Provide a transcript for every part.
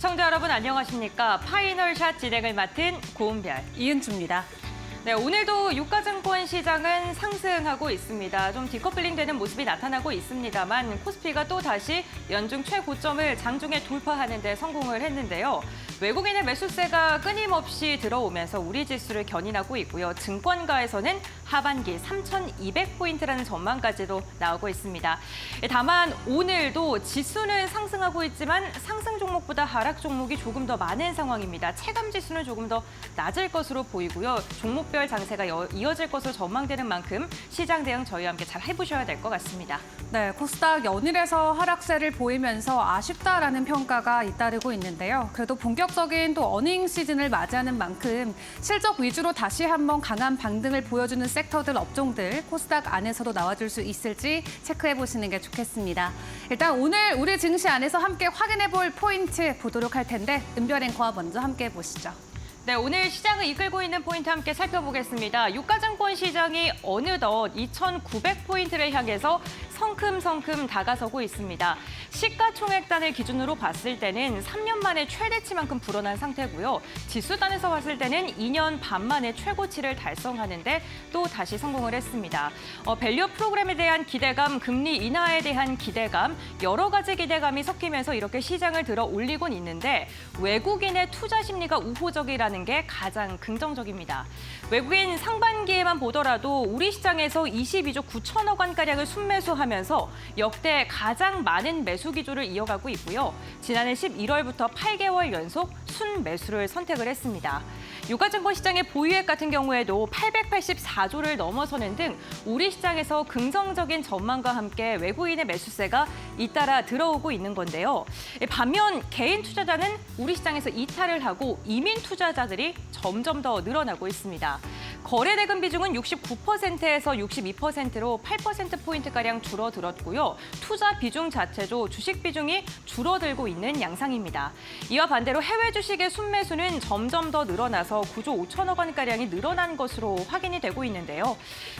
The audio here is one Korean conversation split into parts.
시청자 여러분 안녕하십니까? 파이널샷 진행을 맡은 고은별, 이은주입니다. 네, 오늘도 유가증권 시장은 상승하고 있습니다. 좀 디커플링 되는 모습이 나타나고 있습니다만 코스피가 또 다시 연중 최고점을 장중에 돌파하는 데 성공을 했는데요. 외국인의 매수세가 끊임없이 들어오면서 우리 지수를 견인하고 있고요. 증권가에서는 하반기 3,200포인트라는 전망까지도 나오고 있습니다. 다만 오늘도 지수는 상승하고 있지만 상승 종목보다 하락 종목이 조금 더 많은 상황입니다. 체감 지수는 조금 더 낮을 것으로 보이고요. 종목별 장세가 이어질 것으로 전망되는 만큼 시장 대응 저희와 함께 잘 해보셔야 될 것 같습니다. 네, 코스닥 연일에서 하락세를 보이면서 아쉽다라는 평가가 잇따르고 있는데요. 그래도 본격적인 또 어닝 시즌을 맞이하는 만큼 실적 위주로 다시 한번 강한 반등을 보여주는 섹터들, 업종들 코스닥 안에서도 나와줄 수 있을지 체크해보시는 게 좋겠습니다. 일단 오늘 우리 증시 안에서 함께 확인해볼 포인트 보도록 할 텐데 은별 앵커와 먼저 함께 해보시죠. 네, 오늘 시장을 이끌고 있는 포인트 함께 살펴보겠습니다. 유가증권 시장이 어느덧 2,900포인트를 향해서 성큼성큼 다가서고 있습니다. 시가총액단을 기준으로 봤을 때는 3년 만에 최대치만큼 불어난 상태고요. 지수단에서 봤을 때는 2년 반 만에 최고치를 달성하는데 또 다시 성공을 했습니다. 밸류업 프로그램에 대한 기대감, 금리 인하에 대한 기대감, 여러 가지 기대감이 섞이면서 이렇게 시장을 들어 올리곤 있는데 외국인의 투자 심리가 우호적이라는 게 가장 긍정적입니다. 외국인 상반기에만 보더라도 우리 시장에서 22조 9천억 원가량을 순매수하면서 역대 가장 많은 매수 기조를 이어가고 있고요. 지난해 11월부터 8개월 연속 순매수를 선택을 했습니다. 유가증권 시장의 보유액 같은 경우에도 884조를 넘어서는 등 우리 시장에서 긍정적인 전망과 함께 외국인의 매수세가 잇따라 들어오고 있는 건데요. 반면 개인 투자자는 우리 시장에서 이탈을 하고 이민 투자자들이 점점 더 늘어나고 있습니다. 거래 대금 비중은 69%에서 62%로 8%포인트가량 줄어들었고요. 투자 비중 자체도 주식 비중이 줄어들고 있는 양상입니다. 이와 반대로 해외 주식의 순매수는 점점 더 늘어나서 9조 5천억 원가량이 늘어난 것으로 확인이 되고 있는데요.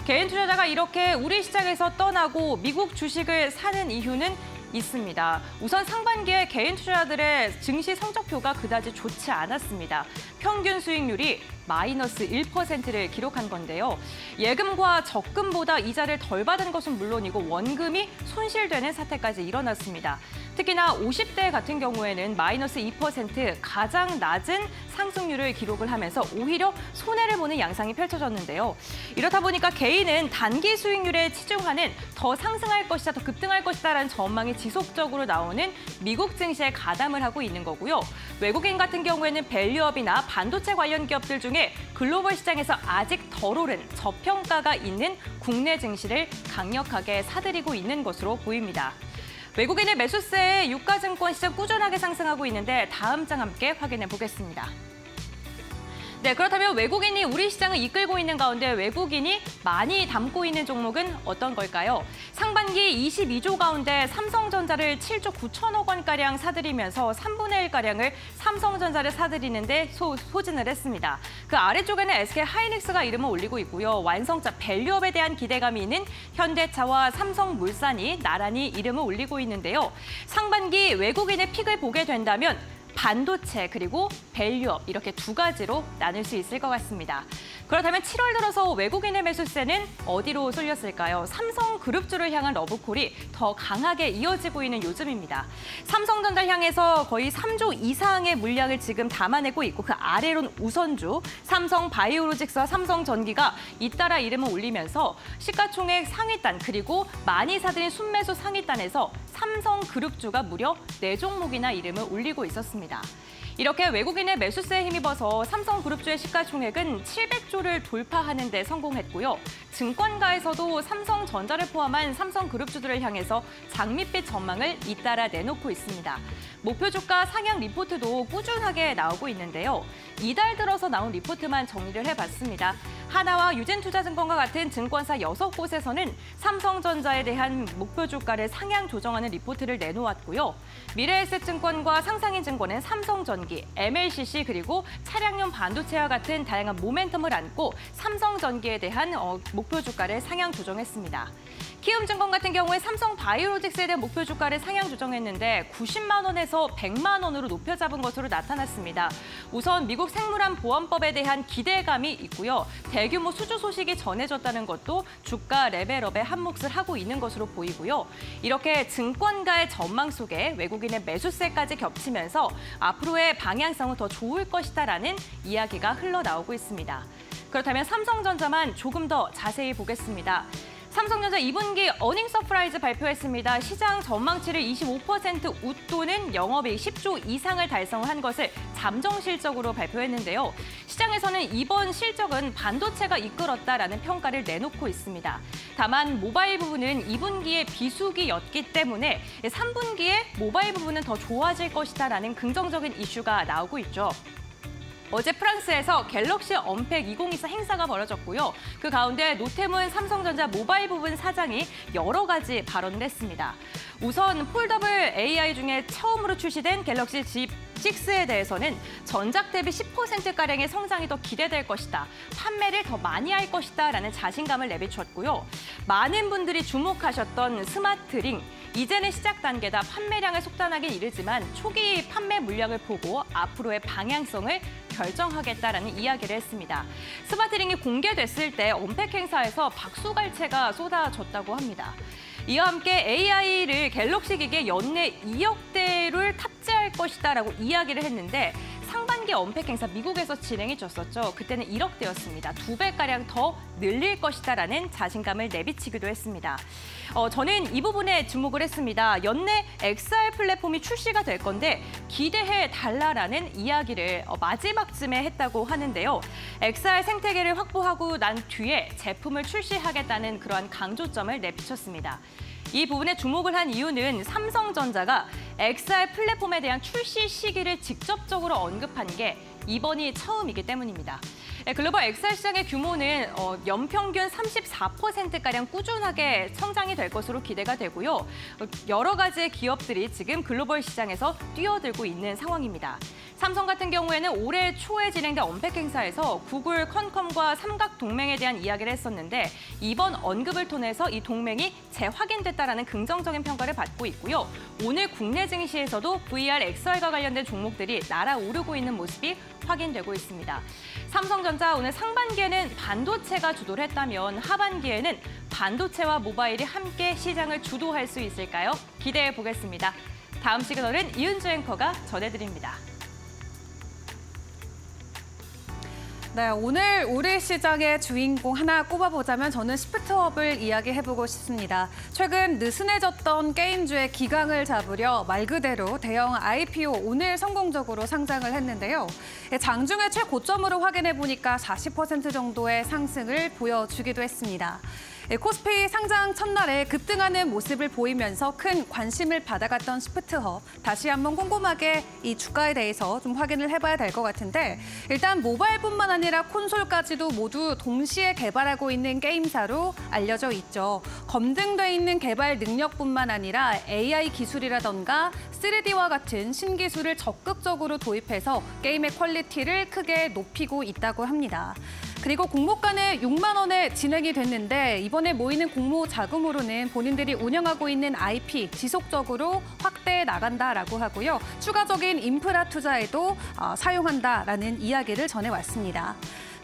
개인 투자자가 이렇게 우리 시장에서 떠나고 미국 주식을 사는 이유는 있습니다. 우선 상반기에 개인 투자자들의 증시 성적표가 그다지 좋지 않았습니다. 평균 수익률이 마이너스 1%를 기록한 건데요. 예금과 적금보다 이자를 덜 받은 것은 물론이고 원금이 손실되는 사태까지 일어났습니다. 특히나 50대 같은 경우에는 마이너스 2% 가장 낮은 상승률을 기록을 하면서 오히려 손해를 보는 양상이 펼쳐졌는데요. 이렇다 보니까 개인은 단기 수익률에 치중하는 더 상승할 것이다, 더 급등할 것이다라는 전망이 지속적으로 나오는 미국 증시에 가담을 하고 있는 거고요. 외국인 같은 경우에는 밸류업이나 반도체 관련 기업들 중에 글로벌 시장에서 아직 덜 오른 저평가가 있는 국내 증시를 강력하게 사들이고 있는 것으로 보입니다. 외국인의 매수세에 유가증권 시장 꾸준하게 상승하고 있는데 다음 장 함께 확인해 보겠습니다. 네, 그렇다면 외국인이 우리 시장을 이끌고 있는 가운데 외국인이 많이 담고 있는 종목은 어떤 걸까요? 상반기 22조 가운데 삼성전자를 7조 9천억 원가량 사들이면서 3분의 1가량을 삼성전자를 사들이는데 소진을 했습니다. 그 아래쪽에는 SK하이닉스가 이름을 올리고 있고요. 완성차 밸류업에 대한 기대감이 있는 현대차와 삼성물산이 나란히 이름을 올리고 있는데요. 상반기 외국인의 픽을 보게 된다면 반도체 그리고 밸류업 이렇게 두 가지로 나눌 수 있을 것 같습니다. 그렇다면 7월 들어서 외국인의 매수세는 어디로 쏠렸을까요? 삼성그룹주를 향한 러브콜이 더 강하게 이어지고 있는 요즘입니다. 삼성전자를 향해서 거의 3조 이상의 물량을 지금 담아내고 있고 그 아래로는 우선주, 삼성바이오로직스와 삼성전기가 잇따라 이름을 올리면서 시가총액 상위단 그리고 많이 사들인 순매수 상위단에서 삼성그룹주가 무려 4종목이나 이름을 올리고 있었습니다. 이렇게 외국인의 매수세에 힘입어서 삼성그룹주의 시가총액은 700조를 돌파하는 데 성공했고요. 증권가에서도 삼성전자를 포함한 삼성그룹주들을 향해서 장밋빛 전망을 잇따라 내놓고 있습니다. 목표 주가 상향 리포트도 꾸준하게 나오고 있는데요. 이달 들어서 나온 리포트만 정리를 해봤습니다. 하나와 유진투자증권과 같은 증권사 6곳에서는 삼성전자에 대한 목표 주가를 상향 조정하는 리포트를 내놓았고요. 미래에셋증권과 상상인증권은 삼성전기, 전기, MLCC 그리고 차량용 반도체와 같은 다양한 모멘텀을 안고 삼성전기에 대한 목표 주가를 상향 조정했습니다. 키움증권 같은 경우에 삼성바이오로직스에 대한 목표 주가를 상향 조정했는데 90만 원에서 100만 원으로 높여 잡은 것으로 나타났습니다. 우선 미국 생물안보안법에 대한 기대감이 있고요. 대규모 수주 소식이 전해졌다는 것도 주가 레벨업에 한몫을 하고 있는 것으로 보이고요. 이렇게 증권가의 전망 속에 외국인의 매수세까지 겹치면서 앞으로의 방향성은 더 좋을 것이다라는 이야기가 흘러나오고 있습니다. 그렇다면 삼성전자만 조금 더 자세히 보겠습니다. 삼성전자 2분기 어닝 서프라이즈 발표했습니다. 시장 전망치를 25% 웃도는 영업이익 10조 이상을 달성한 것을 잠정 실적으로 발표했는데요. 시장에서는 이번 실적은 반도체가 이끌었다라는 평가를 내놓고 있습니다. 다만 모바일 부분은 2분기에 비수기였기 때문에 3분기에 모바일 부분은 더 좋아질 것이다라는 긍정적인 이슈가 나오고 있죠. 어제 프랑스에서 갤럭시 언팩 2024 행사가 벌어졌고요. 그 가운데 노태문 삼성전자 모바일 부분 사장이 여러 가지 발언을 했습니다. 우선 폴더블 AI 중에 처음으로 출시된 갤럭시 Z6에 대해서는 전작 대비 10%가량의 성장이 더 기대될 것이다. 판매를 더 많이 할 것이다 라는 자신감을 내비쳤고요. 많은 분들이 주목하셨던 스마트링. 이제는 시작 단계다. 판매량을 속단하긴 이르지만 초기 판매 물량을 보고 앞으로의 방향성을 결정하겠다라는 이야기를 했습니다. 스마트링이 공개됐을 때 언팩 행사에서 박수갈채가 쏟아졌다고 합니다. 이와 함께 AI를 갤럭시 기기에 연내 2억 대를 탑재할 것이다라고 이야기를 했는데 상반기 언팩 행사 미국에서 진행이 됐었죠. 그때는 1억 대였습니다. 2배가량 더 늘릴 것이다라는 자신감을 내비치기도 했습니다. 저는 이 부분에 주목을 했습니다. 연내 XR 플랫폼이 출시가 될 건데 기대해 달라라는 이야기를 마지막쯤에 했다고 하는데요. XR 생태계를 확보하고 난 뒤에 제품을 출시하겠다는 그러한 강조점을 내비쳤습니다. 이 부분에 주목을 한 이유는 삼성전자가 XR 플랫폼에 대한 출시 시기를 직접적으로 언급한 게 이번이 처음이기 때문입니다. 글로벌 XR 시장의 규모는 연평균 34%가량 꾸준하게 성장이 될 것으로 기대가 되고요. 여러 가지의 기업들이 지금 글로벌 시장에서 뛰어들고 있는 상황입니다. 삼성 같은 경우에는 올해 초에 진행된 언팩 행사에서 구글, 컴컴과 삼각 동맹에 대한 이야기를 했었는데 이번 언급을 통해서 이 동맹이 재확인됐다라는 긍정적인 평가를 받고 있고요. 오늘 국내 증시에서도 VR, XR과 관련된 종목들이 날아오르고 있는 모습이 확인되고 있습니다. 삼성전자 오늘 상반기에는 반도체가 주도를 했다면 하반기에는 반도체와 모바일이 함께 시장을 주도할 수 있을까요? 기대해 보겠습니다. 다음 시그널은 이은주 앵커가 전해드립니다. 네, 오늘 우리 시장의 주인공 하나 꼽아보자면 저는 시프트업을 이야기해보고 싶습니다. 최근 느슨해졌던 게임주의 기강을 잡으려 말 그대로 대형 IPO 오늘 성공적으로 상장을 했는데요. 장중에 최고점으로 확인해보니까 40% 정도의 상승을 보여주기도 했습니다. 코스피 상장 첫날에 급등하는 모습을 보이면서 큰 관심을 받아갔던 시프트업. 다시 한번 꼼꼼하게 이 주가에 대해서 좀 확인을 해봐야 될 것 같은데 일단 모바일뿐만 아니라 콘솔까지도 모두 동시에 개발하고 있는 게임사로 알려져 있죠. 검증돼 있는 개발 능력뿐만 아니라 AI 기술이라던가 3D와 같은 신기술을 적극적으로 도입해서 게임의 퀄리티를 크게 높이고 있다고 합니다. 그리고 공모가는 6만 원에 진행이 됐는데 이번에 모이는 공모 자금으로는 본인들이 운영하고 있는 IP 지속적으로 확대해 나간다라고 하고요. 추가적인 인프라 투자에도 사용한다라는 이야기를 전해왔습니다.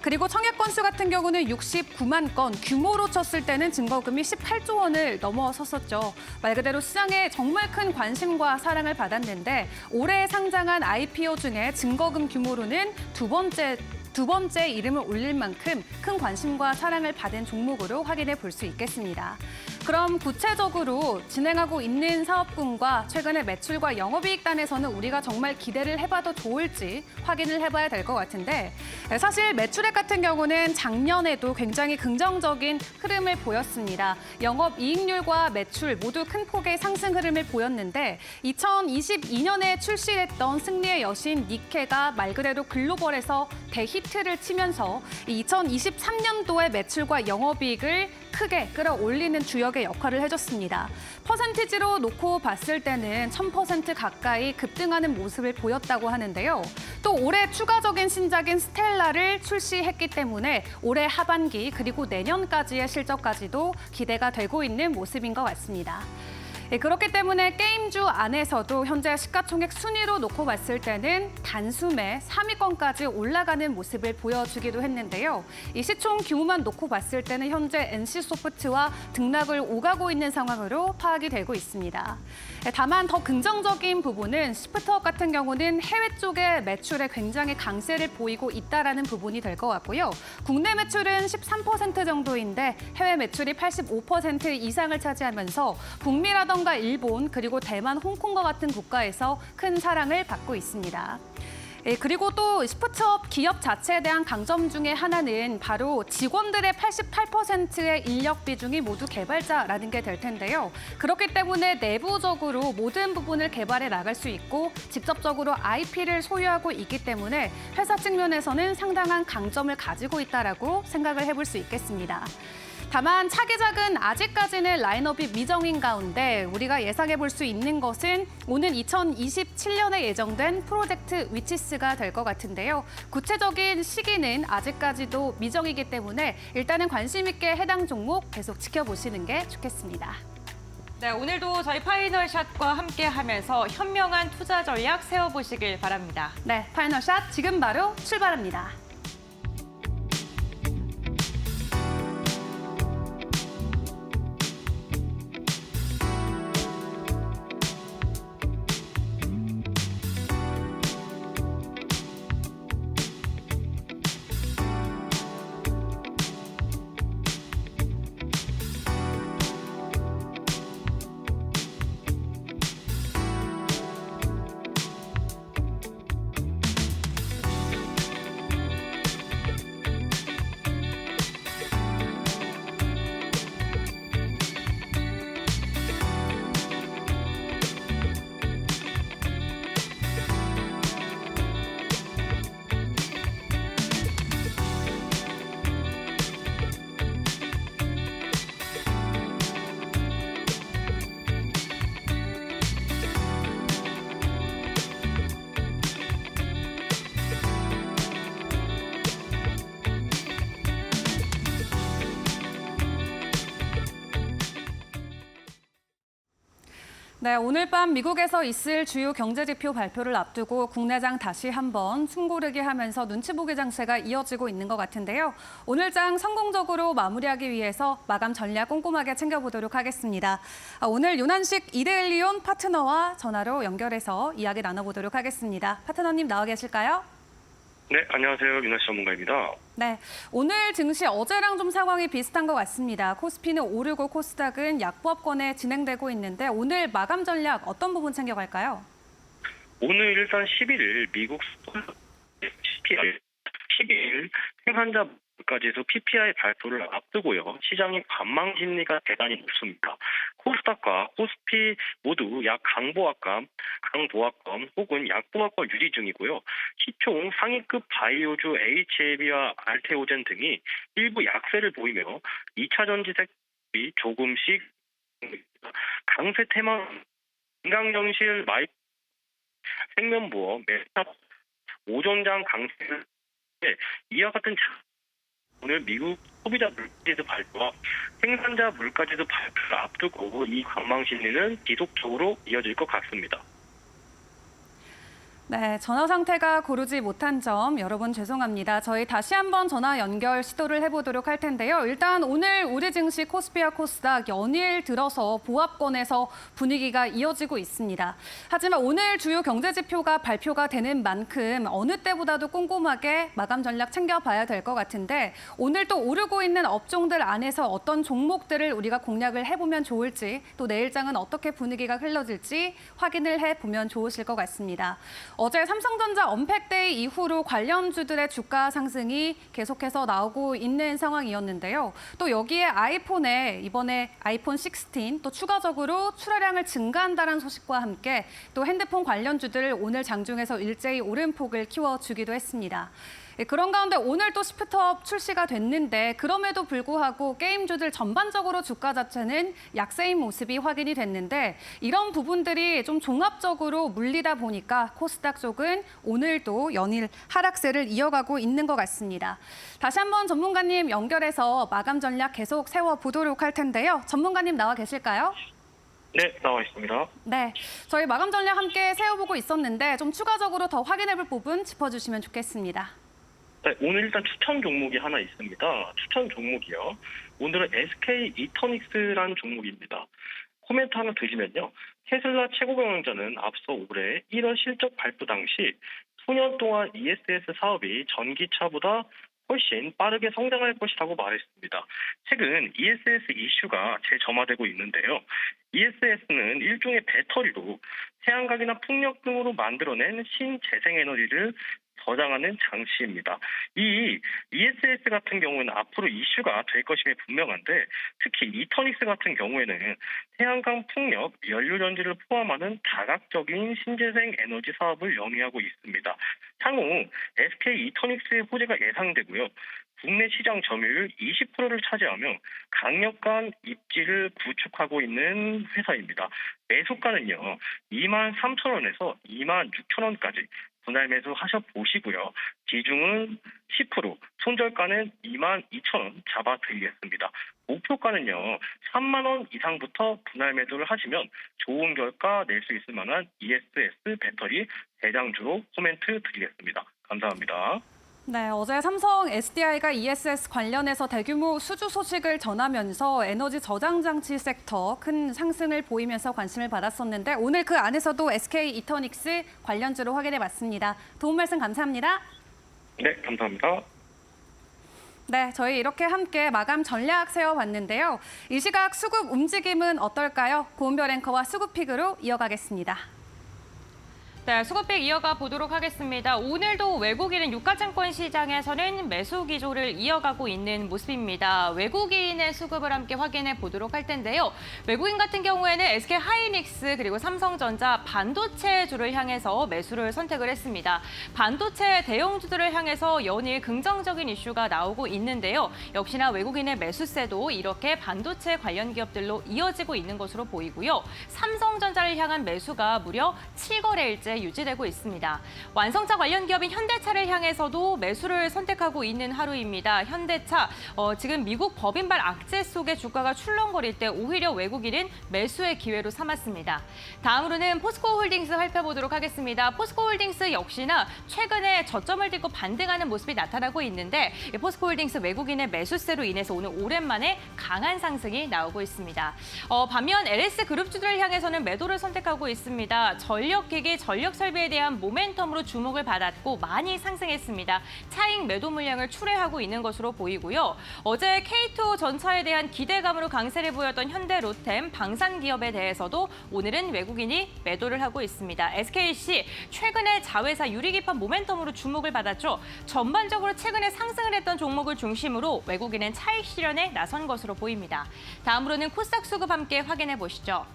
그리고 청약 건수 같은 경우는 69만 건, 규모로 쳤을 때는 증거금이 18조 원을 넘어섰었죠. 말 그대로 시장에 정말 큰 관심과 사랑을 받았는데 올해 상장한 IPO 중에 증거금 규모로는 두 번째 이름을 올릴 만큼 큰 관심과 사랑을 받은 종목으로 확인해 볼 수 있겠습니다. 그럼 구체적으로 진행하고 있는 사업군과 최근의 매출과 영업이익 단에서는 우리가 정말 기대를 해봐도 좋을지 확인을 해봐야 될 것 같은데 사실 매출액 같은 경우는 작년에도 굉장히 긍정적인 흐름을 보였습니다. 영업이익률과 매출 모두 큰 폭의 상승 흐름을 보였는데 2022년에 출시했던 승리의 여신 니케가 말 그대로 글로벌에서 대히트를 치면서 2023년도의 매출과 영업이익을 크게 끌어올리는 주역의 역할을 해줬습니다. 퍼센티지로 놓고 봤을 때는 1000% 가까이 급등하는 모습을 보였다고 하는데요. 또 올해 추가적인 신작인 스텔라를 출시했기 때문에 올해 하반기 그리고 내년까지의 실적까지도 기대가 되고 있는 모습인 것 같습니다. 그렇기 때문에 게임주 안에서도 현재 시가총액 순위로 놓고 봤을 때는 단숨에 3위권까지 올라가는 모습을 보여주기도 했는데요. 이 시총 규모만 놓고 봤을 때는 현재 NC소프트와 등락을 오가고 있는 상황으로 파악이 되고 있습니다. 다만 더 긍정적인 부분은 시프트업 같은 경우는 해외 쪽의 매출에 굉장히 강세를 보이고 있다는 부분이 될 것 같고요. 국내 매출은 13% 정도인데 해외 매출이 85% 이상을 차지하면서 북미라든가 일본 그리고 대만, 홍콩과 같은 국가에서 큰 사랑을 받고 있습니다. 그리고 또 시프트업 기업 자체에 대한 강점 중에 하나는 바로 직원들의 88%의 인력 비중이 모두 개발자라는 게 될 텐데요. 그렇기 때문에 내부적으로 모든 부분을 개발해 나갈 수 있고 직접적으로 IP를 소유하고 있기 때문에 회사 측면에서는 상당한 강점을 가지고 있다라고 생각을 해볼 수 있겠습니다. 다만 차기작은 아직까지는 라인업이 미정인 가운데 우리가 예상해 볼 수 있는 것은 오는 2027년에 예정된 프로젝트 위치스가 될 것 같은데요. 구체적인 시기는 아직까지도 미정이기 때문에 일단은 관심 있게 해당 종목 계속 지켜보시는 게 좋겠습니다. 네, 오늘도 저희 파이널샷과 함께하면서 현명한 투자 전략 세워보시길 바랍니다. 네, 파이널샷 지금 바로 출발합니다. 네, 오늘 밤 미국에서 있을 주요 경제지표 발표를 앞두고 국내장 다시 한번 숨고르기 하면서 눈치 보기 장세가 이어지고 있는 것 같은데요. 오늘 장 성공적으로 마무리하기 위해서 마감 전략 꼼꼼하게 챙겨보도록 하겠습니다. 오늘 윤한식 이데일리온 파트너와 전화로 연결해서 이야기 나눠보도록 하겠습니다. 파트너님 나와 계실까요? 네, 안녕하세요. 윤하시 전문가입니다. 네, 오늘 증시 어제랑 좀 상황이 비슷한 것 같습니다. 코스피는 오르고 코스닥은 약보합권에 진행되고 있는데 오늘 마감 전략 어떤 부분 챙겨갈까요? 오늘 일단 11일 미국 CPI, 12일 생산자 물가지수 PPI 발표를 앞두고요. 시장의 관망 심리가 대단히 높습니다. 코스닥과 코스피 모두 약 강보합권 혹은 약보합권 유지 중이고요. 시총 상위급 바이오주 HAB와 알테오젠 등이 일부 약세를 보이며 2차 전지색이 조금씩 강세 테마 인강정실 마이 생명보험 메타 오전장 강세를 이와 같은 오늘 미국 소비자 물가지수 발표와 생산자 물가지수 발표를 앞두고 이 관망 심리는 지속적으로 이어질 것 같습니다. 네, 전화 상태가 고르지 못한 점 여러분 죄송합니다. 저희 다시 한번 전화 연결 시도를 해보도록 할 텐데요. 일단 오늘 우리 증시 코스피와 코스닥 연일 들어서 보합권에서 분위기가 이어지고 있습니다. 하지만 오늘 주요 경제지표가 발표가 되는 만큼 어느 때보다도 꼼꼼하게 마감 전략 챙겨봐야 될 것 같은데 오늘 또 오르고 있는 업종들 안에서 어떤 종목들을 우리가 공략을 해보면 좋을지 또 내일장은 어떻게 분위기가 흘러질지 확인을 해보면 좋으실 것 같습니다. 어제 삼성전자 언팩데이 이후로 관련주들의 주가 상승이 계속해서 나오고 있는 상황이었는데요. 또 여기에 아이폰에 이번에 아이폰 16 또 추가적으로 출하량을 증가한다는 소식과 함께 또 핸드폰 관련주들 오늘 장중에서 일제히 오름폭을 키워주기도 했습니다. 예, 그런 가운데 오늘 또 시프트업 출시가 됐는데 그럼에도 불구하고 게임주들 전반적으로 주가 자체는 약세인 모습이 확인이 됐는데 이런 부분들이 좀 종합적으로 물리다 보니까 코스닥 쪽은 오늘도 연일 하락세를 이어가고 있는 것 같습니다. 다시 한번 전문가님 연결해서 마감 전략 계속 세워보도록 할 텐데요. 전문가님 나와 계실까요? 네, 나와 있습니다. 네, 저희 마감 전략 함께 세워보고 있었는데 좀 추가적으로 더 확인해볼 부분 짚어주시면 좋겠습니다. 네, 오늘 일단 추천 종목이 하나 있습니다. 추천 종목이요. 오늘은 SK 이터닉스라는 종목입니다. 코멘트 하나 드리면요. 테슬라 최고경영자는 앞서 올해 1월 실적 발표 당시 9년 동안 ESS 사업이 전기차보다 훨씬 빠르게 성장할 것이라고 말했습니다. 최근 ESS 이슈가 재점화되고 있는데요. ESS는 일종의 배터리로 태양광이나 풍력 등으로 만들어낸 신재생에너지를 저장하는 장치입니다. 이 ESS 같은 경우는 앞으로 이슈가 될 것임이 분명한데 특히 이터닉스 같은 경우에는 태양광, 풍력, 연료전지를 포함하는 다각적인 신재생 에너지 사업을 영위하고 있습니다. 향후 SK 이터닉스의 호재가 예상되고요. 국내 시장 점유율 20%를 차지하며 강력한 입지를 구축하고 있는 회사입니다. 매수가는요. 23,000원에서 26,000원까지 분할 매수 하셔보시고요. 비중은 10%, 손절가는 22,000원 잡아드리겠습니다. 목표가는요. 3만 원 이상부터 분할 매도를 하시면 좋은 결과 낼 수 있을 만한 ESS 배터리 대장주로 코멘트 드리겠습니다. 감사합니다. 네, 어제 삼성 SDI가 ESS 관련해서 대규모 수주 소식을 전하면서 에너지 저장 장치 섹터 큰 상승을 보이면서 관심을 받았었는데 오늘 그 안에서도 SK 이터닉스 관련주로 확인해 봤습니다. 도움 말씀 감사합니다. 네, 감사합니다. 네, 저희 이렇게 함께 마감 전략 세워봤는데요. 이 시각 수급 움직임은 어떨까요? 고은별 앵커와 수급픽으로 이어가겠습니다. 네, 수급픽 이어가 보도록 하겠습니다. 오늘도 외국인은 유가증권 시장에서는 매수 기조를 이어가고 있는 모습입니다. 외국인의 수급을 함께 확인해 보도록 할 텐데요. 외국인 같은 경우에는 SK 하이닉스 그리고 삼성전자 반도체주를 향해서 매수를 선택을 했습니다. 반도체 대형주들을 향해서 연일 긍정적인 이슈가 나오고 있는데요. 역시나 외국인의 매수세도 이렇게 반도체 관련 기업들로 이어지고 있는 것으로 보이고요. 삼성전자를 향한 매수가 무려 7거래일째 유지되고 있습니다. 완성차 관련 기업인 현대차를 향해서도 매수를 선택하고 있는 하루입니다. 현대차, 지금 미국 법인발 악재 속에 주가가 출렁거릴 때 오히려 외국인은 매수의 기회로 삼았습니다. 다음으로는 포스코홀딩스 살펴보도록 하겠습니다. 포스코홀딩스 역시나 최근에 저점을 딛고 반등하는 모습이 나타나고 있는데 포스코홀딩스 외국인의 매수세로 인해서 오늘 오랜만에 강한 상승이 나오고 있습니다. 반면 LS그룹주들을 향해서는 매도를 선택하고 있습니다. 전력기기, 전력설비에 대한 모멘텀으로 주목을 받았고 많이 상승했습니다. 차익 매도 물량을 출회하고 있는 것으로 보이고요. 어제 K2 전차에 대한 기대감으로 강세를 보였던 현대로템, 방산기업에 대해서도 오늘은 외국인이 매도를 하고 있습니다. SKC, 최근에 자회사 유리기판 모멘텀으로 주목을 받았죠. 전반적으로 최근에 상승을 했던 종목을 중심으로 외국인은 차익 실현에 나선 것으로 보입니다. 다음으로는 코스닥 수급 함께 확인해 보시죠.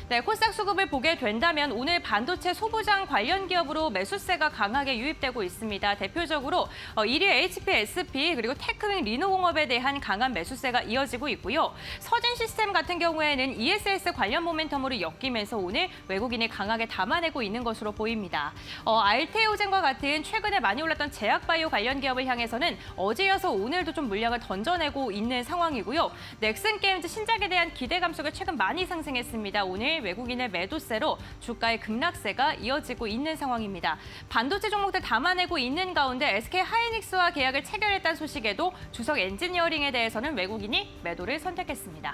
네, 코스닥 수급을 보게 된다면 오늘 반도체 소부장 관련 기업으로 매수세가 강하게 유입되고 있습니다. 대표적으로 1위 HP, SP 그리고 테크윈 리노공업에 대한 강한 매수세가 이어지고 있고요. 서진시스템 같은 경우에는 ESS 관련 모멘텀으로 엮이면서 오늘 외국인이 강하게 담아내고 있는 것으로 보입니다. 알테오젠과 같은 최근에 많이 올랐던 제약바이오 관련 기업을 향해서는 어제여서 오늘도 좀 물량을 던져내고 있는 상황이고요. 넥슨게임즈 신작에 대한 기대감 속에 최근 많이 상승했습니다. 오늘 외국인의 매도세로 주가의 급락세가 이어지고 있는 상황입니다. 반도체 종목들 담아내고 있는 가운데 SK 하이닉스와 계약을 체결했다는 소식에도 주석 엔지니어링에 대해서는 외국인이 매도를 선택했습니다.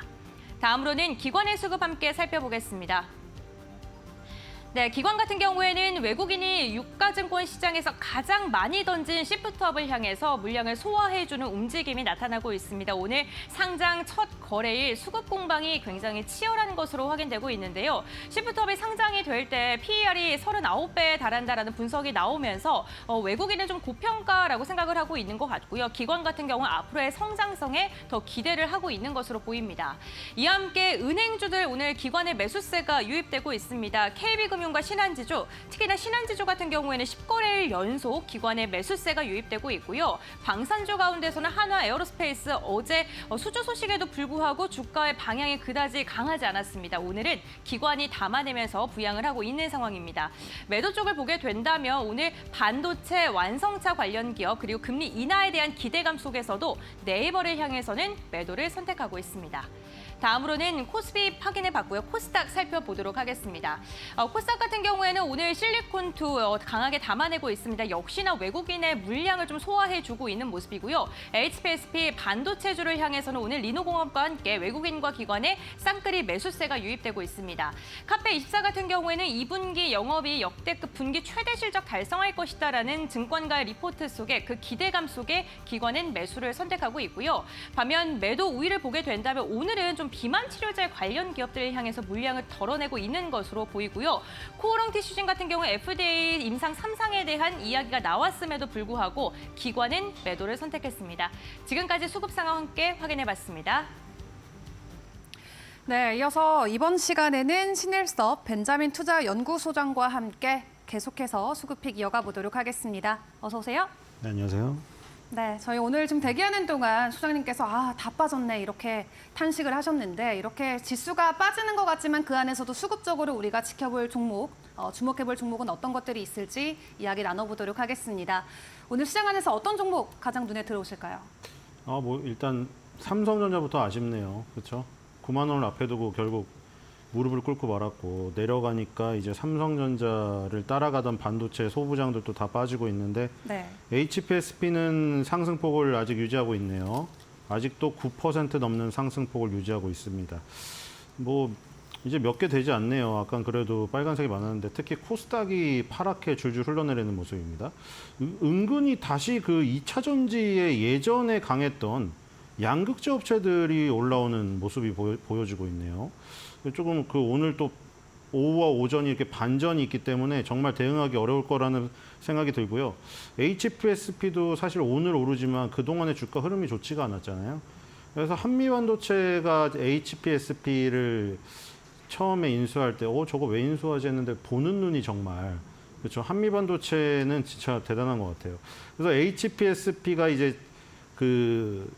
다음으로는 기관의 수급 함께 살펴보겠습니다. 네, 기관 같은 경우에는 외국인이 유가증권 시장에서 가장 많이 던진 시프트업을 향해서 물량을 소화해주는 움직임이 나타나고 있습니다. 오늘 상장 첫 거래일 수급 공방이 굉장히 치열한 것으로 확인되고 있는데요. 시프트업이 상장이 될 때 PER이 39배에 달한다라는 분석이 나오면서 외국인은 좀 고평가라고 생각을 하고 있는 것 같고요. 기관 같은 경우는 앞으로의 성장성에 더 기대를 하고 있는 것으로 보입니다. 이와 함께 은행주들 오늘 기관의 매수세가 유입되고 있습니다. KB금융 하나금융과 신한지주, 특히나 신한지주 같은 경우에는 10거래일 연속 기관의 매수세가 유입되고 있고요. 방산주 가운데서는 한화 에어로스페이스 어제 수주 소식에도 불구하고 주가의 방향이 그다지 강하지 않았습니다. 오늘은 기관이 담아내면서 부양을 하고 있는 상황입니다. 매도 쪽을 보게 된다면 오늘 반도체 완성차 관련 기업 그리고 금리 인하에 대한 기대감 속에서도 네이버를 향해서는 매도를 선택하고 있습니다. 다음으로는 코스피 확인해봤고요. 코스닥 살펴보도록 하겠습니다. 코스닥 같은 경우에는 오늘 실리콘2 강하게 담아내고 있습니다. 역시나 외국인의 물량을 좀 소화해주고 있는 모습이고요. HPSP 반도체주를 향해서는 오늘 리노공업과 함께 외국인과 기관의 쌍끌이 매수세가 유입되고 있습니다. 카페24 같은 경우에는 2분기 영업이 역대급 분기 최대 실적 달성할 것이다라는 증권가의 리포트 속에 그 기대감 속에 기관은 매수를 선택하고 있고요. 반면 매도 우위를 보게 된다면 오늘은 좀 비만 치료제 관련 기업들을 향해서 물량을 덜어내고 있는 것으로 보이고요. 코오롱 티슈진 같은 경우 FDA 임상 3상에 대한 이야기가 나왔음에도 불구하고 기관은 매도를 선택했습니다. 지금까지 수급 상황 함께 확인해봤습니다. 네, 이어서 이번 시간에는 신일섭 벤자민 투자연구소장과 함께 계속해서 수급픽 이어가 보도록 하겠습니다. 어서 오세요. 네, 안녕하세요. 네, 저희 오늘 좀 대기하는 동안 소장님께서 다 빠졌네 이렇게 탄식을 하셨는데 이렇게 지수가 빠지는 것 같지만 그 안에서도 수급적으로 우리가 지켜볼 종목, 주목해볼 종목은 어떤 것들이 있을지 이야기 나눠보도록 하겠습니다. 오늘 시장 안에서 어떤 종목 가장 눈에 들어오실까요? 일단 삼성전자부터 아쉽네요. 그렇죠? 9만 원을 앞에 두고 결국 무릎을 꿇고 말았고 내려가니까 이제 삼성전자를 따라가던 반도체 소부장들도 다 빠지고 있는데 네. HPSP는 상승폭을 아직 유지하고 있네요. 아직도 9% 넘는 상승폭을 유지하고 있습니다. 이제 몇 개 되지 않네요. 아까 그래도 빨간색이 많았는데 특히 코스닥이 파랗게 줄줄 흘러내리는 모습입니다. 은근히 다시 그 2차 전지의 예전에 강했던 양극재 업체들이 올라오는 모습이 보여지고 있네요. 조금 오늘 또 오후와 오전이 이렇게 반전이 있기 때문에 정말 대응하기 어려울 거라는 생각이 들고요. HPSP도 사실 오늘 오르지만 그동안의 주가 흐름이 좋지가 않았잖아요. 그래서 한미반도체가 HPSP를 처음에 인수할 때 저거 왜 인수하지 했는데 보는 눈이 정말 그렇죠. 한미반도체는 진짜 대단한 것 같아요. 그래서 HPSP가 이제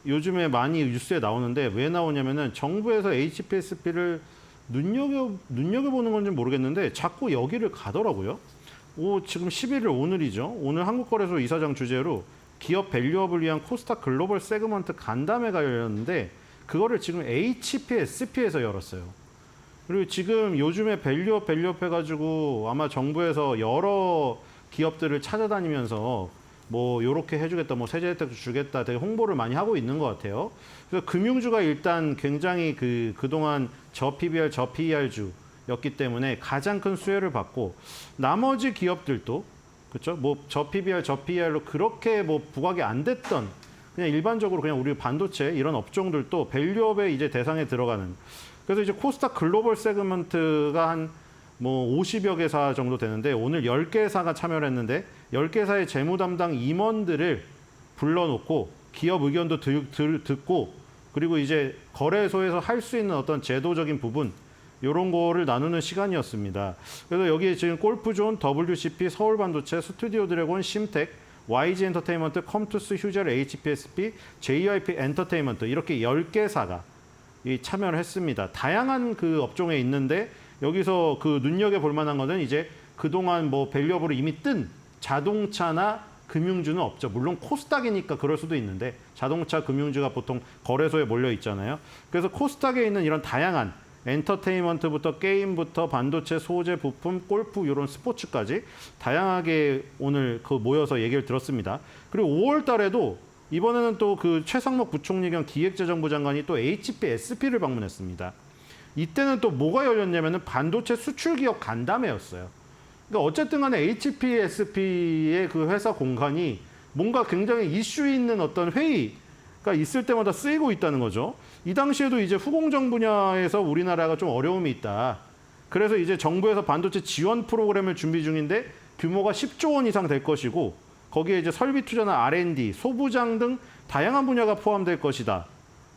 요즘에 많이 뉴스에 나오는데 왜 나오냐면은 정부에서 HPSP를 눈여겨보는 건지 모르겠는데 자꾸 여기를 가더라고요. 지금 11일 오늘이죠. 오늘 한국거래소 이사장 주재로 기업 밸류업을 위한 코스닥 글로벌 세그먼트 간담회가 열렸는데 그거를 지금 HPSP에서 열었어요. 그리고 지금 요즘에 밸류업 해가지고 아마 정부에서 여러 기업들을 찾아다니면서 요렇게 해주겠다, 세제 혜택도 주겠다, 되게 홍보를 많이 하고 있는 것 같아요. 그래서 금융주가 일단 굉장히 그동안 저PBR, 저PER주였기 때문에 가장 큰 수혜를 받고 나머지 기업들도 그렇죠? 저PBR, 저PER로 그렇게 부각이 안 됐던 그냥 일반적으로 그냥 우리 반도체 이런 업종들도 밸류업의 이제 대상에 들어가는. 그래서 이제 코스닥 글로벌 세그먼트가 한 50여 개사 정도 되는데 오늘 10개사가 참여를 했는데 10개사의 재무 담당 임원들을 불러놓고 기업 의견도 듣고 그리고 이제 거래소에서 할 수 있는 어떤 제도적인 부분 이런 거를 나누는 시간이었습니다. 그래서 여기에 지금 골프존, WCP, 서울반도체, 스튜디오 드래곤, 심텍, YG 엔터테인먼트, 컴투스, 휴젤, HPSP, JYP 엔터테인먼트 이렇게 10개사가 참여를 했습니다. 다양한 업종에 있는데 여기서 눈여겨볼 만한 것은 이제 그동안 밸류업으로 이미 뜬 자동차나 금융주는 없죠. 물론 코스닥이니까 그럴 수도 있는데 자동차, 금융주가 보통 거래소에 몰려 있잖아요. 그래서 코스닥에 있는 이런 다양한 엔터테인먼트부터 게임부터 반도체, 소재, 부품, 골프 이런 스포츠까지 다양하게 오늘 모여서 얘기를 들었습니다. 그리고 5월 달에도 이번에는 또 최상목 부총리 겸 기획재정부 장관이 또 HPSP를 방문했습니다. 이때는 또 뭐가 열렸냐면은 반도체 수출 기업 간담회였어요. 그러니까 어쨌든 간에 HPSP의 회사 공간이 뭔가 굉장히 이슈 있는 어떤 회의가 있을 때마다 쓰이고 있다는 거죠. 이 당시에도 이제 후공정 분야에서 우리나라가 좀 어려움이 있다. 그래서 이제 정부에서 반도체 지원 프로그램을 준비 중인데 규모가 10조 원 이상 될 것이고 거기에 이제 설비 투자나 R&D, 소부장 등 다양한 분야가 포함될 것이다.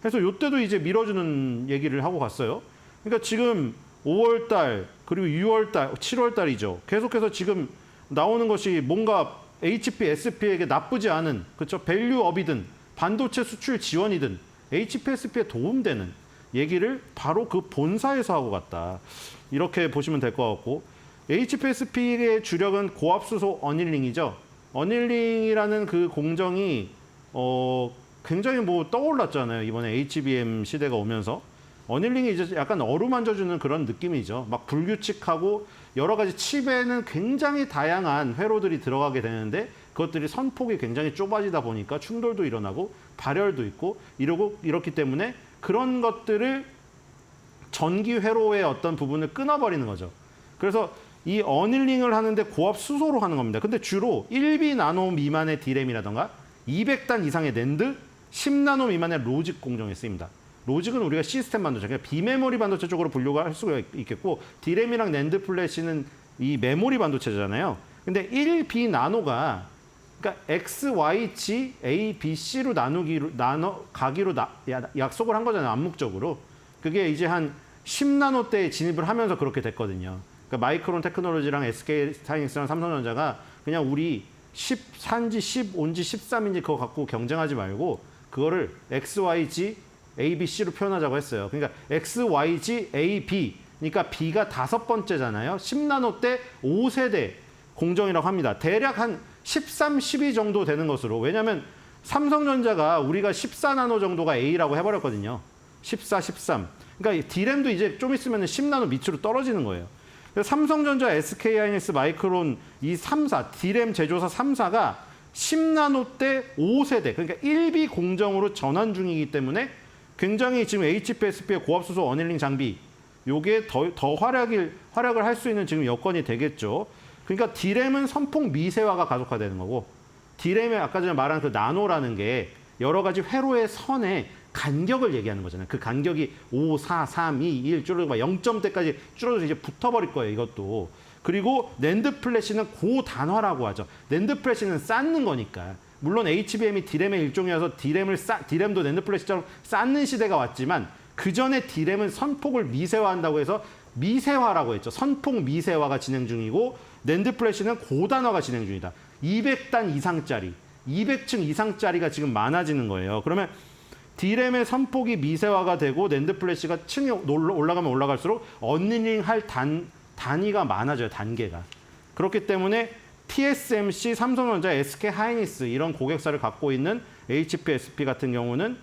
그래서 이때도 이제 밀어주는 얘기를 하고 갔어요. 그러니까 지금 5월 달 그리고 6월 달, 7월 달이죠. 계속해서 지금 나오는 것이 뭔가 HP, SP에게 나쁘지 않은, 그렇죠? 밸류업이든 반도체 수출 지원이든 HP, SP에 도움되는 얘기를 바로 그 본사에서 하고 갔다. 이렇게 보시면 될 것 같고, HP, SP의 주력은 고압수소 어닐링이죠. 어닐링이라는 그 공정이 굉장히 뭐 떠올랐잖아요. 이번에 HBM 시대가 오면서. 어닐링이 이제 약간 어루만져주는 그런 느낌이죠. 막 불규칙하고 여러 가지 칩에는 굉장히 다양한 회로들이 들어가게 되는데 그것들이 선폭이 굉장히 좁아지다 보니까 충돌도 일어나고 발열도 있고 이렇기 때문에 그런 것들을 전기 회로의 어떤 부분을 끊어버리는 거죠. 그래서 이 어닐링을 하는데 고압 수소로 하는 겁니다. 근데 주로 1B 나노 미만의 D램이라던가 200단 이상의 낸드, 10나노 미만의 로직 공정에 쓰입니다. 로직은 우리가 시스템 반도체, 그러니까 비메모리 반도체 쪽으로 분류가 할 수가 있겠고 D램이랑 낸드 플래시는 이 메모리 반도체잖아요. 근데 1B 나노가 그러니까 X, Y, G, A, B, C로 가기로 약속을 한 거잖아요. 암묵적으로. 그게 이제 한 10나노대에 진입을 하면서 그렇게 됐거든요. 그러니까 마이크론 테크놀로지랑 SK 하이닉스랑 삼성전자가 그냥 우리 14인지 15인지 13인지 그거 갖고 경쟁하지 말고 그거를 X, Y, G, A, B, C로 표현하자고 했어요. 그러니까 X, Y, G, A, B. 그러니까 B가 5번째잖아요. 10나노대 5세대 공정이라고 합니다. 대략 한 13, 12 정도 되는 것으로. 왜냐하면 삼성전자가 우리가 14나노 정도가 A라고 해버렸거든요. 14, 13. 그러니까 D램도 이제 좀 있으면 10나노 밑으로 떨어지는 거예요. 그래서 삼성전자, SK하이닉스, 마이크론 이 3사, D램 제조사 3사가 10나노대 5세대, 그러니까 1B 공정으로 전환 중이기 때문에 굉장히 지금 HPSP의 고압수소 어닐링 장비, 요게 더 활약을 할 수 있는 지금 여건이 되겠죠. 그러니까 D램은 선폭 미세화가 가속화되는 거고, D램의 아까 전에 말한 그 나노라는 게 여러 가지 회로의 선에 간격을 얘기하는 거잖아요. 그 간격이 5, 4, 3, 2, 1 줄어들고 0점대까지 줄어들어서 이제 붙어버릴 거예요, 이것도. 그리고 낸드 플래시는 고단화라고 하죠. 낸드 플래시는 쌓는 거니까. 물론 HBM이 D램의 일종이어서 D램도 낸드 플래시처럼 쌓는 시대가 왔지만 그 전에 D램은 선폭을 미세화한다고 해서 미세화라고 했죠. 선폭 미세화가 진행 중이고 낸드 플래시는 고단화가 진행 중이다. 200단 이상짜리, 200층 이상짜리가 지금 많아지는 거예요. 그러면 D램의 선폭이 미세화가 되고 낸드 플래시가 층이 올라가면 올라갈수록 어닐링 할 단위가 많아져요. 단계가. 그렇기 때문에 TSMC, 삼성전자, SK 하이닉스 이런 고객사를 갖고 있는 HP, SP 같은 경우는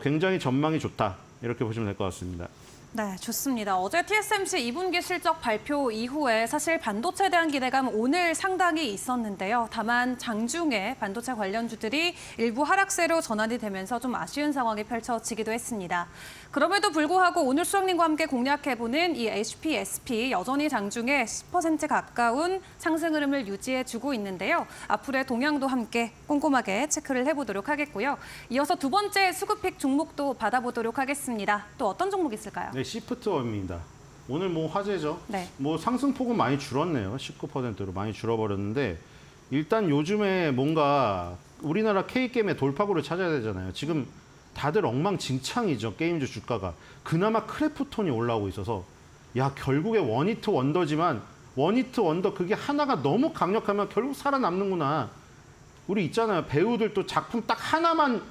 굉장히 전망이 좋다. 이렇게 보시면 될 것 같습니다. 네, 좋습니다. 어제 TSMC 2분기 실적 발표 이후에 사실 반도체에 대한 기대감 오늘 상당히 있었는데요. 다만 장중에 반도체 관련주들이 일부 하락세로 전환이 되면서 좀 아쉬운 상황이 펼쳐지기도 했습니다. 그럼에도 불구하고 오늘 수석님과 함께 공략해보는 이 HP, SP 여전히 장중에 10% 가까운 상승 흐름을 유지해주고 있는데요. 앞으로의 동향도 함께 꼼꼼하게 체크를 해보도록 하겠고요. 이어서 두 번째 수급픽 종목도 받아보도록 하겠습니다. 또 어떤 종목 있을까요? 네, 시프트업입니다. 오늘 뭐 화제죠. 네. 뭐 상승폭은 많이 줄었네요. 19%로 많이 줄어버렸는데 일단 요즘에 뭔가 우리나라 K게임의 돌파구를 찾아야 되잖아요. 지금 다들 엉망진창이죠. 게임주 주가가. 그나마 크래프톤이 올라오고 있어서 야 결국에 원히트 원더지만 원히트 원더 그게 하나가 너무 강력하면 결국 살아남는구나. 우리 있잖아요. 배우들 또 작품 딱 하나만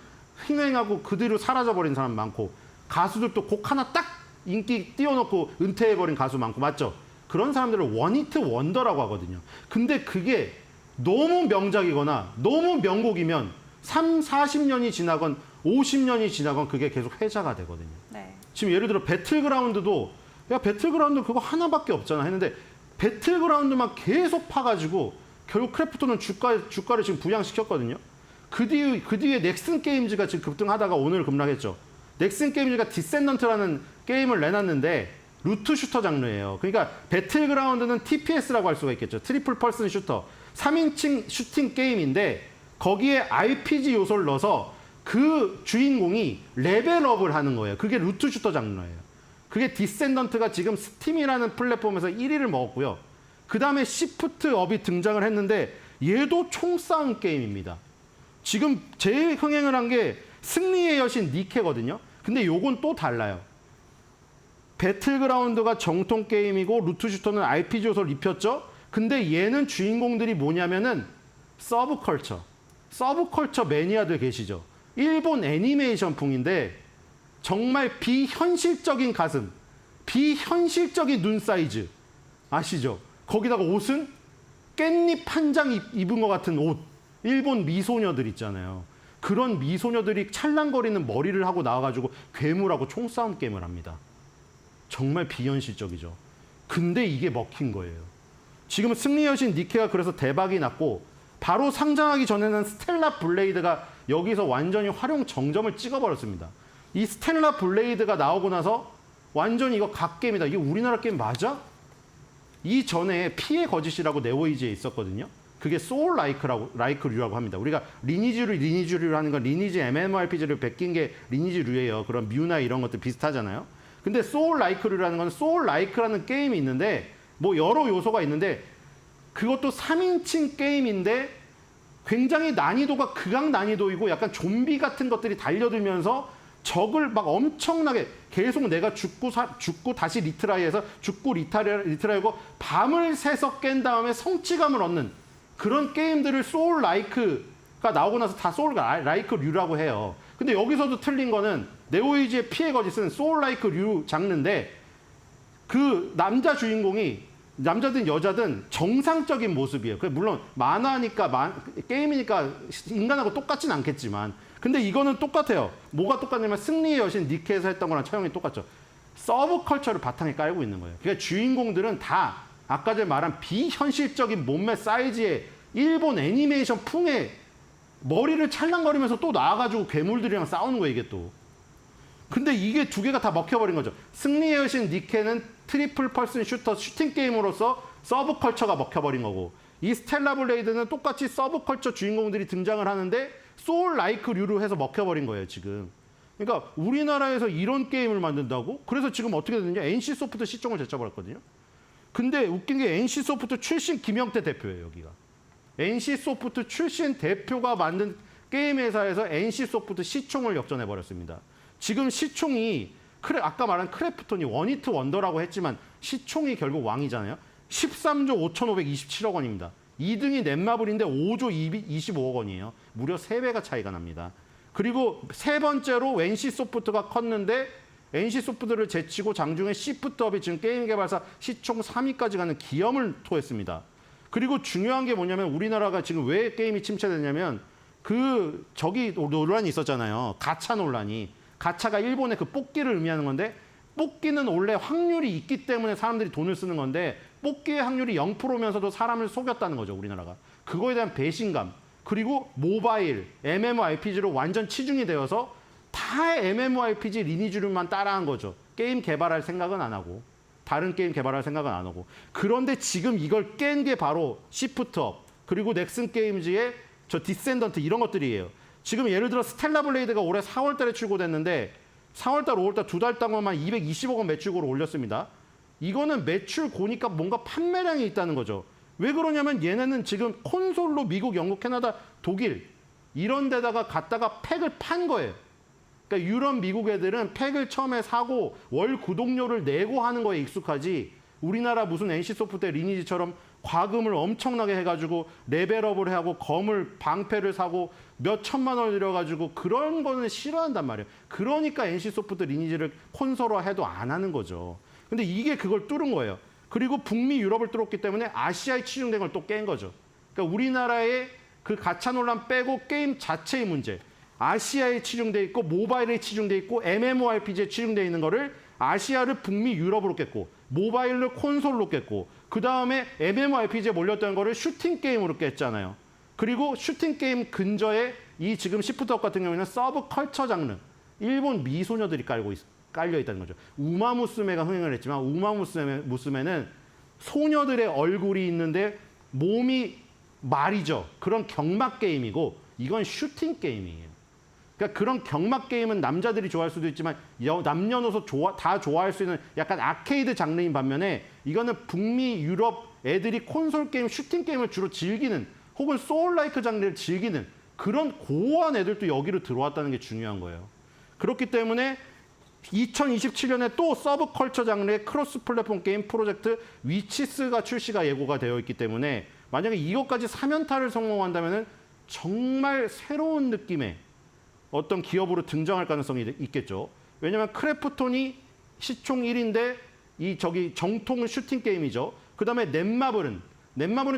흥행하고 그대로 사라져버린 사람 많고 가수들도 곡 하나 딱 인기 띄워놓고 은퇴해버린 가수 많고 맞죠? 그런 사람들을 원히트 원더라고 하거든요. 근데 그게 너무 명작이거나 너무 명곡이면 3, 40년이 지나건 50년이 지나건 그게 계속 회자가 되거든요. 네. 지금 예를 들어 배틀그라운드도 야 배틀그라운드 그거 하나밖에 없잖아 했는데 배틀그라운드만 계속 파가지고 결국 크래프톤은 주가를 지금 부양시켰거든요. 그 뒤에 넥슨 게임즈가 지금 급등하다가 오늘 급락했죠. 넥슨 게임즈가 디센던트라는 게임을 내놨는데 루트 슈터 장르예요. 그러니까 배틀그라운드는 TPS라고 할 수가 있겠죠. 트리플 퍼슨 슈터. 3인칭 슈팅 게임인데 거기에 RPG 요소를 넣어서 그 주인공이 레벨업을 하는 거예요. 그게 루트 슈터 장르예요. 그게 디센던트가 지금 스팀이라는 플랫폼에서 1위를 먹었고요. 그 다음에 시프트업이 등장을 했는데 얘도 총싸움 게임입니다. 지금 제일 흥행을 한 게 승리의 여신 니케거든요. 근데 요건 또 달라요. 배틀그라운드가 정통 게임이고 루트 슈터는 RPG 요소를 입혔죠. 근데 얘는 주인공들이 뭐냐면은 서브컬처 매니아들 계시죠. 일본 애니메이션풍인데 정말 비현실적인 가슴, 비현실적인 눈 사이즈 아시죠? 거기다가 옷은 깻잎 한 장 입은 것 같은 옷. 일본 미소녀들 있잖아요. 그런 미소녀들이 찰랑거리는 머리를 하고 나와가지고 괴물하고 총싸움 게임을 합니다. 정말 비현실적이죠. 근데 이게 먹힌 거예요. 지금 승리의 여신 니케가 그래서 대박이 났고 바로 상장하기 전에는 스텔라 블레이드가 여기서 완전히 활용 정점을 찍어버렸습니다. 이 스텔라 블레이드가 나오고 나서 완전히 이거 갓게임이다. 이게 우리나라 게임 맞아? 이 전에 피해 거짓이라고 네오이지에 있었거든요. 그게 소울 라이크류라고 합니다. 우리가 리니지류 하는 건 리니지 MMORPG를 베낀 게 리니지류예요. 그런 뮤나 이런 것들 비슷하잖아요. 근데 소울 라이크류라는 건 소울 라이크라는 게임이 있는데 뭐 여러 요소가 있는데 그것도 3인칭 게임인데 굉장히 난이도가 극악 난이도이고 약간 좀비 같은 것들이 달려들면서 적을 막 엄청나게 계속 내가 죽고 다시 리트라이해서 죽고 리트라이하고 밤을 새서 깬 다음에 성취감을 얻는 그런 게임들을 소울 라이크가 나오고 나서 다 소울 라이크류라고 해요. 근데 여기서도 틀린 거는 네오이지의 피해 거짓은 소울 라이크류 장르인데 그 남자 주인공이 남자든 여자든 정상적인 모습이에요. 물론 만화니까 게임이니까 인간하고 똑같진 않겠지만 근데 이거는 똑같아요. 뭐가 똑같냐면 승리의 여신 니케에서 했던 거랑 처형이 똑같죠. 서브컬처를 바탕에 깔고 있는 거예요. 그러니까 주인공들은 다 아까 전에 말한 비현실적인 몸매 사이즈의 일본 애니메이션 풍의 머리를 찰랑거리면서 또 나와가지고 괴물들이랑 싸우는 거예요, 이게 또. 근데 이게 두 개가 다 먹혀버린 거죠. 승리의 여신 니케는 트리플 퍼슨 슈터 슈팅 게임으로서 서브컬처가 먹혀버린 거고 이 스텔라 블레이드는 똑같이 서브컬처 주인공들이 등장을 하는데 소울 라이크류로 해서 먹혀버린 거예요, 지금. 그러니까 우리나라에서 이런 게임을 만든다고? 그래서 지금 어떻게 됐느냐? NC소프트 시총을 제쳐버렸거든요. 근데 웃긴 게 NC소프트 출신 김영태 대표예요, 여기가. NC소프트 출신 대표가 만든 게임 회사에서 NC소프트 시총을 역전해버렸습니다. 지금 시총이 아까 말한 크래프톤이 원히트 원더라고 했지만 시총이 결국 왕이잖아요. 13조 5,527억 원입니다. 2등이 넷마블인데 5조 25억 원이에요. 무려 3배가 차이가 납니다. 그리고 세 번째로 NC소프트가 컸는데 NC소프트를 제치고 장중에 시프트업이 지금 게임 개발사 시총 3위까지 가는 기염을 토했습니다. 그리고 중요한 게 뭐냐면 우리나라가 지금 왜 게임이 침체됐냐면 저기 논란이 있었잖아요. 가차 논란이. 가차가 일본의 그 뽑기를 의미하는 건데 뽑기는 원래 확률이 있기 때문에 사람들이 돈을 쓰는 건데 뽑기의 확률이 0%면서도 사람을 속였다는 거죠, 우리나라가. 그거에 대한 배신감. 그리고 모바일, MMORPG로 완전 치중이 되어서 다 MMORPG 리니지류만 따라한 거죠. 게임 개발할 생각은 안 하고. 다른 게임 개발할 생각은 안 하고. 그런데 지금 이걸 깬 게 바로 시프트업, 그리고 넥슨 게임즈의 저 디센던트 이런 것들이에요. 지금 예를 들어 스텔라 블레이드가 올해 4월 달에 출고됐는데 4월 달, 5월 달 두 달 동안만 220억 원 매출고를 올렸습니다. 이거는 매출 고니까 뭔가 판매량이 있다는 거죠. 왜 그러냐면 얘네는 지금 콘솔로 미국, 영국, 캐나다, 독일 이런 데다가 갖다가 팩을 판 거예요. 그러니까 유럽, 미국 애들은 팩을 처음에 사고 월 구독료를 내고 하는 거에 익숙하지 우리나라 무슨 NC소프트 리니지처럼 과금을 엄청나게 해가지고 레벨업을 하고 검을 방패를 사고 몇 천만 원을 들여가지고 그런 거는 싫어한단 말이에요. 그러니까 NC소프트 리니지를 콘솔화해도 안 하는 거죠. 근데 이게 그걸 뚫은 거예요. 그리고 북미, 유럽을 뚫었기 때문에 아시아에 치중된 걸 또 깬 거죠. 그러니까 우리나라의 그 가차 논란 빼고 게임 자체의 문제, 아시아에 치중돼 있고 모바일에 치중돼 있고 MMORPG에 치중돼 있는 거를 아시아를 북미, 유럽으로 깼고 모바일을 콘솔로 깼고 그 다음에 MMORPG에 몰렸던 거를 슈팅 게임으로 깼잖아요. 그리고 슈팅 게임 근저에 이 지금 시프트업 같은 경우에는 서브컬처 장르, 일본 미소녀들이 깔려 있다는 거죠. 우마무스메가 흥행을 했지만 우마무스메는 소녀들의 얼굴이 있는데 몸이 말이죠. 그런 경막 게임이고 이건 슈팅 게임이에요. 그러니까 그런 경막 게임은 남자들이 좋아할 수도 있지만 남녀노소 다 좋아할 수 있는 약간 아케이드 장르인 반면에 이거는 북미, 유럽 애들이 콘솔 게임, 슈팅 게임을 주로 즐기는 혹은 소울라이크 장르를 즐기는 그런 고어한 애들도 여기로 들어왔다는 게 중요한 거예요. 그렇기 때문에 2027년에 또 서브컬처 장르의 크로스 플랫폼 게임 프로젝트 위치스가 출시가 예고가 되어 있기 때문에 만약에 이것까지 3연타를 성공한다면 정말 새로운 느낌의 어떤 기업으로 등장할 가능성이 있겠죠. 왜냐하면 크래프톤이 시총 1인데 정통 슈팅 게임이죠. 그다음에 넷마블은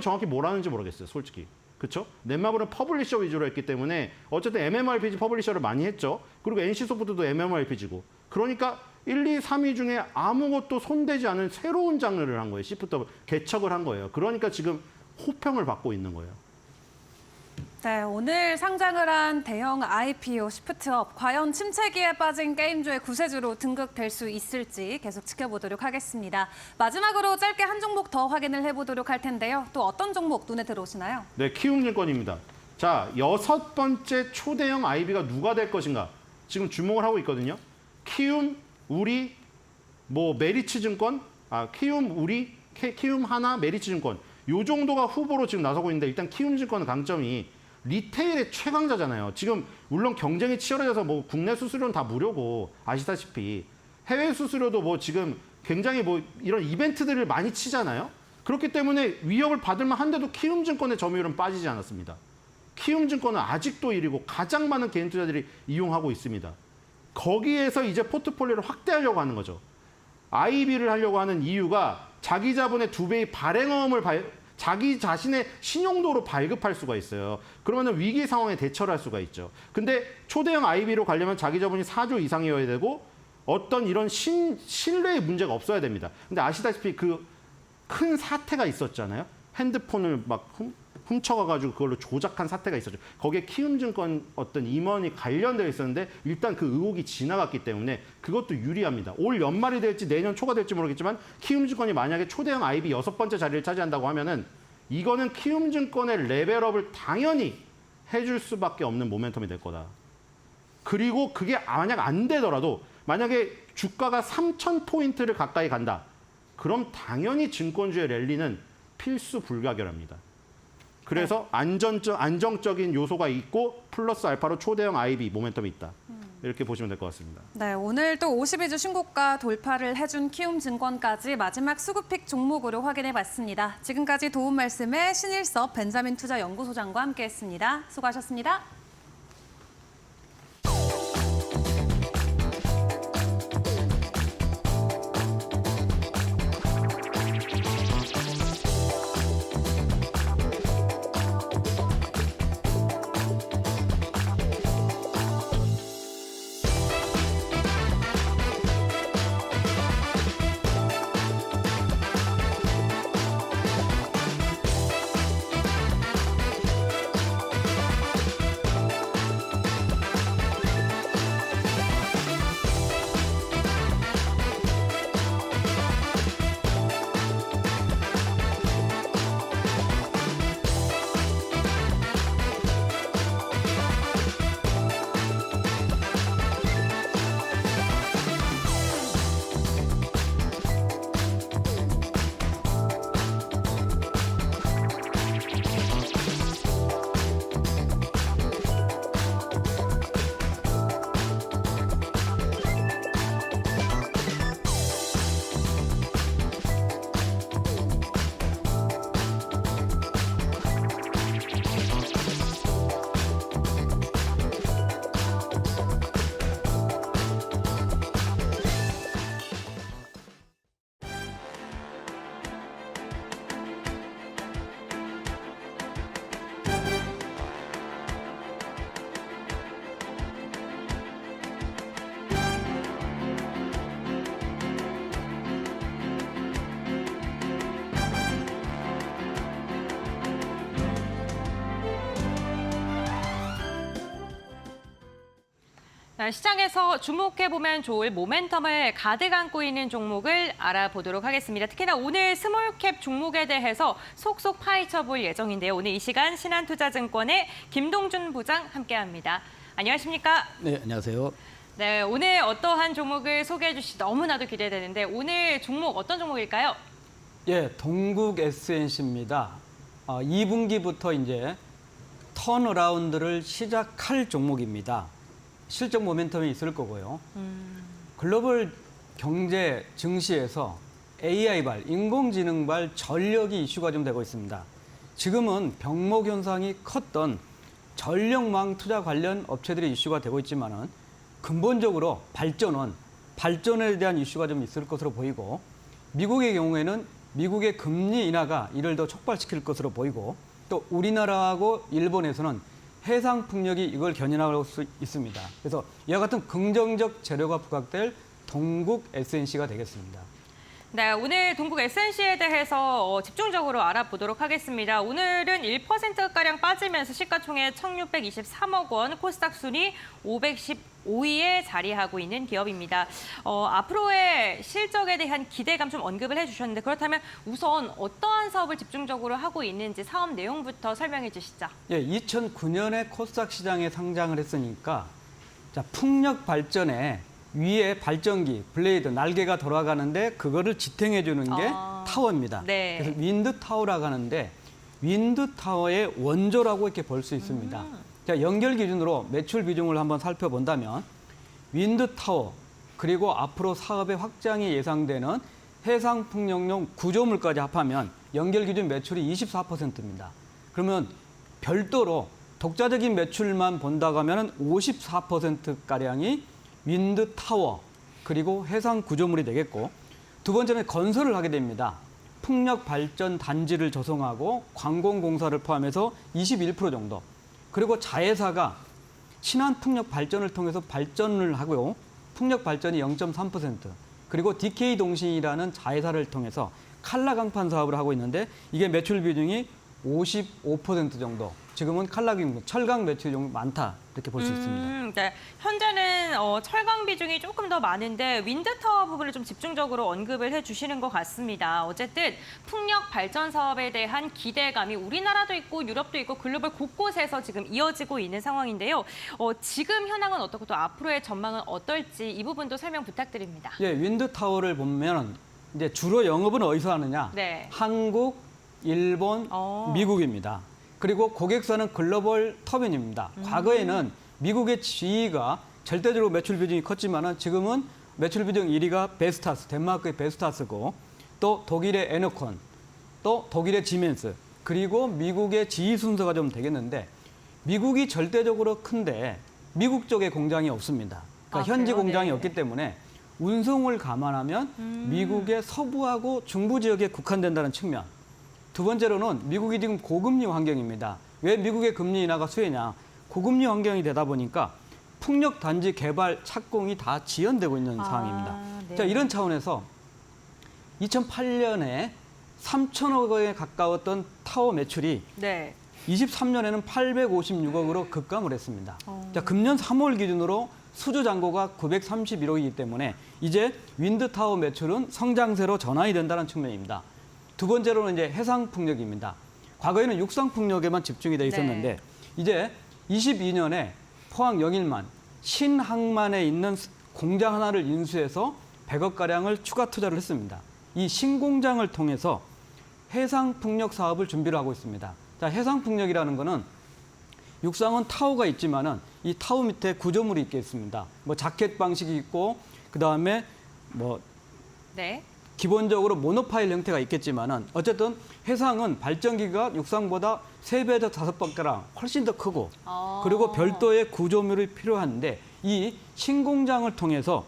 정확히 뭘 하는지 모르겠어요, 솔직히. 그렇죠? 넷마블은 퍼블리셔 위주로 했기 때문에 어쨌든 MMORPG 퍼블리셔를 많이 했죠. 그리고 NC소프트도 MMORPG고. 그러니까 1, 2, 3위 중에 아무것도 손대지 않은 새로운 장르를 한 거예요. 시프트 개척을 한 거예요. 그러니까 지금 호평을 받고 있는 거예요. 네, 오늘 상장을 한 대형 IPO 시프트업, 과연 침체기에 빠진 게임주의 구세주로 등극될 수 있을지 계속 지켜보도록 하겠습니다. 마지막으로 짧게 한 종목 더 확인을 해보도록 할 텐데요. 또 어떤 종목 눈에 들어오시나요? 네, 키움증권입니다. 자, 6번째 초대형 IB가 누가 될 것인가? 지금 주목을 하고 있거든요. 키움, 우리, 메리츠증권, 키움, 우리, 키움 하나, 메리츠증권. 요 정도가 후보로 지금 나서고 있는데 일단 키움증권은 강점이 리테일의 최강자잖아요. 지금 물론 경쟁이 치열해져서 국내 수수료는 다 무료고 아시다시피 해외 수수료도 지금 굉장히 이런 이벤트들을 많이 치잖아요. 그렇기 때문에 위협을 받을 만한데도 키움증권의 점유율은 빠지지 않았습니다. 키움증권은 아직도 1위고 가장 많은 개인 투자들이 이용하고 있습니다. 거기에서 이제 포트폴리오를 확대하려고 하는 거죠. IB를 하려고 하는 이유가 자기 자본의 2배의 발행어음을 자기 자신의 신용도로 발급할 수가 있어요. 그러면 위기 상황에 대처를 할 수가 있죠. 근데 초대형 IB로 가려면 자기 자본이 4조 이상이어야 되고 어떤 이런 신뢰의 문제가 없어야 됩니다. 근데 아시다시피 그 큰 사태가 있었잖아요. 핸드폰을 막 훔쳐가가지고 그걸로 조작한 사태가 있었죠. 거기에 키움증권 어떤 임원이 관련되어 있었는데 일단 그 의혹이 지나갔기 때문에 그것도 유리합니다. 올 연말이 될지 내년 초가 될지 모르겠지만 키움증권이 만약에 초대형 IB 6번째 자리를 차지한다고 하면은 이거는 키움증권의 레벨업을 당연히 해줄 수밖에 없는 모멘텀이 될 거다. 그리고 그게 만약 안 되더라도 만약에 주가가 3,000포인트를 가까이 간다. 그럼 당연히 증권주의 랠리는 필수 불가결합니다. 그래서 안정적인 요소가 있고 플러스 알파로 초대형 IB 모멘텀이 있다. 이렇게 보시면 될 것 같습니다. 네, 오늘 또 52주 신고가 돌파를 해준 키움증권까지 마지막 수급픽 종목으로 확인해봤습니다. 지금까지 도움 말씀에 신일섭 벤자민 투자연구소장과 함께했습니다. 수고하셨습니다. 시장에서 주목해보면 좋을 모멘텀을 가득 안고 있는 종목을 알아보도록 하겠습니다. 특히나 오늘 스몰캡 종목에 대해서 속속 파헤쳐볼 예정인데요. 오늘 이 시간 신한투자증권의 김동준 부장 함께합니다. 안녕하십니까? 네, 안녕하세요. 네, 오늘 어떠한 종목을 소개해 주실지 너무나도 기대되는데 오늘 종목 어떤 종목일까요? 예, 동국 SNC입니다. 2분기부터 이제 턴어라운드를 시작할 종목입니다. 실적 모멘텀이 있을 거고요. 글로벌 경제 증시에서 AI발, 인공지능발 전력이 이슈가 좀 되고 있습니다. 지금은 병목 현상이 컸던 전력망 투자 관련 업체들의 이슈가 되고 있지만은 근본적으로 발전에 대한 이슈가 좀 있을 것으로 보이고, 미국의 경우에는 미국의 금리 인하가 이를 더 촉발시킬 것으로 보이고, 또 우리나라하고 일본에서는 해상 풍력이 이걸 견인할 수 있습니다. 그래서 이와 같은 긍정적 재료가 부각될 동국 SNC가 되겠습니다. 네, 오늘 동국 SNC에 대해서 집중적으로 알아보도록 하겠습니다. 오늘은 1%가량 빠지면서 시가총액 1,623억 원, 코스닥 순위 515위에 자리하고 있는 기업입니다. 앞으로의 실적에 대한 기대감 좀 언급을 해주셨는데, 그렇다면 우선 어떠한 사업을 집중적으로 하고 있는지 사업 내용부터 설명해 주시죠. 예, 2009년에 코스닥 시장에 상장을 했으니까, 자, 풍력 발전에 위에 발전기, 블레이드, 날개가 돌아가는데 그거를 지탱해 주는 게 타워입니다. 네. 그래서 윈드 타워라고 하는데, 윈드 타워의 원조라고 이렇게 볼 수 있습니다. 자, 연결 기준으로 매출 비중을 한번 살펴본다면, 윈드 타워, 그리고 앞으로 사업의 확장이 예상되는 해상 풍력용 구조물까지 합하면 연결 기준 매출이 24%입니다. 그러면 별도로 독자적인 매출만 본다고 하면 54%가량이 윈드 타워, 그리고 해상 구조물이 되겠고, 두 번째는 건설을 하게 됩니다. 풍력 발전 단지를 조성하고 관공공사를 포함해서 21% 정도. 그리고 자회사가 신한 풍력 발전을 통해서 발전을 하고요. 풍력 발전이 0.3%. 그리고 DK 동신이라는 자회사를 통해서 칼라 강판 사업을 하고 있는데, 이게 매출 비중이 55% 정도. 지금은 철강 매출이 좀 많다, 이렇게 볼 수 있습니다. 네. 현재는 철강 비중이 조금 더 많은데 윈드타워 부분을 좀 집중적으로 언급을 해주시는 것 같습니다. 어쨌든 풍력 발전 사업에 대한 기대감이 우리나라도 있고 유럽도 있고 글로벌 곳곳에서 지금 이어지고 있는 상황인데요. 지금 현황은 어떻고 또 앞으로의 전망은 어떨지 이 부분도 설명 부탁드립니다. 예, 윈드타워를 보면 이제 주로 영업은 어디서 하느냐? 네. 한국, 일본, 미국입니다. 그리고 고객사는 글로벌 터빈입니다. 과거에는 미국의 지위가 절대적으로 매출 비중이 컸지만은 지금은 매출 비중 1위가 베스타스, 덴마크의 베스타스고, 또 독일의 에너콘, 또 독일의 지멘스, 그리고 미국의 지위 순서가 좀 되겠는데, 미국이 절대적으로 큰데 미국 쪽에 공장이 없습니다. 그러니까 현지 그래요? 공장이 네. 없기 때문에 운송을 감안하면 미국의 서부하고 중부 지역에 국한된다는 측면. 두 번째로는 미국이 지금 고금리 환경입니다. 왜 미국의 금리 인하가 수혜냐? 고금리 환경이 되다 보니까 풍력 단지 개발 착공이 다 지연되고 있는 상황입니다. 네. 자, 이런 차원에서 2008년에 3천억 원에 가까웠던 타워 매출이 네. 23년에는 856억으로 급감을 했습니다. 자, 금년 3월 기준으로 수주 잔고가 931억이기 때문에 이제 윈드타워 매출은 성장세로 전환이 된다는 측면입니다. 두 번째로는 이제 해상 풍력입니다. 과거에는 육상 풍력에만 집중이 돼 있었는데, 네. 이제 22년에 포항 영일만 신항만에 있는 공장 하나를 인수해서 100억가량을 추가 투자를 했습니다. 이 신공장을 통해서 해상 풍력 사업을 준비를 하고 있습니다. 자, 해상 풍력이라는 거는 육상은 타워가 있지만은 이 타워 밑에 구조물이 있겠습니다. 뭐 자켓 방식이 있고, 그 다음에 뭐 네. 기본적으로 모노파일 형태가 있겠지만은 어쨌든 해상은 발전기가 육상보다 3배에서 5배가량 훨씬 더 크고, 그리고 별도의 구조물이 필요한데 이 신공장을 통해서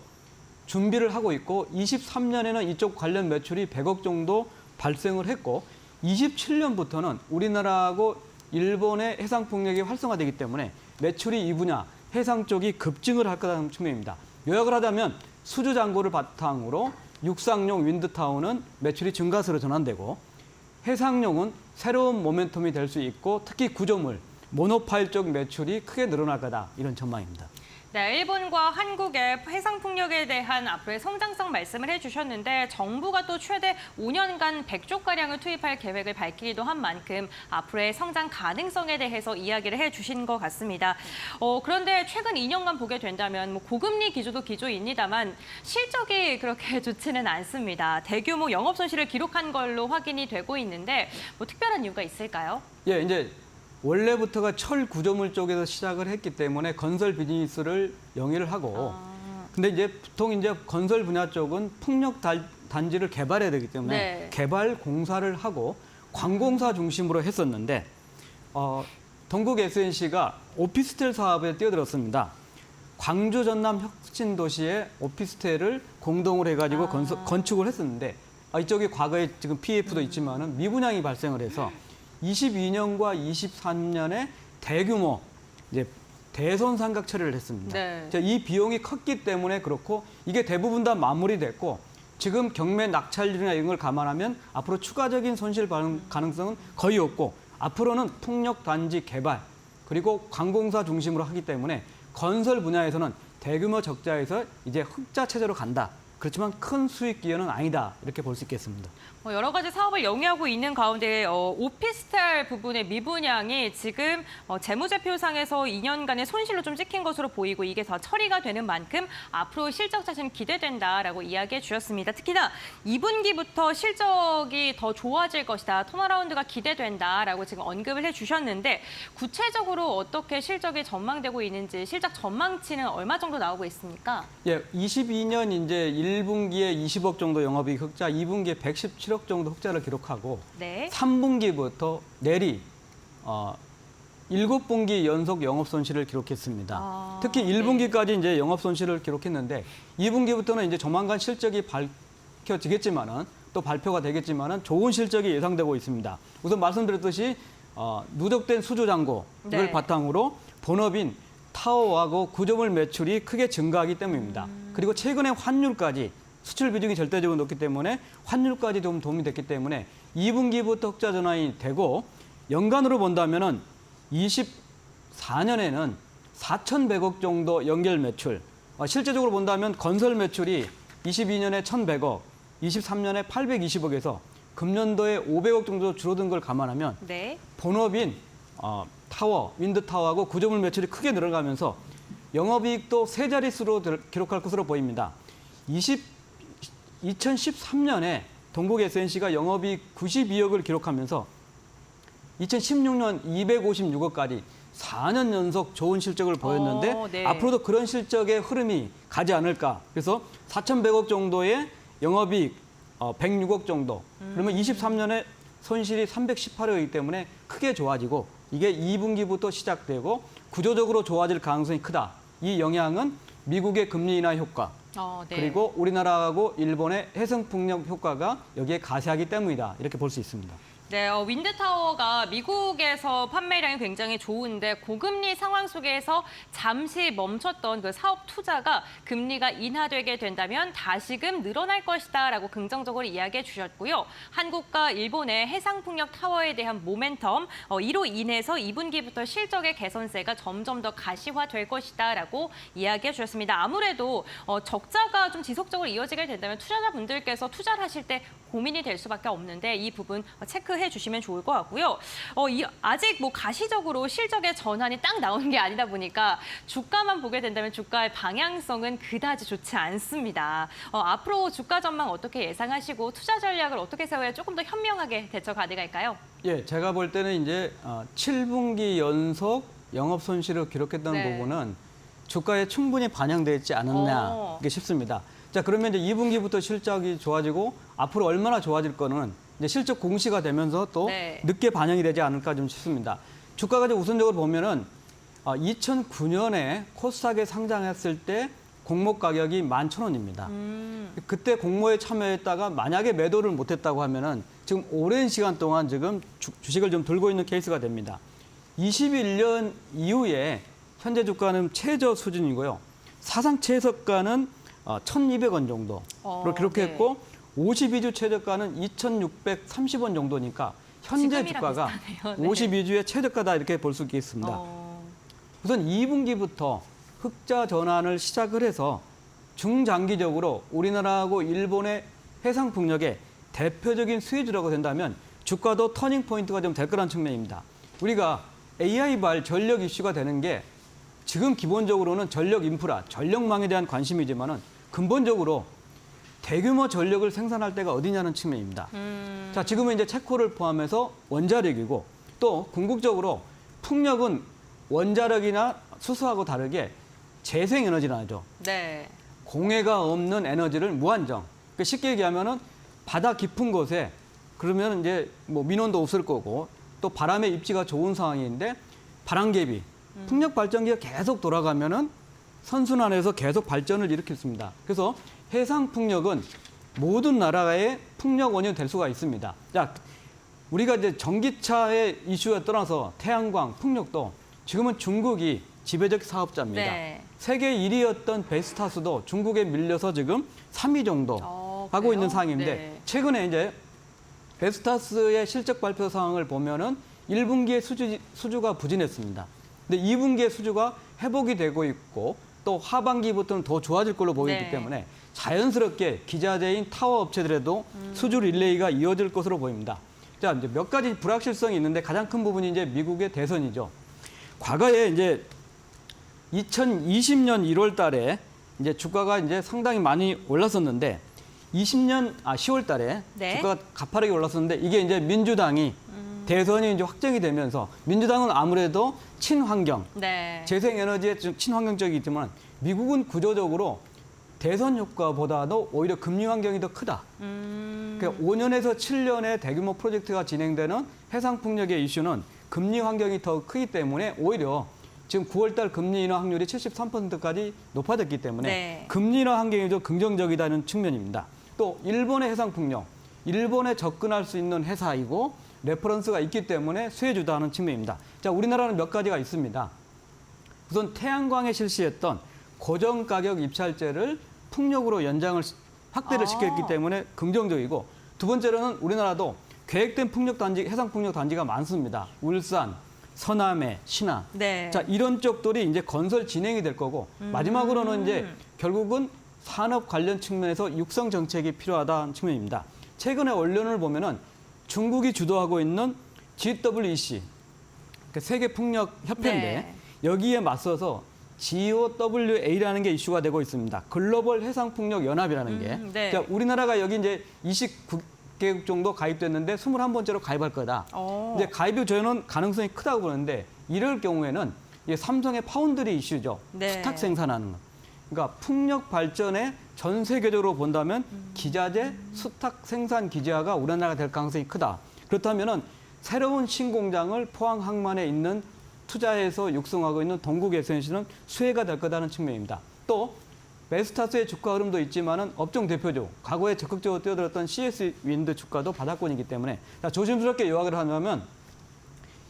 준비를 하고 있고, 23년에는 이쪽 관련 매출이 100억 정도 발생을 했고, 27년부터는 우리나라하고 일본의 해상 풍력이 활성화되기 때문에 매출이 이 분야 해상 쪽이 급증을 할 거라는 측면입니다. 요약을 하자면 수주 잔고를 바탕으로 육상용 윈드타워는 매출이 증가세로 전환되고, 해상용은 새로운 모멘텀이 될 수 있고, 특히 구조물, 모노파일 쪽 매출이 크게 늘어날 거다, 이런 전망입니다. 네, 일본과 한국의 해상 풍력에 대한 앞으로의 성장성 말씀을 해주셨는데, 정부가 또 최대 5년간 100조가량을 투입할 계획을 밝히기도 한 만큼 앞으로의 성장 가능성에 대해서 이야기를 해주신 것 같습니다. 그런데 최근 2년간 보게 된다면 뭐 고금리 기조도 기조입니다만 실적이 그렇게 좋지는 않습니다. 대규모 영업 손실을 기록한 걸로 확인이 되고 있는데 뭐 특별한 이유가 있을까요? 예, 이제 원래부터가 철 구조물 쪽에서 시작을 했기 때문에 건설 비즈니스를 영위를 하고, 근데 이제 보통 이제 건설 분야 쪽은 풍력 단지를 개발해야 되기 때문에 네. 개발 공사를 하고 관공사 중심으로 했었는데 동국 SNC가 오피스텔 사업에 뛰어들었습니다. 광주 전남 혁신도시에 오피스텔을 공동으로 해가지고 건축을 했었는데 이쪽에 과거에 지금 PF도 있지만은 미분양이 발생을 해서 22년과 23년에 대규모 이제 대손 상각 처리를 했습니다. 네. 이 비용이 컸기 때문에 그렇고 이게 대부분 다 마무리됐고 지금 경매 낙찰률이나 이런 걸 감안하면 앞으로 추가적인 손실 가능성은 거의 없고 앞으로는 풍력 단지 개발 그리고 관공사 중심으로 하기 때문에 건설 분야에서는 대규모 적자에서 이제 흑자 체제로 간다. 그렇지만 큰 수익 기여는 아니다. 이렇게 볼 수 있겠습니다. 여러 가지 사업을 영위하고 있는 가운데 오피스텔 부분의 미분양이 지금 재무제표상에서 2년간의 손실로 좀 찍힌 것으로 보이고 이게 더 처리가 되는 만큼 앞으로 실적 자체는 기대된다라고 이야기해 주셨습니다. 특히나 2분기부터 실적이 더 좋아질 것이다. 턴어라운드가 기대된다라고 지금 언급을 해 주셨는데 구체적으로 어떻게 실적이 전망되고 있는지 실적 전망치는 얼마 정도 나오고 있습니까? 예, 22년 이제 1분기에 20억 정도 영업이익 흑자, 2분기에 117억 정도 흑자를 기록하고 네. 3분기부터 내리 7분기 연속 영업 손실을 기록했습니다. 특히 1분기까지 이제 영업 손실을 기록했는데 2분기부터는 이제 조만간 실적이 밝혀지겠지만은 또 발표가 되겠지만은 좋은 실적이 예상되고 있습니다. 우선 말씀드렸듯이 누적된 수주 잔고를 네. 바탕으로 본업인 타워하고 구조물 매출이 크게 증가하기 때문입니다. 그리고 최근에 환율까지 수출 비중이 절대적으로 높기 때문에 환율까지 좀 도움이 됐기 때문에 2분기부터 흑자 전환이 되고 연간으로 본다면은 24년에는 4,100억 정도 연결 매출, 실제적으로 본다면 건설 매출이 22년에 1,100억, 23년에 820억에서 금년도에 500억 정도 줄어든 걸 감안하면 네. 본업인 타워, 윈드타워하고 구조물 매출이 크게 늘어가면서 영업이익도 세 자릿수로 기록할 것으로 보입니다. 2013년에 동국 SNC가 영업이익 92억을 기록하면서 2016년 256억까지 4년 연속 좋은 실적을 보였는데 네. 앞으로도 그런 실적의 흐름이 가지 않을까. 그래서 4,100억 정도의 영업이익 106억 정도. 그러면 23년에 손실이 318억이기 때문에 크게 좋아지고 이게 2분기부터 시작되고 구조적으로 좋아질 가능성이 크다. 이 영향은 미국의 금리 인하 효과 네. 그리고 우리나라하고 일본의 해상풍력 효과가 여기에 가세하기 때문이다. 이렇게 볼 수 있습니다. 네, 윈드타워가 미국에서 판매량이 굉장히 좋은데 고금리 상황 속에서 잠시 멈췄던 그 사업 투자가 금리가 인하되게 된다면 다시금 늘어날 것이다라고 긍정적으로 이야기해 주셨고요. 한국과 일본의 해상풍력 타워에 대한 모멘텀, 이로 인해서 2분기부터 실적의 개선세가 점점 더 가시화될 것이다라고 이야기해 주셨습니다. 아무래도 적자가 좀 지속적으로 이어지게 된다면 투자자분들께서 투자를 하실 때 고민이 될 수밖에 없는데 이 부분 체크해 주시면 좋을 것 같고요. 아직 뭐 가시적으로 실적의 전환이 딱 나오는 게 아니다 보니까 주가만 보게 된다면 주가의 방향성은 그다지 좋지 않습니다. 앞으로 주가 전망 어떻게 예상하시고 투자 전략을 어떻게 세워야 조금 더 현명하게 대처 가능할까요? 예, 제가 볼 때는 이제 7분기 연속 영업 손실을 기록했던 네. 부분은 주가에 충분히 반영되지 않았나 싶습니다. 자, 그러면 이제 2분기부터 실적이 좋아지고 앞으로 얼마나 좋아질 거는 이제 실적 공시가 되면서 또 네. 늦게 반영이 되지 않을까 좀 싶습니다. 주가가 이제 우선적으로 보면은 2009년에 코스닥에 상장했을 때 공모 가격이 11,000원입니다. 그때 공모에 참여했다가 만약에 매도를 못했다고 하면은 지금 오랜 시간 동안 지금 주식을 좀 들고 있는 케이스가 됩니다. 21년 이후에 현재 주가는 최저 수준이고요. 사상 최저가는 1,200원 정도로 기록했고 네. 52주 최저가는 2,630원 정도니까 현재 주가가 비슷하네요. 네. 52주의 최저가다 이렇게 볼 수 있겠습니다. 우선 2분기부터 흑자 전환을 시작을 해서 중장기적으로 우리나라하고 일본의 해상풍력의 대표적인 수혜주라고 된다면 주가도 터닝 포인트가 좀 될 거라는 측면입니다. 우리가 AI발 전력 이슈가 되는 게 지금 기본적으로는 전력 인프라, 전력망에 대한 관심이지만은 근본적으로 대규모 전력을 생산할 때가 어디냐는 측면입니다. 자, 지금은 이제 체코를 포함해서 원자력이고 또 궁극적으로 풍력은 원자력이나 수소하고 다르게 재생에너지라죠. 네. 공해가 없는 에너지를 무한정. 그러니까 쉽게 얘기하면은 바다 깊은 곳에 그러면 이제 뭐 민원도 없을 거고 또 바람의 입지가 좋은 상황인데 바람개비, 풍력 발전기가 계속 돌아가면은 선순환에서 계속 발전을 일으켰습니다. 그래서 해상 풍력은 모든 나라의 풍력 원인이 될 수가 있습니다. 자, 우리가 이제 전기차의 이슈에 떠나서 태양광, 풍력도 지금은 중국이 지배적 사업자입니다. 네. 세계 1위였던 베스타스도 중국에 밀려서 지금 3위 정도 하고 그래요? 있는 상황인데 네. 최근에 이제 베스타스의 실적 발표 상황을 보면은 1분기에 수주가 부진했습니다. 근데 2분기에 수주가 회복이 되고 있고 또 하반기부터는 더 좋아질 걸로 보이기 네. 때문에 자연스럽게 기자재인 타워 업체들에도 수주 릴레이가 이어질 것으로 보입니다. 자, 이제 몇 가지 불확실성이 있는데 가장 큰 부분이 이제 미국의 대선이죠. 과거에 이제 2020년 1월 달에 이제 주가가 이제 상당히 많이 올랐었는데 10월 달에 네. 주가가 가파르게 올랐었는데 이게 이제 민주당이 대선이 이제 확정이 되면서 민주당은 아무래도 친환경, 네. 재생에너지에 좀 친환경적이지만 미국은 구조적으로 대선 효과보다도 오히려 금리 환경이 더 크다. 그러니까 5년에서 7년의 대규모 프로젝트가 진행되는 해상풍력의 이슈는 금리 환경이 더 크기 때문에 오히려 지금 9월 달 금리 인하 확률이 73%까지 높아졌기 때문에 네. 금리 인하 환경이 좀 긍정적이다는 측면입니다. 또 일본의 해상풍력, 일본에 접근할 수 있는 회사이고 레퍼런스가 있기 때문에 수혜주다는 측면입니다. 자, 우리나라는 몇 가지가 있습니다. 우선 태양광에 실시했던 고정가격 입찰제를 풍력으로 연장을 확대를 시켰기 때문에 긍정적이고 두 번째로는 우리나라도 계획된 해상풍력 단지가 많습니다. 울산, 서남해, 신안. 네. 자, 이런 쪽들이 이제 건설 진행이 될 거고 마지막으로는 이제 결국은 산업 관련 측면에서 육성 정책이 필요하다는 측면입니다. 최근에 언론을 보면은 중국이 주도하고 있는 GWEC, 그러니까 세계 풍력 협회인데 네. 여기에 맞서서 GOWA라는 게 이슈가 되고 있습니다. 글로벌 해상풍력 연합이라는 게. 네. 자, 우리나라가 여기 이제 29개국 정도 가입됐는데 21번째로 가입할 거다. 이제 가입이 저는 가능성이 크다고 보는데 이럴 경우에는 이게 삼성의 파운드리 이슈죠. 네. 수탁 생산하는 거. 그러니까 풍력 발전에 전 세계적으로 본다면 기자재 수탁 생산 기지화가 우리나라가 될 가능성이 크다. 그렇다면은 새로운 신공장을 포항 항만에 있는 투자해서 육성하고 있는 동국 SNC는 수혜가 될 거다는 측면입니다. 또 베스타스의 주가 흐름도 있지만은 업종 대표죠. 과거에 적극적으로 뛰어들었던 CS 윈드 주가도 바닥권이기 때문에 자, 조심스럽게 요약을 하면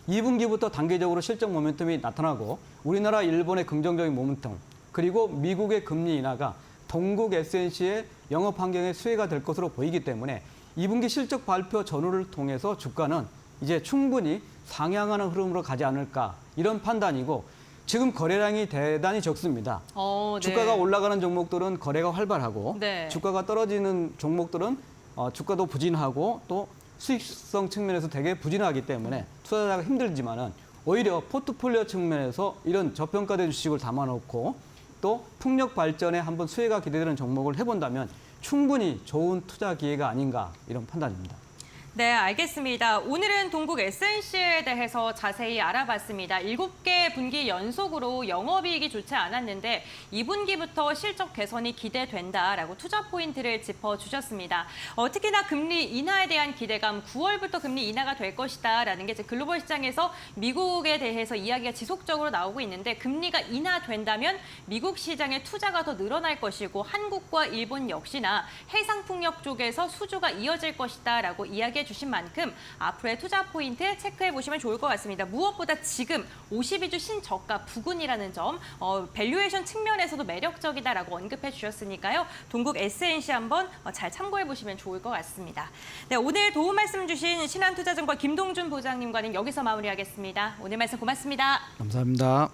2분기부터 단계적으로 실적 모멘텀이 나타나고 우리나라, 일본의 긍정적인 모멘텀 그리고 미국의 금리 인하가 동국 SNC의 영업 환경에 수혜가 될 것으로 보이기 때문에 2분기 실적 발표 전후를 통해서 주가는 이제 충분히 상향하는 흐름으로 가지 않을까 이런 판단이고 지금 거래량이 대단히 적습니다. 네. 주가가 올라가는 종목들은 거래가 활발하고 네. 주가가 떨어지는 종목들은 주가도 부진하고 또 수익성 측면에서 되게 부진하기 때문에 투자자가 힘들지만은 오히려 포트폴리오 측면에서 이런 저평가된 주식을 담아놓고 또 풍력 발전에 한번 수혜가 기대되는 종목을 해본다면 충분히 좋은 투자 기회가 아닌가 이런 판단입니다. 네, 알겠습니다. 오늘은 동국 SNC에 대해서 자세히 알아봤습니다. 7개 분기 연속으로 영업이익이 좋지 않았는데 2분기부터 실적 개선이 기대된다라고 투자 포인트를 짚어주셨습니다. 특히나 금리 인하에 대한 기대감, 9월부터 금리 인하가 될 것이다라는 게 이제 글로벌 시장에서 미국에 대해서 이야기가 지속적으로 나오고 있는데 금리가 인하된다면 미국 시장의 투자가 더 늘어날 것이고 한국과 일본 역시나 해상풍력 쪽에서 수주가 이어질 것이다라고 이야기해 주신 만큼 앞으로의 투자 포인트 체크해 보시면 좋을 것 같습니다. 무엇보다 지금 52주 신저가 부근이라는 점, 밸류에이션 측면에서도 매력적이다라고 언급해 주셨으니까요. 동국 SNC 한번 잘 참고해 보시면 좋을 것 같습니다. 네, 오늘 도움 말씀 주신 신한투자증권 김동준 부장님과는 여기서 마무리하겠습니다. 오늘 말씀 고맙습니다. 감사합니다.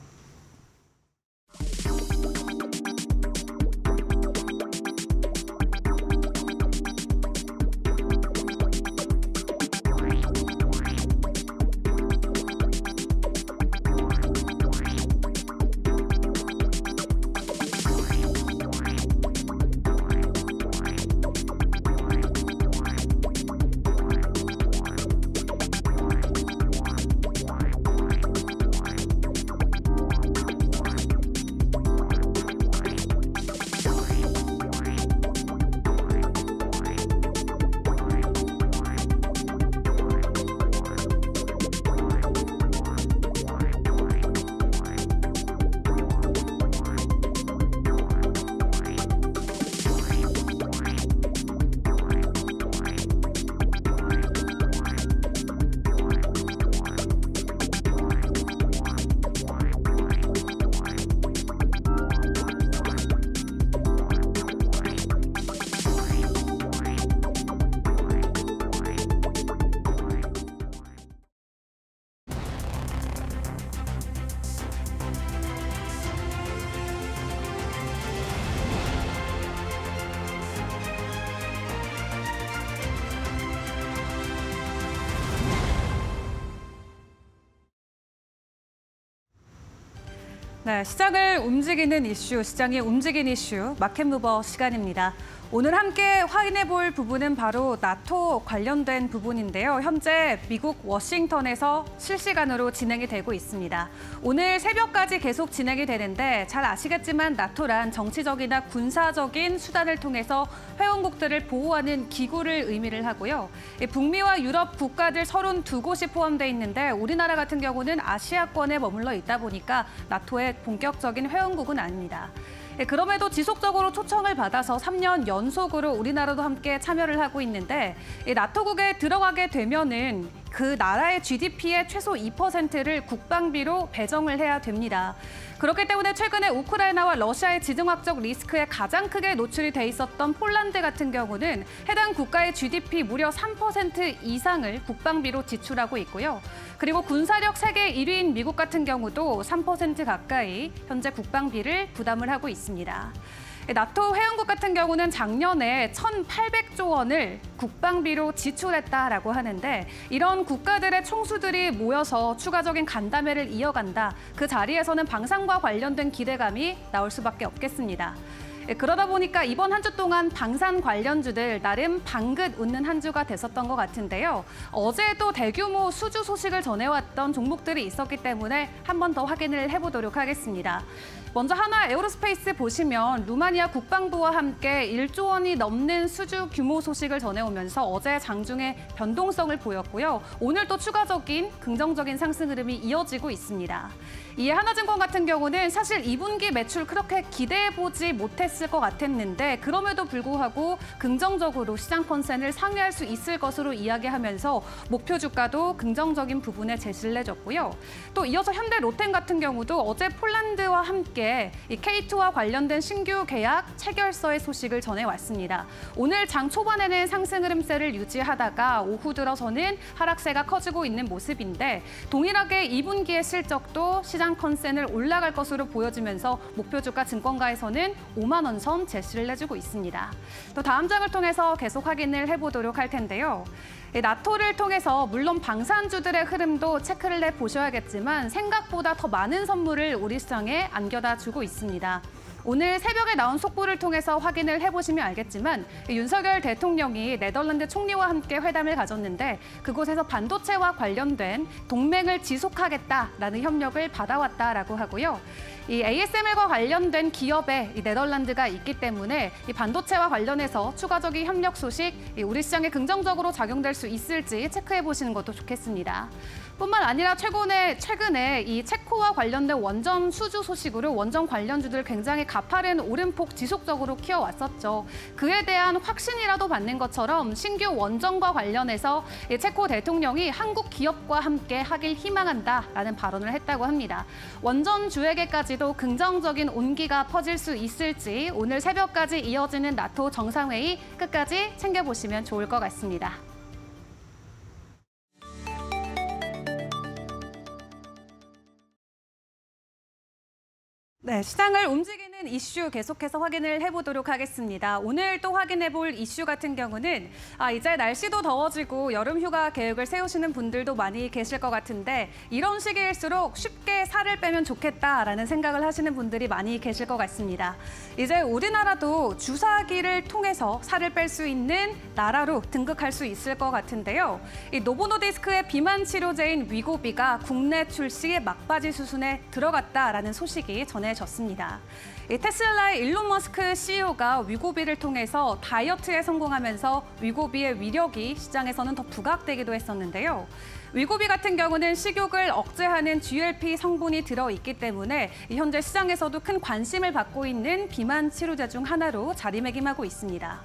네, 시장을 움직이는 이슈, 시장이 움직인 이슈, 마켓무버 시간입니다. 오늘 함께 확인해 볼 부분은 바로 나토 관련된 부분인데요. 현재 미국 워싱턴에서 실시간으로 진행이 되고 있습니다. 오늘 새벽까지 계속 진행이 되는데 잘 아시겠지만 나토란 정치적이나 군사적인 수단을 통해서 회원국들을 보호하는 기구를 의미를 하고요. 북미와 유럽 국가들 32곳이 포함되어 있는데 우리나라 같은 경우는 아시아권에 머물러 있다 보니까 나토의 본격적인 회원국은 아닙니다. 그럼에도 지속적으로 초청을 받아서 3년 연속으로 우리나라도 함께 참여를 하고 있는데 나토국에 들어가게 되면은 그 나라의 GDP의 최소 2%를 국방비로 배정을 해야 됩니다. 그렇기 때문에 최근에 우크라이나와 러시아의 지정학적 리스크에 가장 크게 노출이 돼 있었던 폴란드 같은 경우는 해당 국가의 GDP 무려 3% 이상을 국방비로 지출하고 있고요. 그리고 군사력 세계 1위인 미국 같은 경우도 3% 가까이 현재 국방비를 부담을 하고 있습니다. 나토 회원국 같은 경우는 작년에 1,800조 원을 국방비로 지출했다라고 하는데 이런 국가들의 총수들이 모여서 추가적인 간담회를 이어간다. 그 자리에서는 방산과 관련된 기대감이 나올 수밖에 없겠습니다. 그러다 보니까 이번 한 주 동안 방산 관련주들 나름 방긋 웃는 한 주가 됐었던 것 같은데요. 어제도 대규모 수주 소식을 전해왔던 종목들이 있었기 때문에 한 번 더 확인을 해보도록 하겠습니다. 먼저 하나 에어로스페이스 보시면 루마니아 국방부와 함께 1조 원이 넘는 수주 규모 소식을 전해오면서 어제 장중에 변동성을 보였고요. 오늘 또 추가적인 긍정적인 상승 흐름이 이어지고 있습니다. 이에 하나증권 같은 경우는 사실 2분기 매출 그렇게 기대해보지 못했을 것 같았는데 그럼에도 불구하고 긍정적으로 시장 컨센을 상회할 수 있을 것으로 이야기하면서 목표 주가도 긍정적인 부분에 제시를 해줬고요. 또 이어서 현대 로템 같은 경우도 어제 폴란드와 함께 이 K2와 관련된 신규 계약 체결서의 소식을 전해왔습니다. 오늘 장 초반에는 상승 흐름세를 유지하다가 오후 들어서는 하락세가 커지고 있는 모습인데 동일하게 2분기의 실적도 시장 컨센을 올라갈 것으로 보여지면서 목표 주가 증권가에서는 5만 원 선 제시를 해주고 있습니다. 또 다음 장을 통해서 계속 확인을 해보도록 할 텐데요. 나토를 통해서 물론 방산주들의 흐름도 체크를 해보셔야겠지만 생각보다 더 많은 선물을 우리 시장에 안겨다 주고 있습니다. 오늘 새벽에 나온 속보를 통해서 확인을 해보시면 알겠지만 윤석열 대통령이 네덜란드 총리와 함께 회담을 가졌는데 그곳에서 반도체와 관련된 동맹을 지속하겠다라는 협력을 받아왔다라고 하고요. 이 ASML과 관련된 기업에 이 네덜란드가 있기 때문에 이 반도체와 관련해서 추가적인 협력 소식 우리 시장에 긍정적으로 작용될 수 있을지 체크해 보시는 것도 좋겠습니다. 뿐만 아니라 최근에 이 체코와 관련된 원전 수주 소식으로 원전 관련주들 굉장히 가파른 오름폭 지속적으로 키워왔었죠. 그에 대한 확신이라도 받는 것처럼 신규 원전과 관련해서 이 체코 대통령이 한국 기업과 함께 하길 희망한다라는 발언을 했다고 합니다. 원전주에게까지도 긍정적인 온기가 퍼질 수 있을지 오늘 새벽까지 이어지는 나토 정상회의 끝까지 챙겨보시면 좋을 것 같습니다. 네, 시장을 움직이는 이슈 계속해서 확인을 해보도록 하겠습니다. 오늘 또 확인해볼 이슈 같은 경우는 이제 날씨도 더워지고 여름 휴가 계획을 세우시는 분들도 많이 계실 것 같은데 이런 시기일수록 쉽게 살을 빼면 좋겠다라는 생각을 하시는 분들이 많이 계실 것 같습니다. 이제 우리나라도 주사기를 통해서 살을 뺄 수 있는 나라로 등극할 수 있을 것 같은데요. 이 노보노디스크의 비만 치료제인 위고비가 국내 출시에 막바지 수순에 들어갔다라는 소식이 전해졌습니다. 테슬라의 일론 머스크 CEO가 위고비를 통해서 다이어트에 성공하면서 위고비의 위력이 시장에서는 더 부각되기도 했었는데요. 위고비 같은 경우는 식욕을 억제하는 GLP 성분이 들어있기 때문에 현재 시장에서도 큰 관심을 받고 있는 비만 치료제 중 하나로 자리매김하고 있습니다.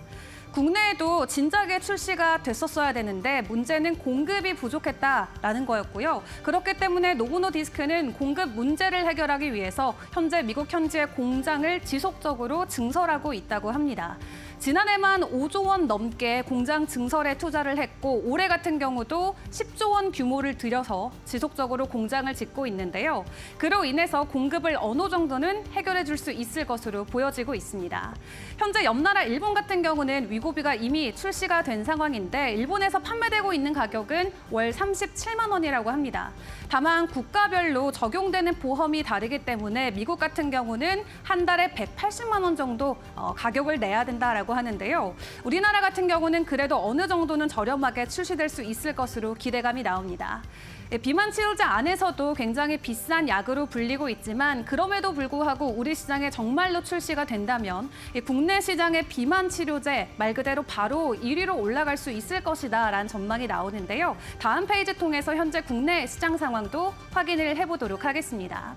국내에도 진작에 출시가 됐었어야 되는데 문제는 공급이 부족했다라는 거였고요. 그렇기 때문에 노보노디스크는 공급 문제를 해결하기 위해서 현재 미국 현지의 공장을 지속적으로 증설하고 있다고 합니다. 지난해만 5조 원 넘게 공장 증설에 투자를 했고 올해 같은 경우도 10조 원 규모를 들여서 지속적으로 공장을 짓고 있는데요. 그로 인해서 공급을 어느 정도는 해결해 줄 수 있을 것으로 보여지고 있습니다. 현재 옆나라 일본 같은 경우는 위고비가 이미 출시가 된 상황인데 일본에서 판매되고 있는 가격은 월 37만 원이라고 합니다. 다만 국가별로 적용되는 보험이 다르기 때문에 미국 같은 경우는 한 달에 180만 원 정도 가격을 내야 된다라고 하는데요. 우리나라 같은 경우는 그래도 어느 정도는 저렴하게 출시될 수 있을 것으로 기대감이 나옵니다. 비만 치료제 안에서도 굉장히 비싼 약으로 불리고 있지만 그럼에도 불구하고 우리 시장에 정말로 출시가 된다면 국내 시장의 비만 치료제 말 그대로 바로 1위로 올라갈 수 있을 것이다라는 전망이 나오는데요. 다음 페이지 통해서 현재 국내 시장 상황도 확인을 해보도록 하겠습니다.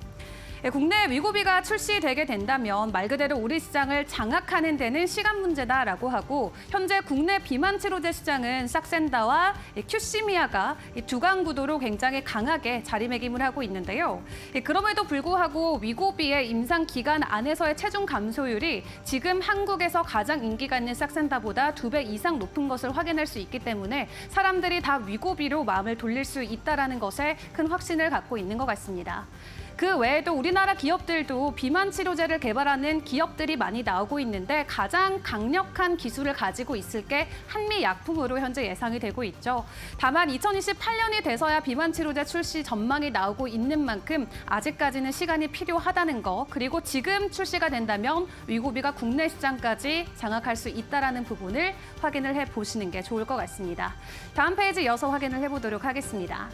국내 위고비가 출시되게 된다면 말 그대로 우리 시장을 장악하는 데는 시간 문제다라고 하고 현재 국내 비만 치료제 시장은 삭센다와 큐시미아가 두 강 구도로 굉장히 강하게 자리매김을 하고 있는데요. 그럼에도 불구하고 위고비의 임상 기간 안에서의 체중 감소율이 지금 한국에서 가장 인기가 있는 삭센다보다 2배 이상 높은 것을 확인할 수 있기 때문에 사람들이 다 위고비로 마음을 돌릴 수 있다는 것에 큰 확신을 갖고 있는 것 같습니다. 그 외에도 우리나라 기업들도 비만 치료제를 개발하는 기업들이 많이 나오고 있는데 가장 강력한 기술을 가지고 있을 게 한미약품으로 현재 예상이 되고 있죠. 다만 2028년이 돼서야 비만 치료제 출시 전망이 나오고 있는 만큼 아직까지는 시간이 필요하다는 거 그리고 지금 출시가 된다면 위고비가 국내 시장까지 장악할 수 있다는 부분을 확인을 해보시는 게 좋을 것 같습니다. 다음 페이지 이어서 확인을 해보도록 하겠습니다.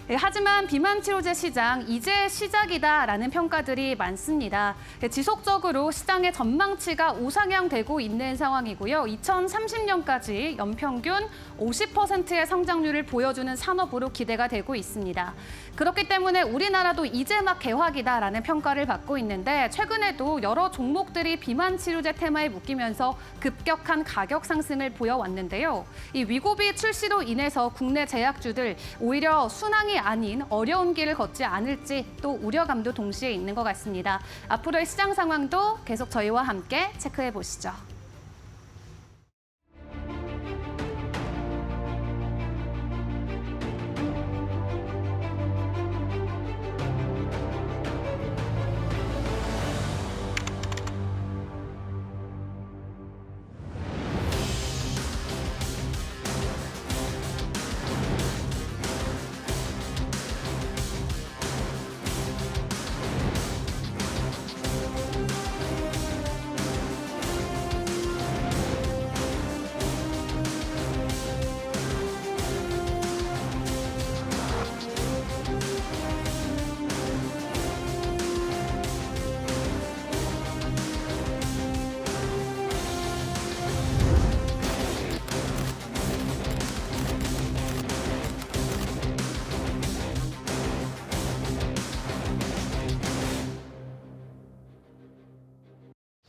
하지만 비만 치료제 시장 이제 시작이다라는 평가들이 많습니다. 지속적으로 시장의 전망치가 우상향되고 있는 상황이고요. 2030년까지 연평균 50%의 성장률을 보여주는 산업으로 기대가 되고 있습니다. 그렇기 때문에 우리나라도 이제 막 개화기다라는 평가를 받고 있는데 최근에도 여러 종목들이 비만 치료제 테마에 묶이면서 급격한 가격 상승을 보여왔는데요. 이 위고비 출시로 인해서 국내 제약주들 오히려 순항이 아닌 어려운 길을 걷지 않을지 또 우려감도 동시에 있는 것 같습니다. 앞으로의 시장 상황도 계속 저희와 함께 체크해 보시죠.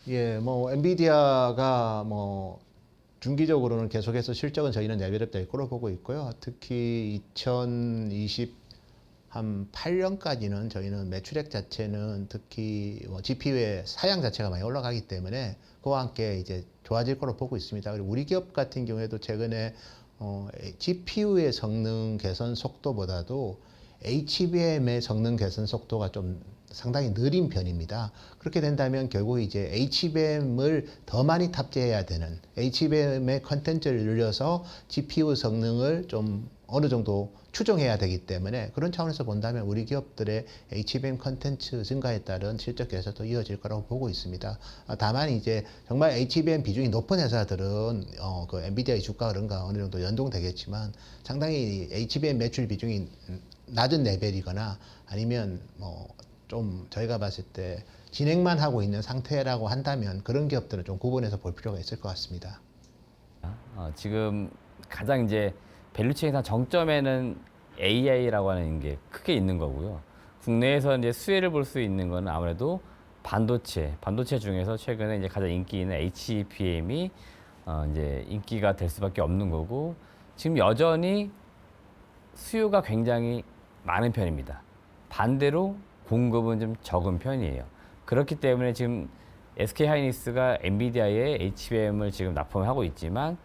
예, 뭐 엔비디아가 뭐 중기적으로는 계속해서 실적은 저희는 레벨업 될 거로 보고 있고요. 특히 2028년까지는 저희는 매출액 자체는 특히 뭐 GPU의 사양 자체가 많이 올라가기 때문에 그와 함께 이제 좋아질 거로 보고 있습니다. 그리고 우리 기업 같은 경우에도 최근에 GPU의 성능 개선 속도보다도 HBM의 성능 개선 속도가 좀 상당히 느린 편입니다. 그렇게 된다면 결국 이제 HBM을 더 많이 탑재해야 되는 HBM의 컨텐츠를 늘려서 GPU 성능을 좀 어느 정도 추정해야 되기 때문에 그런 차원에서 본다면 우리 기업들의 HBM 컨텐츠 증가에 따른 실적 개선도 이어질 거라고 보고 있습니다. 다만 이제 정말 HBM 비중이 높은 회사들은 그 엔비디아의 주가 그런가 어느 정도 연동되겠지만 상당히 HBM 매출 비중이 낮은 레벨이거나 아니면 뭐 좀 저희가 봤을 때 진행만 하고 있는 상태라고 한다면 그런 기업들은 좀 구분해서 볼 필요가 있을 것 같습니다. 지금 가장 이제 밸류체인상 정점에는 AI라고 하는 게 크게 있는 거고요. 국내에서 이제 수혜를 볼 수 있는 거는 아무래도 반도체 중에서 최근에 이제 가장 인기 있는 HBM이 이제 인기가 될 수밖에 없는 거고 지금 여전히 수요가 굉장히 많은 편입니다. 반대로 공급은 좀 적은 편이에요. 그렇기 때문에 지금 SK 하이닉스가 엔비디아의 HBM을 지금 납품하고 있지만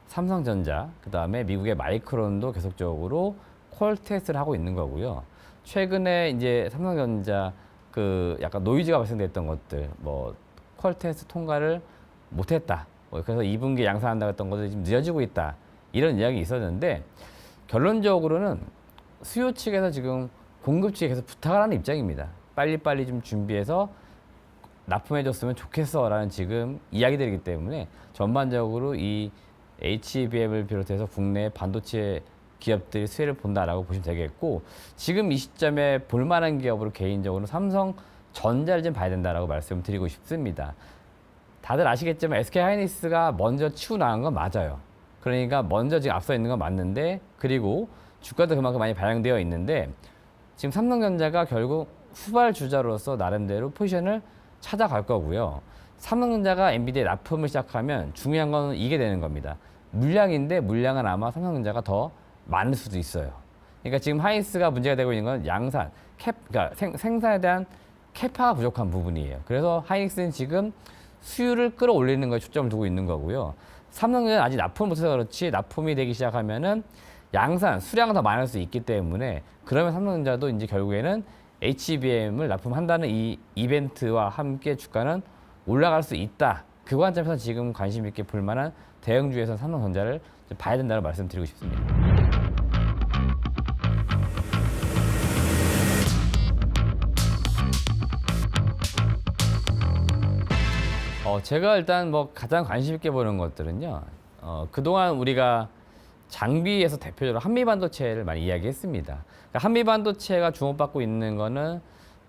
삼성전자, 그다음에 미국의 마이크론도 계속적으로 퀄 테스트를 하고 있는 거고요. 최근에 이제 삼성전자 그 약간 노이즈가 발생됐던 것들, 뭐 퀄 테스트 통과를 못했다. 그래서 2분기 양산한다고 했던 것들이 지금 늦어지고 있다. 이런 이야기 있었는데 결론적으로는 수요 측에서 지금 공급 측에 계속 부탁을 하는 입장입니다. 빨리빨리 좀 준비해서 납품해줬으면 좋겠어라는 지금 이야기들이기 때문에 전반적으로 이 HBM을 비롯해서 국내 반도체 기업들이 수혜를 본다라고 보시면 되겠고 지금 이 시점에 볼만한 기업으로 개인적으로 삼성전자를 좀 봐야 된다라고 말씀드리고 싶습니다. 다들 아시겠지만 SK 하이닉스가 먼저 치고 나간 건 맞아요. 그러니까 먼저 지금 앞서 있는 건 맞는데 그리고 주가도 그만큼 많이 반영되어 있는데 지금 삼성전자가 결국 후발 주자로서 나름대로 포지션을 찾아갈 거고요. 삼성전자가 엔비디아에 납품을 시작하면 중요한 건 이게 되는 겁니다. 물량인데 물량은 아마 삼성전자가 더 많을 수도 있어요. 그러니까 지금 하이닉스가 문제가 되고 있는 건 양산, 그러니까 생산에 대한 캐파가 부족한 부분이에요. 그래서 하이닉스는 지금 수율을 끌어올리는 거에 초점을 두고 있는 거고요. 삼성전자는 아직 납품을 못해서 그렇지 납품이 되기 시작하면은 양산, 수량은 더 많을 수 있기 때문에 그러면 삼성전자도 이제 결국에는 HBM을 납품한다는 이 이벤트와 함께 주가는 올라갈 수 있다. 그 관점에서 지금 관심 있게 볼 만한 대형주에서 삼성전자를 좀 봐야 된다고 말씀드리고 싶습니다. 제가 일단 뭐 가장 관심 있게 보는 것들은요. 그동안 우리가 장비에서 대표적으로 한미반도체를 많이 이야기했습니다. 그러니까 한미반도체가 주목받고 있는 거는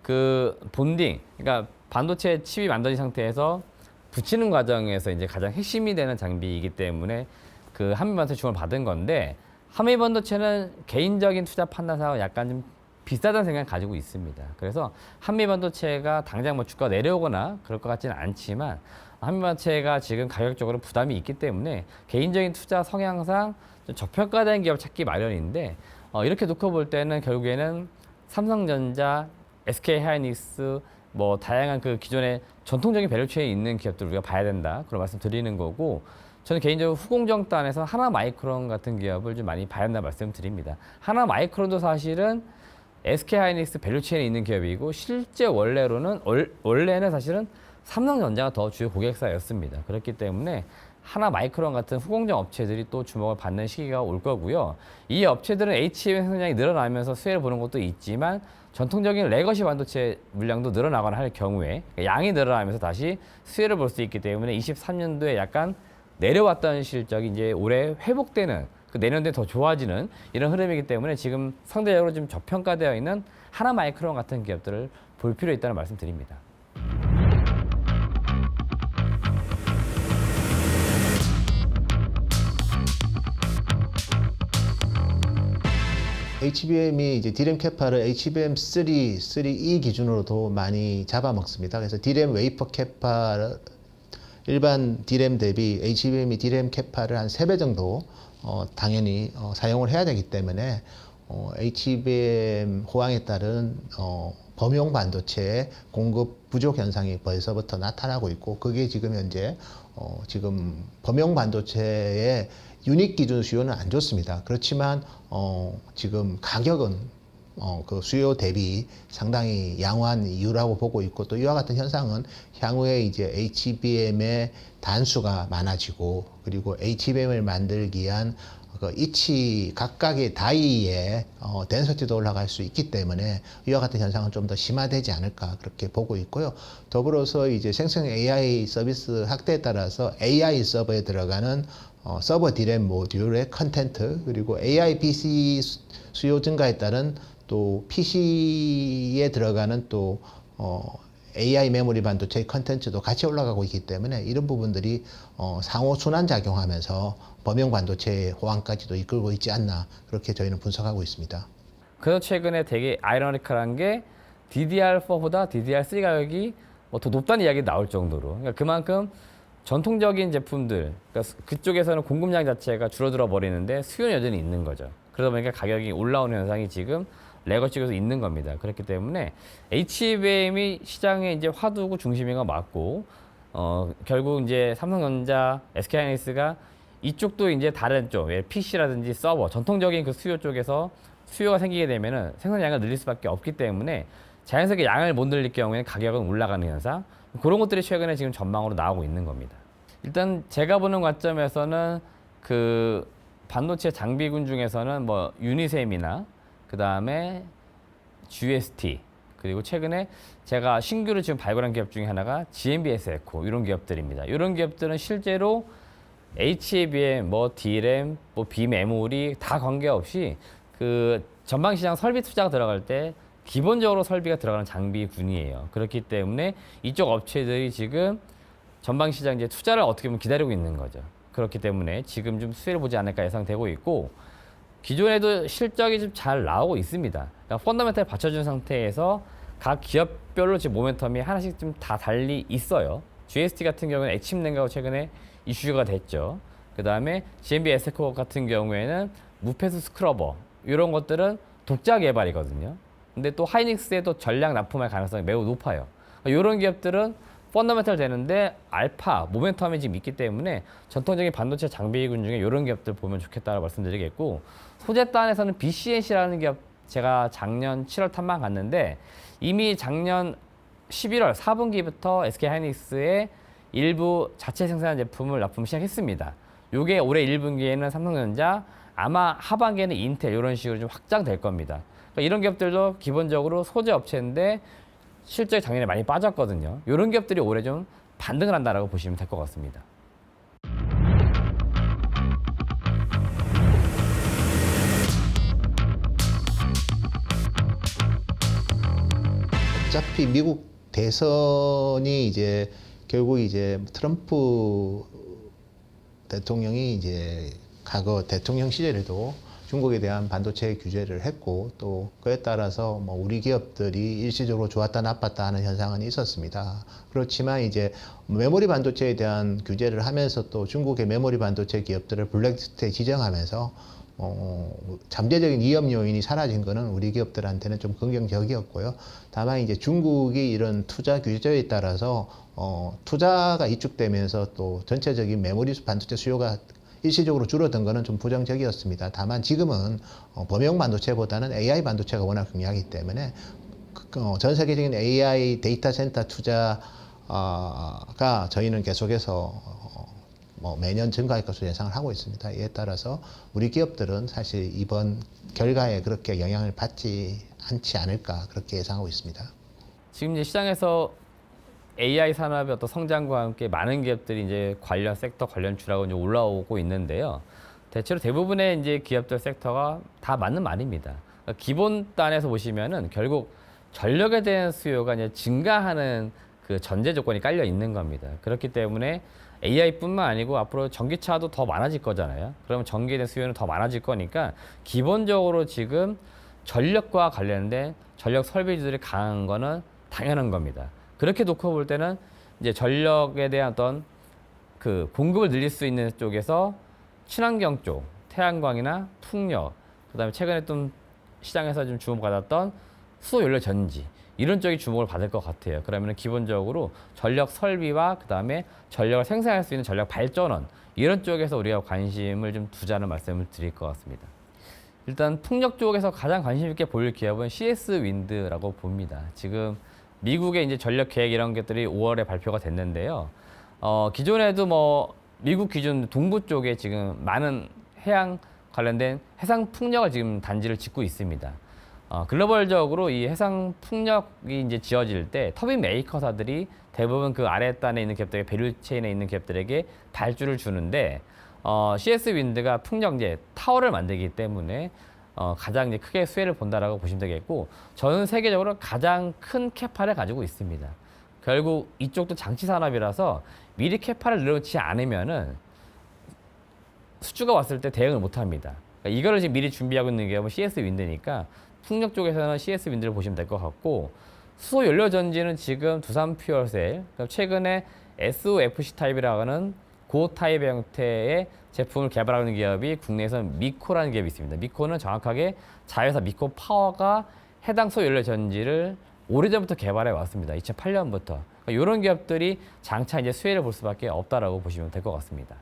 그 본딩, 그러니까 반도체 칩이 만들어진 상태에서 붙이는 과정에서 이제 가장 핵심이 되는 장비이기 때문에 그 한미반도체 주목을 받은 건데 한미반도체는 개인적인 투자 판단상으로 약간 좀 비싸다는 생각을 가지고 있습니다. 그래서 한미반도체가 당장 뭐 주가가 내려오거나 그럴 것 같지는 않지만 한미반도체가 지금 가격적으로 부담이 있기 때문에 개인적인 투자 성향상 좀 저평가된 기업을 찾기 마련인데 이렇게 놓고 볼 때는 결국에는 삼성전자, SK 하이닉스 뭐 다양한 그 기존의 전통적인 밸류체인에 있는 기업들을 우리가 봐야 된다 그런 말씀 드리는 거고 저는 개인적으로 후공정단에서 하나마이크론 같은 기업을 좀 많이 봐야 한다는 말씀 드립니다. 하나마이크론도 사실은 SK 하이닉스 밸류체인에 있는 기업이고 실제 원래는 사실은 삼성전자가 더 주요 고객사였습니다. 그렇기 때문에 하나마이크론 같은 후공정 업체들이 또 주목을 받는 시기가 올 거고요. 이 업체들은 HBM 생산량이 늘어나면서 수혜를 보는 것도 있지만 전통적인 레거시 반도체 물량도 늘어나거나 할 경우에 양이 늘어나면서 다시 수혜를 볼 수 있기 때문에 23년도에 약간 내려왔던 실적이 이제 올해 회복되는 그 내년도에 더 좋아지는 이런 흐름이기 때문에 지금 상대적으로 좀 저평가되어 있는 하나마이크론 같은 기업들을 볼 필요 있다는 말씀 드립니다. HBM이 이제 DRAM 캐파를 HBM3, 3E 기준으로도 많이 잡아먹습니다. 그래서 DRAM 웨이퍼 캐파 일반 DRAM 대비 HBM이 DRAM 캐파를 한 3배 정도 당연히 사용을 해야 되기 때문에 HBM 호황에 따른 범용 반도체의 공급 부족 현상이 벌써부터 나타나고 있고 그게 지금 현재 지금 범용 반도체의 유닛 기준 수요는 안 좋습니다. 그렇지만 지금 가격은 그 수요 대비 상당히 양호한 이유라고 보고 있고 또 이와 같은 현상은 향후에 이제 HBM의 단수가 많아지고 그리고 HBM을 만들기 위한 그 이치 각각의 다이의 덴서티도 올라갈 수 있기 때문에 이와 같은 현상은 좀 더 심화되지 않을까 그렇게 보고 있고요. 더불어서 이제 생성 AI 서비스 확대에 따라서 AI 서버에 들어가는 서버 디램 모듈의 컨텐트 그리고 AI PC 수요 증가에 따른 또 PC에 들어가는 또 AI 메모리 반도체의 컨텐츠도 같이 올라가고 있기 때문에 이런 부분들이 상호 순환 작용하면서 범용 반도체의 호황까지도 이끌고 있지 않나 그렇게 저희는 분석하고 있습니다. 그래서 최근에 되게 아이러니컬한 게 DDR4보다 DDR3 가격이 뭐 더 높다는 이야기 나올 정도로 그러니까 그만큼 전통적인 제품들 그러니까 그쪽에서는 공급량 자체가 줄어들어 버리는데 수요는 여전히 있는 거죠. 그러다 보니까 가격이 올라오는 현상이 지금 레거 쪽에서 있는 겁니다. 그렇기 때문에 HBM이 시장의 이제 화두고 중심인 건 맞고 결국 이제 삼성전자, SK하이닉스가 이쪽도 이제 다른 쪽, PC라든지 서버, 전통적인 그 수요 쪽에서 수요가 생기게 되면은 생산량을 늘릴 수밖에 없기 때문에 자연스럽게 양을 못 늘릴 경우에는 가격은 올라가는 현상, 그런 것들이 최근에 지금 전망으로 나오고 있는 겁니다. 일단 제가 보는 관점에서는 그 반도체 장비군 중에서는 뭐 유니셈이나 그 다음에 GST, 그리고 최근에 제가 신규로 지금 발굴한 기업 중에 하나가 GMBS 에코, 이런 기업들입니다. 이런 기업들은 실제로 HBM, 뭐 DRAM, 뭐 비메모리 다 관계없이 그 전방시장 설비 투자가 들어갈 때 기본적으로 설비가 들어가는 장비군이에요. 그렇기 때문에 이쪽 업체들이 지금 전방시장 이제 투자를 어떻게 보면 기다리고 있는 거죠. 그렇기 때문에 지금 좀 수혜를 보지 않을까 예상되고 있고, 기존에도 실적이 좀 잘 나오고 있습니다. 그러니까 펀더멘탈 받쳐준 상태에서 각 기업별로 지금 모멘텀이 하나씩 좀 다 달리 있어요. GST 같은 경우는 액침 냉각고 최근에 이슈가 됐죠. 그 다음에 GMB 에세코 같은 경우에는 무폐수 스크러버, 이런 것들은 독자 개발이거든요. 근데 또 하이닉스에 또 전략 납품할 가능성이 매우 높아요. 이런 기업들은 펀더멘탈 되는데 알파, 모멘텀이 지금 있기 때문에 전통적인 반도체 장비군 중에 이런 기업들 보면 좋겠다고 말씀드리겠고, 소재단에서는 BCNC라는 기업 제가 작년 7월 탐방 갔는데 이미 작년 11월 4분기부터 SK하이닉스의 일부 자체 생산 제품을 납품 시작했습니다. 요게 올해 1분기에는 삼성전자, 아마 하반기에는 인텔, 이런 식으로 좀 확장될 겁니다. 그러니까 이런 기업들도 기본적으로 소재 업체인데 실적이 작년에 많이 빠졌거든요. 이런 기업들이 올해 좀 반등을 한다라고 보시면 될 것 같습니다. 어차피 미국 대선이 이제 결국 이제 트럼프 대통령이 이제 과거 대통령 시절에도 중국에 대한 반도체 규제를 했고, 또 그에 따라서 뭐 우리 기업들이 일시적으로 좋았다 나빴다 하는 현상은 있었습니다. 그렇지만 이제 메모리 반도체에 대한 규제를 하면서 또 중국의 메모리 반도체 기업들을 블랙리스트에 지정하면서 잠재적인 위험 요인이 사라진 거는 우리 기업들한테는 좀 긍정적이었고요. 다만 이제 중국이 이런 투자 규제에 따라서 투자가 이축되면서 또 전체적인 메모리 반도체 수요가 일시적으로 줄어든 거는 좀 부정적이었습니다. 다만 지금은 범용 반도체보다는 AI 반도체가 워낙 중요하기 때문에 전 세계적인 AI 데이터 센터 투자가 저희는 계속해서 뭐 매년 증가할 것으로 예상을 하고 있습니다. 이에 따라서 우리 기업들은 사실 이번 결과에 그렇게 영향을 받지 않지 않을까, 그렇게 예상하고 있습니다. 지금 이제 시장에서 AI 산업의 어떤 성장과 함께 많은 기업들이 이제 관련 섹터 관련 주라고 이제 올라오고 있는데요. 대체로 대부분의 이제 기업들 섹터가 다 맞는 말입니다. 그러니까 기본 단에서 보시면은 결국 전력에 대한 수요가 이제 증가하는 그 전제 조건이 깔려 있는 겁니다. 그렇기 때문에 AI뿐만 아니고 앞으로 전기차도 더 많아질 거잖아요. 그러면 전기에 대한 수요는 더 많아질 거니까 기본적으로 지금 전력과 관련된 전력 설비주들이 강한 거는 당연한 겁니다. 그렇게 놓고 볼 때는 이제 전력에 대한 어떤 그 공급을 늘릴 수 있는 쪽에서 친환경 쪽, 태양광이나 풍력, 그다음에 최근에 좀 시장에서 좀 주목받았던 수소연료 전지, 이런 쪽이 주목을 받을 것 같아요. 그러면 기본적으로 전력 설비와 그다음에 전력을 생산할 수 있는 전력 발전원, 이런 쪽에서 우리가 관심을 좀 두자는 말씀을 드릴 것 같습니다. 일단 풍력 쪽에서 가장 관심 있게 볼 기업은 CS 윈드라고 봅니다. 지금 미국의 이제 전력 계획 이런 것들이 5월에 발표가 됐는데요. 기존에도 뭐 미국 기준 동부 쪽에 지금 많은 해양 관련된 해상 풍력을 지금 단지를 짓고 있습니다. 글로벌적으로 이 해상 풍력이 이제 지어질 때 터빈 메이커사들이 대부분 그 아래단에 있는 기업들에게, 밸류체인에 있는 기업들에게 발주를 주는데, CS 윈드가 풍력 이제 타워를 만들기 때문에 가장 이제 크게 수혜를 본다라고 보시면 되겠고, 전 세계적으로 가장 큰 캐파를 가지고 있습니다. 결국 이쪽도 장치 산업이라서 미리 캐파를 늘어놓지 않으면은 수주가 왔을 때 대응을 못 합니다. 그러니까 이거를 지금 미리 준비하고 있는 게 CS 윈드니까 풍력 쪽에서는 CS 윈드를 보시면 될 것 같고, 수소 연료 전지는 지금 두산 퓨얼셀, 최근에 SOFC 타입이라고 하는 고타입 형태의 제품을 개발하는 기업이 국내에서 미코라는 기업이 있습니다. 미코는 정확하게 자회사 미코 파워가 해당 수소 연료 전지를 오래전부터 개발해 왔습니다. 2008년부터. 이런 기업들이 장차 이제 수혜를 볼 수밖에 없다라고 보시면 될 것 같습니다.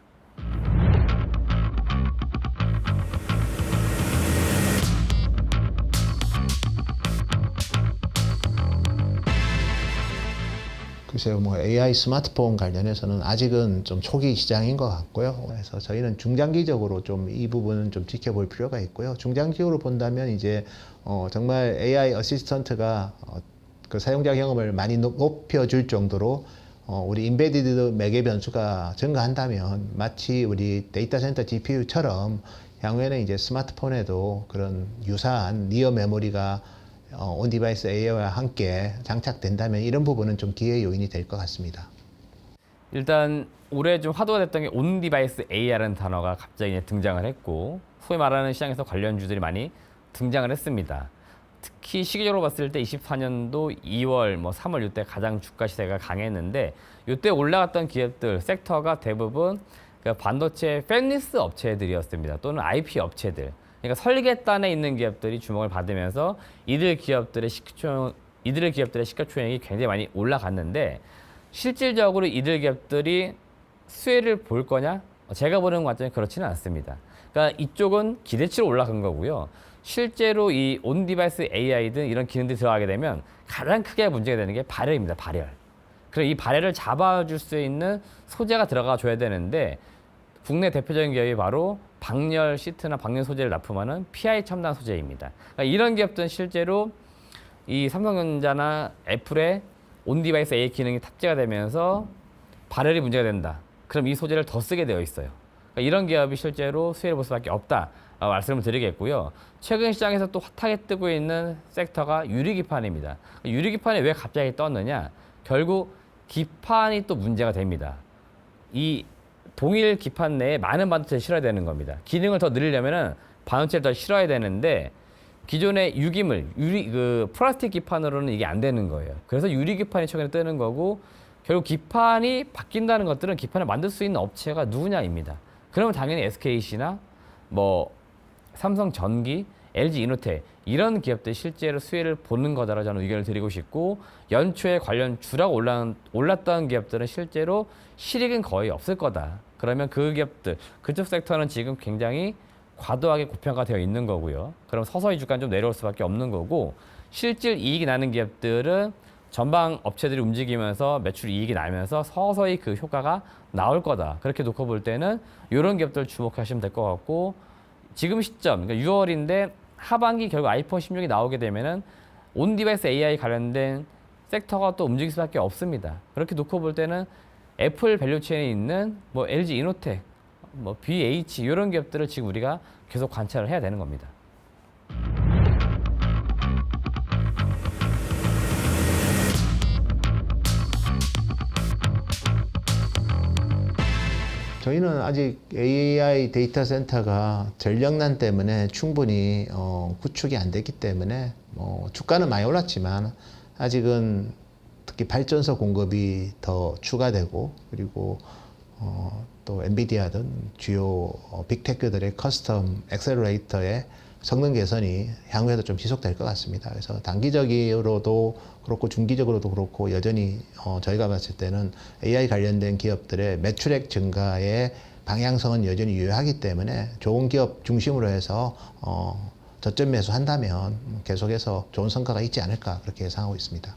글쎄요, 뭐 AI 스마트폰 관련해서는 아직은 좀 초기 시장인 것 같고요. 그래서 저희는 중장기적으로 좀 이 부분은 좀 지켜볼 필요가 있고요. 중장기적으로 본다면 이제 정말 AI 어시스턴트가 그 사용자 경험을 많이 높여줄 정도로 우리 인베디드 매개 변수가 증가한다면 마치 우리 데이터 센터 GPU처럼 향후에는 이제 스마트폰에도 그런 유사한 니어 메모리가 온 디바이스 AI와 함께 장착된다면 이런 부분은 좀 기회 요인이 될 것 같습니다. 일단 올해 좀 화두가 됐던 게 온 디바이스 AI라는 단어가 갑자기 이제 등장을 했고 소위 말하는 시장에서 관련주들이 많이 등장을 했습니다. 특히 시기적으로 봤을 때 24년도 2월, 3월 이때 가장 주가 시세가 강했는데 이때 올라갔던 기업들 섹터가 대부분 그 반도체 팹리스 업체들이었습니다. 또는 IP 업체들. 그러니까 설계단에 있는 기업들이 주목을 받으면서 이들 기업들의 시가총액이 굉장히 많이 올라갔는데 실질적으로 이들 기업들이 수혜를 볼 거냐? 제가 보는 관점이 그렇지는 않습니다. 그러니까 이쪽은 기대치로 올라간 거고요. 실제로 이 온 디바이스 AI든 이런 기능들이 들어가게 되면 가장 크게 문제가 되는 게 발열입니다. 발열. 그래서 이 발열을 잡아줄 수 있는 소재가 들어가 줘야 되는데 국내 대표적인 기업이 바로 방열 시트나 방열 소재를 납품하는 PI 첨단 소재입니다. 그러니까 이런 기업들은 실제로 이 삼성전자나 애플의 온 디바이스 AI 기능이 탑재가 되면서 발열이 문제가 된다. 그럼 이 소재를 더 쓰게 되어 있어요. 그러니까 이런 기업이 실제로 수혜를 볼 수밖에 없다. 말씀을 드리겠고요. 최근 시장에서 또 핫하게 뜨고 있는 섹터가 유리기판입니다. 유리기판이 왜 갑자기 떴느냐? 결국 기판이 또 문제가 됩니다. 이 동일 기판 내에 많은 반도체를 실어야 되는 겁니다. 기능을 더 늘리려면은 반도체를 더 실어야 되는데 기존의 유기물, 플라스틱 기판으로는 이게 안 되는 거예요. 그래서 유리 기판이 최근에 뜨는 거고 결국 기판이 바뀐다는 것들은 기판을 만들 수 있는 업체가 누구냐입니다. 그러면 당연히 SKC나 삼성전기, LG이노텍 이런 기업들이 실제로 수혜를 보는 거다라고 저는 의견을 드리고 싶고 연초에 관련 주라고 올랐던 기업들은 실제로 실익은 거의 없을 거다. 그러면 그 기업들, 그쪽 섹터는 지금 굉장히 과도하게 고평가되어 있는 거고요. 그럼 서서히 주가는 좀 내려올 수밖에 없는 거고 실질 이익이 나는 기업들은 전방 업체들이 움직이면서 매출 이익이 나면서 서서히 그 효과가 나올 거다. 그렇게 놓고 볼 때는 이런 기업들 주목하시면 될 것 같고 지금 시점, 그러니까 6월인데 하반기 결국 아이폰 16이 나오게 되면은 온 디바이스 AI 관련된 섹터가 또 움직일 수밖에 없습니다. 그렇게 놓고 볼 때는 애플 밸류체인에 있는 LG 이노텍, BH 이런 기업들을 지금 우리가 계속 관찰을 해야 되는 겁니다. 저희는 아직 AI 데이터 센터가 전력난 때문에 충분히 구축이 안 됐기 때문에 주가는 많이 올랐지만 아직은 특히 발전소 공급이 더 추가되고 그리고 또 엔비디아 등 주요 빅테크들의 커스텀 액셀러레이터의 성능 개선이 향후에도 좀 지속될 것 같습니다. 그래서 단기적으로도 그렇고 중기적으로도 그렇고 여전히 저희가 봤을 때는 AI 관련된 기업들의 매출액 증가의 방향성은 여전히 유효하기 때문에 좋은 기업 중심으로 해서 저점 매수한다면 계속해서 좋은 성과가 있지 않을까 그렇게 예상하고 있습니다.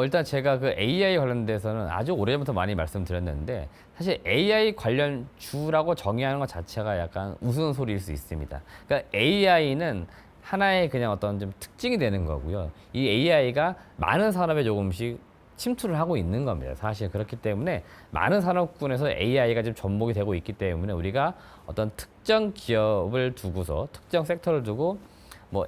일단 제가 그 AI 관련돼서는 아주 오래전부터 많이 말씀드렸는데 사실 AI 관련 주라고 정의하는 것 자체가 약간 우스갯소리일 수 있습니다. 그러니까 AI는 하나의 그냥 어떤 좀 특징이 되는 거고요. 이 AI가 많은 산업에 조금씩 침투를 하고 있는 겁니다. 사실 그렇기 때문에 많은 산업군에서 AI가 지금 접목이 되고 있기 때문에 우리가 어떤 특정 기업을 두고서 특정 섹터를 두고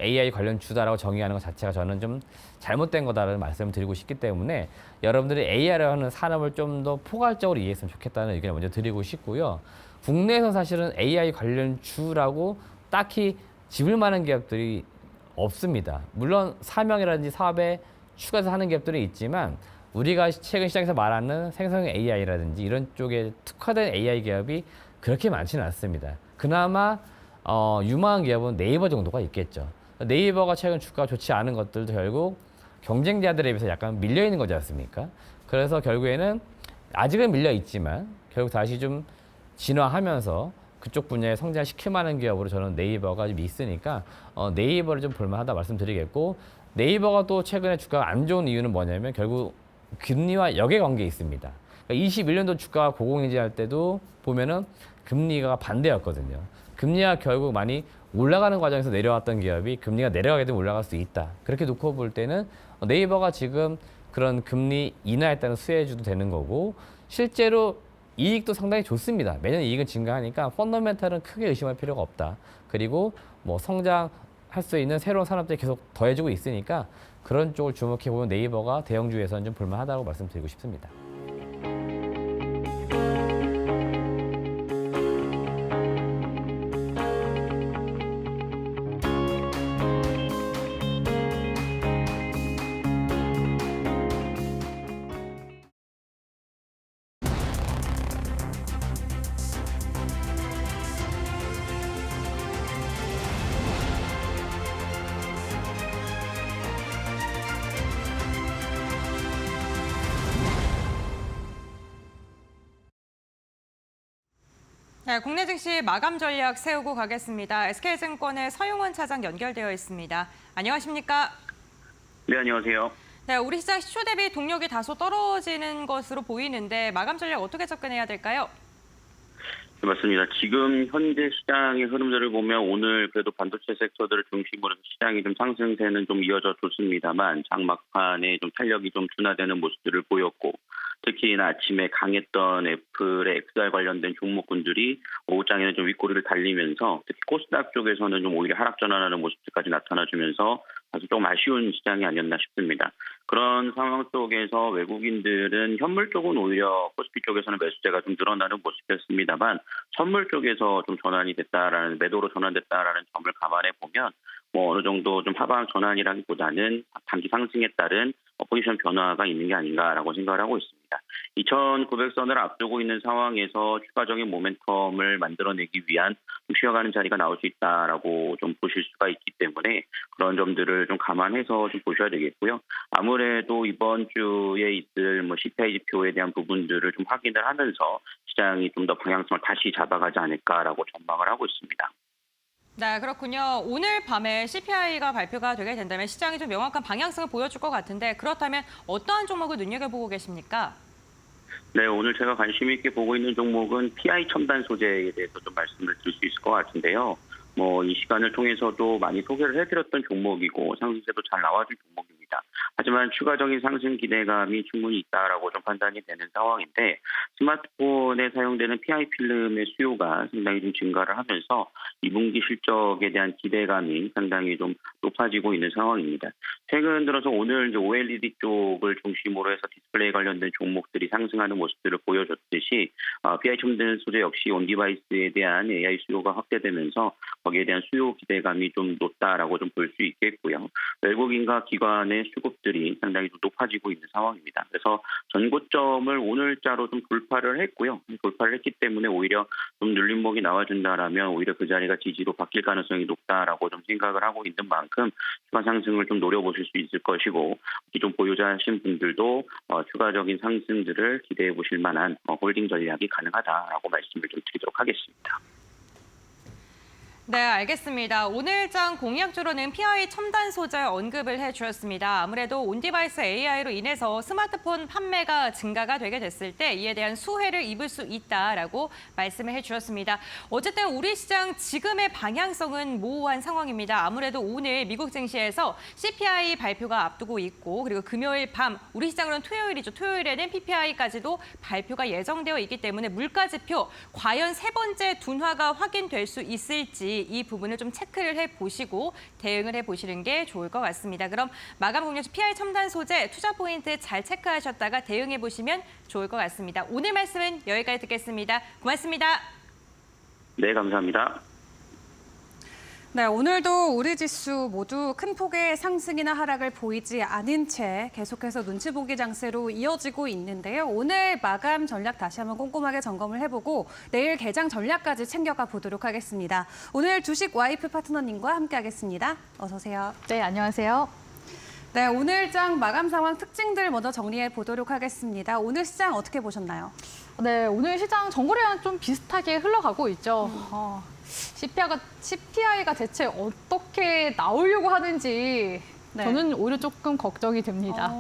AI 관련 주다라고 정의하는 것 자체가 저는 좀 잘못된 거다라는 말씀을 드리고 싶기 때문에 여러분들이 AI라고 하는 산업을 좀 더 포괄적으로 이해했으면 좋겠다는 의견을 먼저 드리고 싶고요. 국내에서 사실은 AI 관련 주라고 딱히 집을 만한 기업들이 없습니다. 물론 사명이라든지 사업에 추가해서 하는 기업들이 있지만 우리가 최근 시장에서 말하는 생성형 AI라든지 이런 쪽에 특화된 AI 기업이 그렇게 많지는 않습니다. 그나마 유망한 기업은 네이버 정도가 있겠죠. 네이버가 최근 주가가 좋지 않은 것들도 경쟁자들에 비해서 약간 밀려 있는 거지 않습니까? 그래서 결국에는 아직은 밀려 있지만 결국 다시 좀 진화하면서 그쪽 분야에 성장시킬 만한 기업으로 저는 네이버가 좀 있으니까 네이버를 좀 볼만하다 말씀드리겠고, 네이버가 또 최근에 주가가 안 좋은 이유는 뭐냐면 결국 금리와 역의 있습니다. 그러니까 21년도 주가가 고공행진할 때도 보면은 금리가 반대였거든요. 금리가 결국 많이 올라가는 과정에서 내려왔던 기업이 금리가 내려가게 되면 올라갈 수 있다. 그렇게 놓고 볼 때는 네이버가 지금 그런 금리 인하에 따른 수혜주도 되는 거고, 실제로 이익도 상당히 좋습니다. 매년 이익은 증가하니까 펀더멘탈은 크게 의심할 필요가 없다. 그리고 뭐 성장할 수 있는 새로운 산업들이 계속 더해지고 있으니까 그런 쪽을 주목해 보면 네이버가 대형주에서는 좀 볼만하다고 말씀드리고 싶습니다. 네, 국내 증시 마감 전략 세우고 가겠습니다. SK증권의 서용원 차장 연결되어 있습니다. 안녕하십니까? 네, 안녕하세요. 네, 우리 시장 시초 대비 동력이 다소 떨어지는 것으로 보이는데 마감 전략 어떻게 접근해야 될까요? 네, 맞습니다. 지금 현재 시장의 흐름들을 보면 오늘 그래도 반도체 섹터들을 중심으로 해서 시장이 좀 상승세는 좀 이어져 줬습니다만 장막판에 좀 탄력이 좀 둔화되는 모습들을 보였고, 특히나 아침에 강했던 애플의 XR 관련된 종목군들이 오후장에는 좀 윗꼬리를 달리면서 특히 코스닥 쪽에서는 좀 오히려 하락 전환하는 모습들까지 나타나주면서 아주 좀 아쉬운 시장이 아니었나 싶습니다. 그런 상황 속에서 외국인들은 현물 쪽은 오히려 코스피 쪽에서는 매수세가 좀 늘어나는 모습이었습니다만 선물 쪽에서 좀 전환이 됐다라는, 매도로 전환됐다라는 점을 감안해 보면 뭐 어느 정도 좀 하방 전환이라기보다는 단기 상승에 따른 포지션 변화가 있는 게 아닌가라고 생각을 하고 있습니다. 2,900선을 앞두고 있는 상황에서 추가적인 모멘텀을 만들어내기 위한 좀 쉬어가는 자리가 나올 수 있다라고 좀 보실 수가 있기 때문에 그런 점들을 좀 감안해서 좀 보셔야 되겠고요. 아무래도 이번 주에 있을 뭐 CPI 지표에 대한 부분들을 좀 확인을 하면서 시장이 좀 더 방향성을 다시 잡아가지 않을까라고 전망을 하고 있습니다. 네, 그렇군요. 오늘 밤에 CPI가 발표가 되게 된다면 시장이 좀 명확한 방향성을 보여줄 것 같은데, 그렇다면 어떠한 종목을 눈여겨보고 계십니까? 네, 오늘 제가 관심 있게 보고 있는 종목은 PI 첨단 소재에 대해서 좀 말씀을 드릴 수 있을 것 같은데요. 뭐 이 시간을 통해서도 많이 소개를 해드렸던 종목이고 상승세도 잘 나와준 종목입니다. 하지만 추가적인 상승 기대감이 충분히 있다라고 좀 판단이 되는 상황인데, 스마트폰에 사용되는 PI 필름의 수요가 상당히 좀 증가를 하면서 2분기 실적에 대한 기대감이 상당히 좀 높아지고 있는 상황입니다. 최근 들어서 오늘 이제 OLED 쪽을 중심으로 해서 디스플레이 관련된 종목들이 상승하는 모습들을 보여줬듯이 PI 첨단 소재 역시 온디바이스에 대한 AI 수요가 확대되면서 거기에 대한 수요 기대감이 좀 높다라고 좀 볼 수 있겠고요. 외국인과 기관의 수급들이 상당히 좀 높아지고 있는 상황입니다. 그래서 전고점을 오늘자로 좀 돌파를 했고요. 돌파를 했기 때문에 오히려 좀 눌림목이 나와준다라면 오히려 그 자리가 지지로 바뀔 가능성이 높다라고 좀 생각을 하고 있는 만큼 추가 상승을 좀 노려보실 수 있을 것이고, 기존 보유자하신 분들도 추가적인 상승들을 기대해 보실 만한 홀딩 전략이 가능하다라고 말씀을 좀 드리도록 하겠습니다. 네, 알겠습니다. 오늘장 공약주로는 PI 첨단 소재 언급을 해주셨습니다. 아무래도 온디바이스 AI로 인해서 스마트폰 판매가 증가가 되게 됐을 때 이에 대한 수혜를 입을 수 있다라고 말씀을 해주셨습니다. 어쨌든 우리 시장 지금의 방향성은 모호한 상황입니다. 아무래도 오늘 미국 증시에서 CPI 발표가 앞두고 있고, 그리고 금요일 밤 우리 시장으로는 토요일이죠. 토요일에는 PPI까지도 발표가 예정되어 있기 때문에 물가지표 과연 세 번째 둔화가 확인될 수 있을지 이 부분을 좀 체크를 해보시고 대응을 해보시는 게 좋을 것 같습니다. 그럼 마감 공략주 PI 첨단 소재 투자 포인트 잘 체크하셨다가 대응해보시면 좋을 것 같습니다. 오늘 말씀은 여기까지 듣겠습니다. 고맙습니다. 네, 감사합니다. 네, 오늘도 우리 지수 모두 큰 폭의 상승이나 하락을 보이지 않은 채 계속해서 눈치 보기 장세로 이어지고 있는데요. 오늘 마감 전략 다시 한번 꼼꼼하게 점검을 해보고 내일 개장 전략까지 챙겨가 보도록 하겠습니다. 오늘 주식 와이프 파트너님과 함께하겠습니다. 어서 오세요. 네, 안녕하세요. 네, 오늘 장 마감 상황 특징들 먼저 정리해 보도록 하겠습니다. 오늘 시장 어떻게 보셨나요? 네, 오늘 시장 전거래랑 좀 비슷하게 흘러가고 있죠. CPI가 대체 어떻게 나오려고 하는지 네. 저는 오히려 조금 걱정이 됩니다.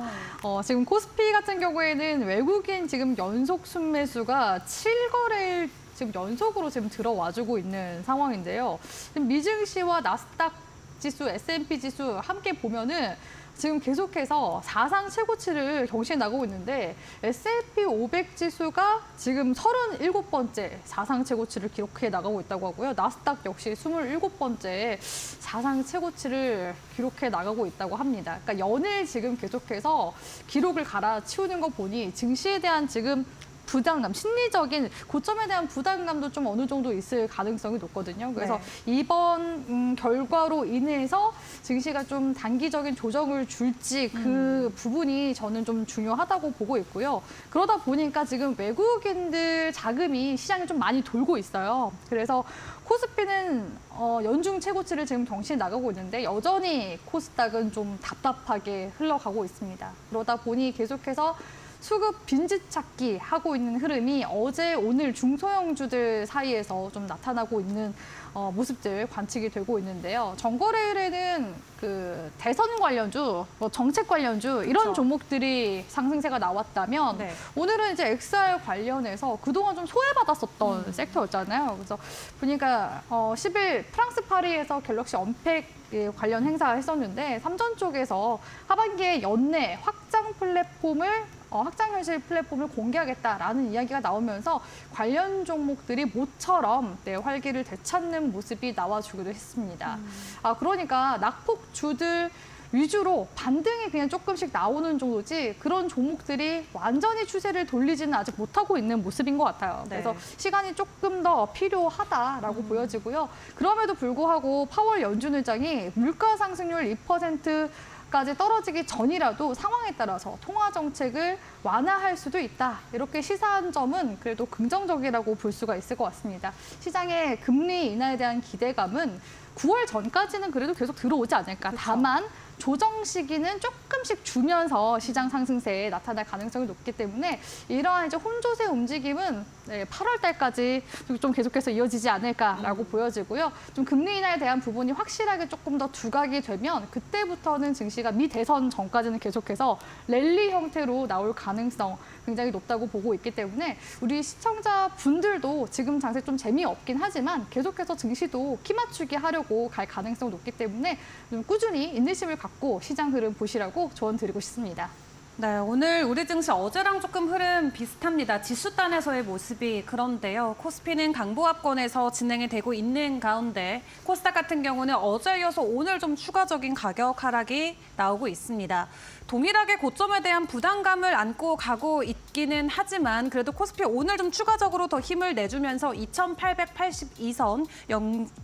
지금 코스피 같은 경우에는 외국인 지금 연속 순매수가 7거래일 지금 연속으로 지금 들어와주고 있는 상황인데요. 지금 미증시와 나스닥 지수, S&P 지수 함께 보면은 지금 계속해서 사상 최고치를 경신해 나가고 있는데 S&P 500 지수가 지금 37번째 사상 최고치를 기록해 나가고 있다고 하고요. 나스닥 역시 27번째 사상 최고치를 기록해 나가고 있다고 합니다. 그러니까 연일 지금 계속해서 기록을 갈아치우는 거 보니 증시에 대한 지금 부담감, 심리적인 고점에 대한 부담감도 좀 어느 정도 있을 가능성이 높거든요. 그래서 이번 결과로 인해서 증시가 좀 단기적인 조정을 줄지 그 부분이 저는 좀 중요하다고 보고 있고요. 그러다 보니까 지금 외국인들 자금이 시장에 좀 많이 돌고 있어요. 그래서 코스피는 연중 최고치를 지금 경신해 나가고 있는데 여전히 코스닥은 좀 답답하게 흘러가고 있습니다. 그러다 보니 계속해서 수급 빈집 찾기 하고 있는 흐름이 어제 오늘 중소형주들 사이에서 좀 나타나고 있는 모습들 관측이 되고 있는데요. 전거래일에는 그 대선 관련주, 정책 관련주 이런 그렇죠. 종목들이 상승세가 나왔다면 네. 오늘은 이제 XR 관련해서 그동안 좀 소외받았었던 섹터였잖아요. 그래서 보니까 10일 프랑스 파리에서 갤럭시 언팩 관련 행사 했었는데 삼전 쪽에서 하반기에 연내 확장 현실 플랫폼을 공개하겠다라는 이야기가 나오면서 관련 종목들이 모처럼 활기를 되찾는 모습이 나와주기도 했습니다. 그러니까 낙폭주들 위주로 반등이 그냥 조금씩 나오는 정도지 그런 종목들이 완전히 추세를 돌리지는 아직 못하고 있는 모습인 것 같아요. 그래서 시간이 조금 더 필요하다라고 보여지고요. 그럼에도 불구하고 파월 연준 의장이 물가 상승률 2%까지 떨어지기 전이라도 상황에 따라서 통화 정책을 완화할 수도 있다. 이렇게 시사한 점은 그래도 긍정적이라고 볼 수가 있을 것 같습니다. 시장의 금리 인하에 대한 기대감은 9월 전까지는 그래도 계속 들어오지 않을까. 그렇죠. 다만 조정 시기는 조금씩 주면서 시장 상승세에 나타날 가능성이 높기 때문에 이러한 이제 혼조세 움직임은 8월 달까지 좀 계속해서 이어지지 않을까라고 보여지고요. 좀 금리 인하에 대한 부분이 확실하게 조금 더 두각이 되면 그때부터는 증시가 미 대선 전까지는 계속해서 랠리 형태로 나올 가능성 굉장히 높다고 보고 있기 때문에 우리 시청자 분들도 지금 장세 좀 재미없긴 하지만 계속해서 증시도 키 맞추기 하려고 갈 가능성이 높기 때문에 좀 꾸준히 인내심을 갖고 시장 흐름 보시라고 조언 드리고 싶습니다. 네, 오늘 우리 증시 어제랑 조금 흐름 비슷합니다. 지수단에서의 모습이 그런데요. 코스피는 강보합권에서 진행이 되고 있는 가운데 코스닥 같은 경우는 어제 이어서 오늘 좀 추가적인 가격 하락이 나오고 있습니다. 동일하게 고점에 대한 부담감을 안고 가고 있기는 하지만 그래도 코스피 오늘 좀 추가적으로 더 힘을 내주면서 2,882선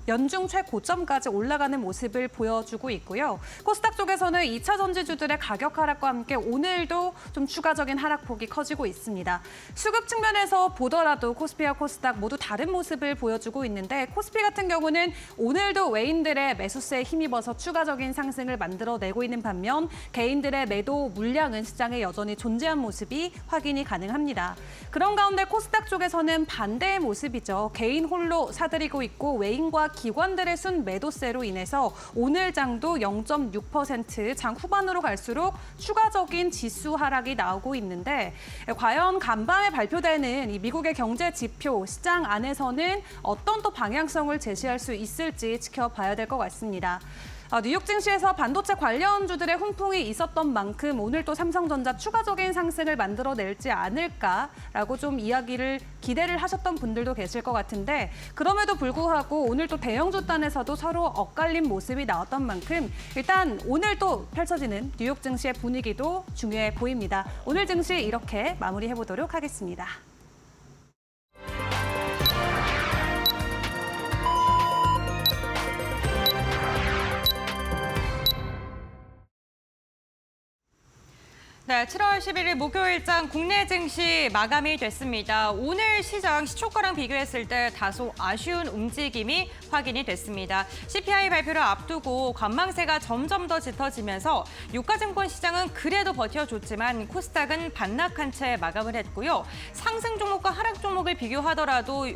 연중 최고점까지 올라가는 모습을 보여주고 있고요. 코스닥 쪽에서는 2차 전지주들의 가격 하락과 함께 오늘도 좀 추가적인 하락폭이 커지고 있습니다. 수급 측면에서 보더라도 코스피와 코스닥 모두 다른 모습을 보여주고 있는데 코스피 같은 경우는 오늘도 외인들의 매수세에 힘입어서 추가적인 상승을 만들어내고 있는 반면 개인들의 매도 물량은 시장에 여전히 존재한 모습이 확인이 가능합니다. 그런 가운데 코스닥 쪽에서는 반대의 모습이죠. 개인 홀로 사들이고 있고 외인과 기관들의 순 매도세로 인해서 오늘 장도 0.6% 장 후반으로 갈수록 추가적인 지수 하락이 나오고 있는데 과연 간밤에 발표되는 이 미국의 경제 지표 시장 안에서는 어떤 또 방향성을 제시할 수 있을지 지켜봐야 될 것 같습니다. 뉴욕 증시에서 반도체 관련주들의 훈풍이 있었던 만큼 오늘 또 삼성전자 추가적인 상승을 만들어낼지 않을까라고 좀 기대를 하셨던 분들도 계실 것 같은데 그럼에도 불구하고 오늘 또 대형주 단에서도 서로 엇갈린 모습이 나왔던 만큼 일단 오늘 또 펼쳐지는 뉴욕 증시의 분위기도 중요해 보입니다. 오늘 증시 이렇게 마무리해보도록 하겠습니다. 네, 7월 11일 목요일장 국내 증시 마감이 됐습니다. 오늘 시장 시초가랑 비교했을 때 다소 아쉬운 움직임이 확인이 됐습니다. CPI 발표를 앞두고 관망세가 점점 더 짙어지면서 유가증권 시장은 그래도 버텨줬지만 코스닥은 반락한 채 마감을 했고요. 상승 종목과 하락 종목을 비교하더라도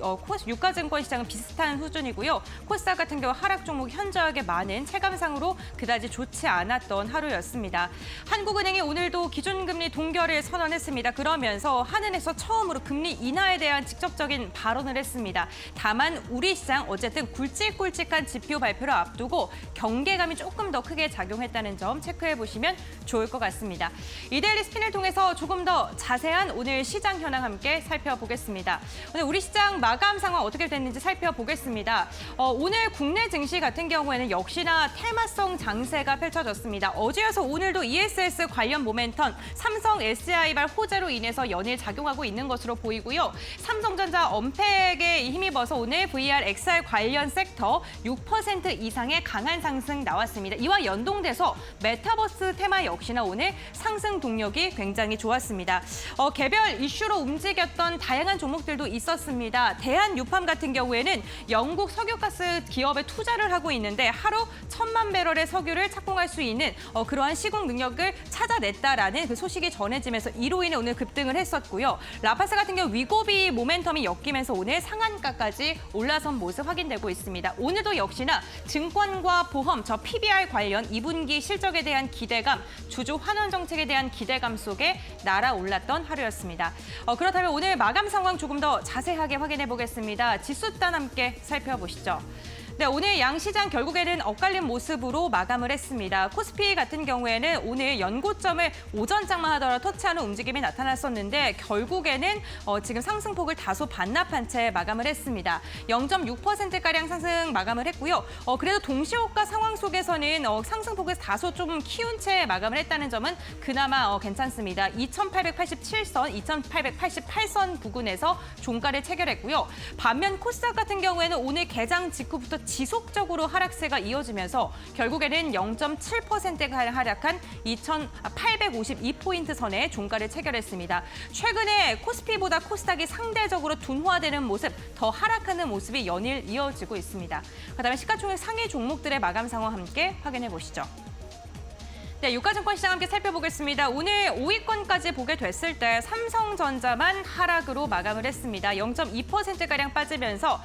유가증권 시장은 비슷한 수준이고요. 코스닥 같은 경우 하락 종목이 현저하게 많은 체감상으로 그다지 좋지 않았던 하루였습니다. 한국은행이 오늘도 기준금리 동결을 선언했습니다. 그러면서 한은에서 처음으로 금리 인하에 대한 직접적인 발언을 했습니다. 다만 우리 시장 어쨌든 굵직굵직한 지표 발표를 앞두고 경계감이 조금 더 크게 작용했다는 점 체크해 보시면 좋을 것 같습니다. 이데일리 스핀을 통해서 조금 더 자세한 오늘 시장 현황 함께 살펴보겠습니다. 오늘 우리 시장 마감 상황 어떻게 됐는지 살펴보겠습니다. 오늘 국내 증시 같은 경우에는 역시나 테마성 장세가 펼쳐졌습니다. 어제여서 오늘도 ESS 관련 모멘텀 삼성 SDI발 호재로 인해서 연일 작용하고 있는 것으로 보이고요. 삼성전자 언팩에 힘입어서 오늘 VR, XR 관련 섹터 6% 이상의 강한 상승 나왔습니다. 이와 연동돼서 메타버스 테마 역시나 오늘 상승 동력이 굉장히 좋았습니다. 개별 이슈로 움직였던 다양한 종목들도 있었습니다. 대한유팜 같은 경우에는 영국 석유가스 기업에 투자를 하고 있는데 하루 1,000만 배럴의 석유를 착공할 수 있는 그러한 시공 능력을 찾아냈다라는 그 소식이 전해지면서 이로 인해 오늘 급등을 했었고요. 라파스 같은 경우 위고비 모멘텀이 엮이면서 오늘 상한가까지 올라선 모습 확인되고 있습니다. 오늘도 역시나 증권과 보험, PBR 관련 2분기 실적에 대한 기대감, 주주 환원 정책에 대한 기대감 속에 날아올랐던 하루였습니다. 그렇다면 오늘 마감 상황 조금 더 자세하게 확인해 보겠습니다. 지수단 함께 살펴보시죠. 네, 오늘 양시장 결국에는 엇갈린 모습으로 마감을 했습니다. 코스피 같은 경우에는 오늘 연고점을 오전장만 하더라도 터치하는 움직임이 나타났었는데 결국에는 지금 상승폭을 다소 반납한 채 마감을 했습니다. 0.6%가량 상승 마감을 했고요. 그래도 동시호가 상황 속에서는 상승폭을 다소 좀 키운 채 마감을 했다는 점은 그나마 괜찮습니다. 2,887선, 2,888선 부근에서 종가를 체결했고요. 반면 코스닥 같은 경우에는 오늘 개장 직후부터 지속적으로 하락세가 이어지면서 결국에는 0.7%가 하락한 2,852포인트 선에 종가를 체결했습니다. 최근에 코스피보다 코스닥이 상대적으로 둔화되는 모습, 더 하락하는 모습이 연일 이어지고 있습니다. 그다음에 시가총액 상위 종목들의 마감 상황 함께 확인해 보시죠. 네, 유가증권 시장 함께 살펴보겠습니다. 오늘 5위권까지 보게 됐을 때 삼성전자만 하락으로 마감을 했습니다. 0.2%가량 빠지면서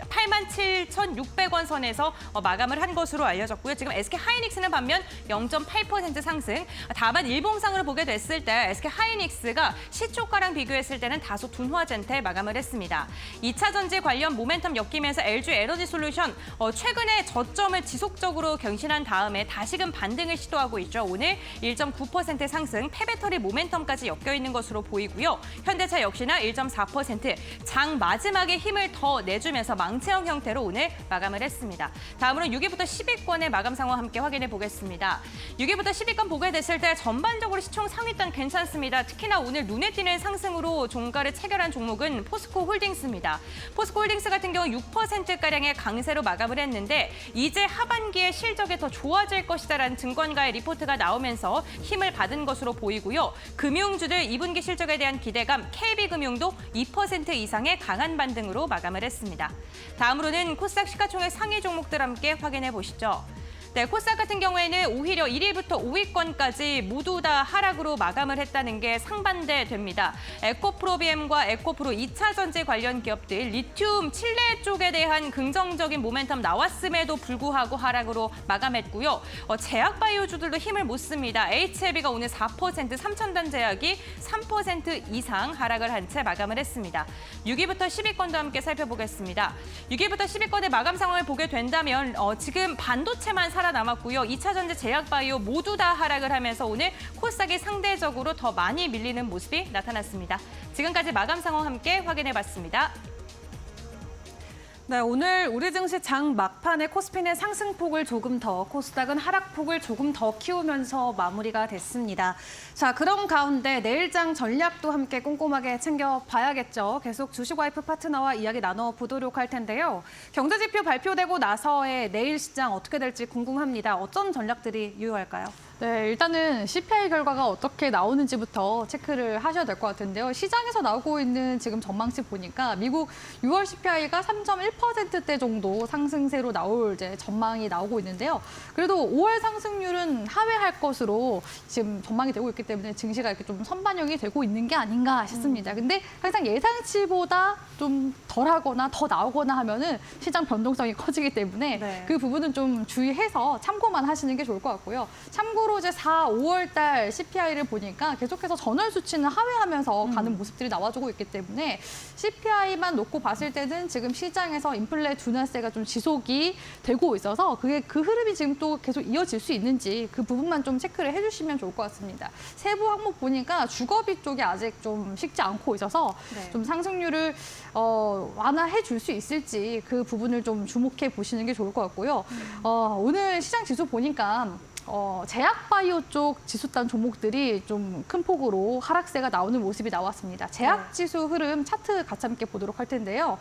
87,600원 선에서 마감을 한 것으로 알려졌고요. 지금 SK하이닉스는 반면 0.8% 상승. 다만 일봉상으로 보게 됐을 때 SK하이닉스가 시초가랑 비교했을 때는 다소 둔화된 채 마감을 했습니다. 2차 전지 관련 모멘텀 엮이면서 LG 에너지솔루션 최근에 저점을 지속적으로 경신한 다음에 다시금 반등을 시도하고 있죠. 오늘 1.9% 상승, 폐배터리 모멘텀까지 엮여 있는 것으로 보이고요. 현대차 역시나 1.4% 장 마지막에 힘을 더 내주면서 망체형 형태로 오늘 마감을 했습니다. 다음으로 6위부터 10위권의 마감 상황 함께 확인해 보겠습니다. 6위부터 10위권 보게 됐을 때 전반적으로 시총 상위권 괜찮습니다. 특히나 오늘 눈에 띄는 상승으로 종가를 체결한 종목은 포스코홀딩스입니다. 포스코홀딩스 같은 경우 6%가량의 강세로 마감을 했는데 이제 하반기에 실적이 더 좋아질 것이다라는 증권가의 리포트가 나오면서 힘을 받은 것으로 보이고요. 금융주들 2분기 실적에 대한 기대감, KB금융도 2% 이상의 강한 반등으로 마감을 했습니다. 다음으로는 코스닥 시가총액 상위 종목들 함께 확인해 보시죠. 네, 코스닥 같은 경우에는 오히려 1위부터 5위권까지 모두 다 하락으로 마감을 했다는 게 상반되됩니다. 에코프로비엠과 에코프로 2차 전지 관련 기업들, 리튬, 칠레 쪽에 대한 긍정적인 모멘텀 나왔음에도 불구하고 하락으로 마감했고요. 제약바이오주들도 힘을 못 씁니다. HLB가 오늘 4%, 삼천단 제약이 3% 이상 하락을 한 채 마감을 했습니다. 6위부터 10위권도 함께 살펴보겠습니다. 6위부터 10위권의 마감 상황을 보게 된다면 지금 반도체만 살아남았고요. 2차 전지, 제약바이오 모두 다 하락을 하면서 오늘 코스닥이 상대적으로 더 많이 밀리는 모습이 나타났습니다. 지금까지 마감 상황 함께 확인해봤습니다. 네, 오늘 우리 증시 장 막판에 코스피는 상승폭을 조금 더, 코스닥은 하락폭을 조금 더 키우면서 마무리가 됐습니다. 자, 그런 가운데 내일장 전략도 함께 꼼꼼하게 챙겨봐야겠죠. 계속 주식와이프 파트너와 이야기 나눠보도록 할 텐데요. 경제지표 발표되고 나서의 내일 시장 어떻게 될지 궁금합니다. 어떤 전략들이 유효할까요? 네, 일단은 CPI 결과가 어떻게 나오는지부터 체크를 하셔야 될 것 같은데요. 시장에서 나오고 있는 지금 전망치 보니까 미국 6월 CPI가 3.1%대 정도 상승세로 나올 이제 전망이 나오고 있는데요. 그래도 5월 상승률은 하회할 것으로 지금 전망이 되고 있기 때문에 증시가 이렇게 좀 선반영이 되고 있는 게 아닌가 싶습니다. 근데 항상 예상치보다 좀 덜하거나 더 나오거나 하면은 시장 변동성이 커지기 때문에 네. 그 부분은 좀 주의해서 참고만 하시는 게 좋을 것 같고요. 참고로 이제 4, 5월 달 CPI를 보니까 계속해서 전월 수치는 하회하면서 가는 모습들이 나와주고 있기 때문에 CPI만 놓고 봤을 때는 지금 시장에서 인플레 둔화세가 좀 지속이 되고 있어서 그 흐름이 지금 또 계속 이어질 수 있는지 그 부분만 좀 체크를 해주시면 좋을 것 같습니다. 세부 항목 보니까 주거비 쪽이 아직 좀 식지 않고 있어서 네. 좀 상승률을 완화해 줄 수 있을지 그 부분을 좀 주목해 보시는 게 좋을 것 같고요. 오늘 시장 지수 보니까 제약바이오 쪽 지수단 종목들이 좀 큰 폭으로 하락세가 나오는 모습이 나왔습니다. 제약지수 흐름 차트 같이 함께 보도록 할 텐데요.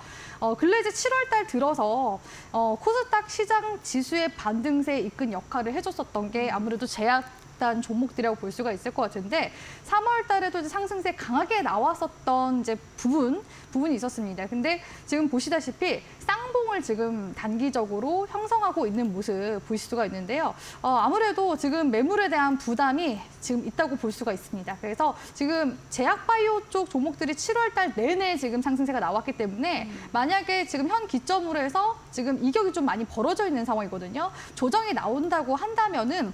근래 이제 7월 달 들어서 코스닥 시장 지수의 반등세에 이끈 역할을 해줬었던 게 아무래도 제약단 종목들이라고 볼 수가 있을 것 같은데 3월 달에도 이제 상승세 강하게 나왔었던 이제 부분이 있었습니다. 근데 지금 보시다시피 쌍봉을 지금 단기적으로 형성하고 있는 모습 보실 수가 있는데요. 아무래도 지금 매물에 대한 부담이 지금 있다고 볼 수가 있습니다. 그래서 지금 제약바이오 쪽 종목들이 7월 달 내내 지금 상승세가 나왔기 때문에 만약에 지금 현 기점으로 해서 지금 이격이 좀 많이 벌어져 있는 상황이거든요. 조정이 나온다고 한다면은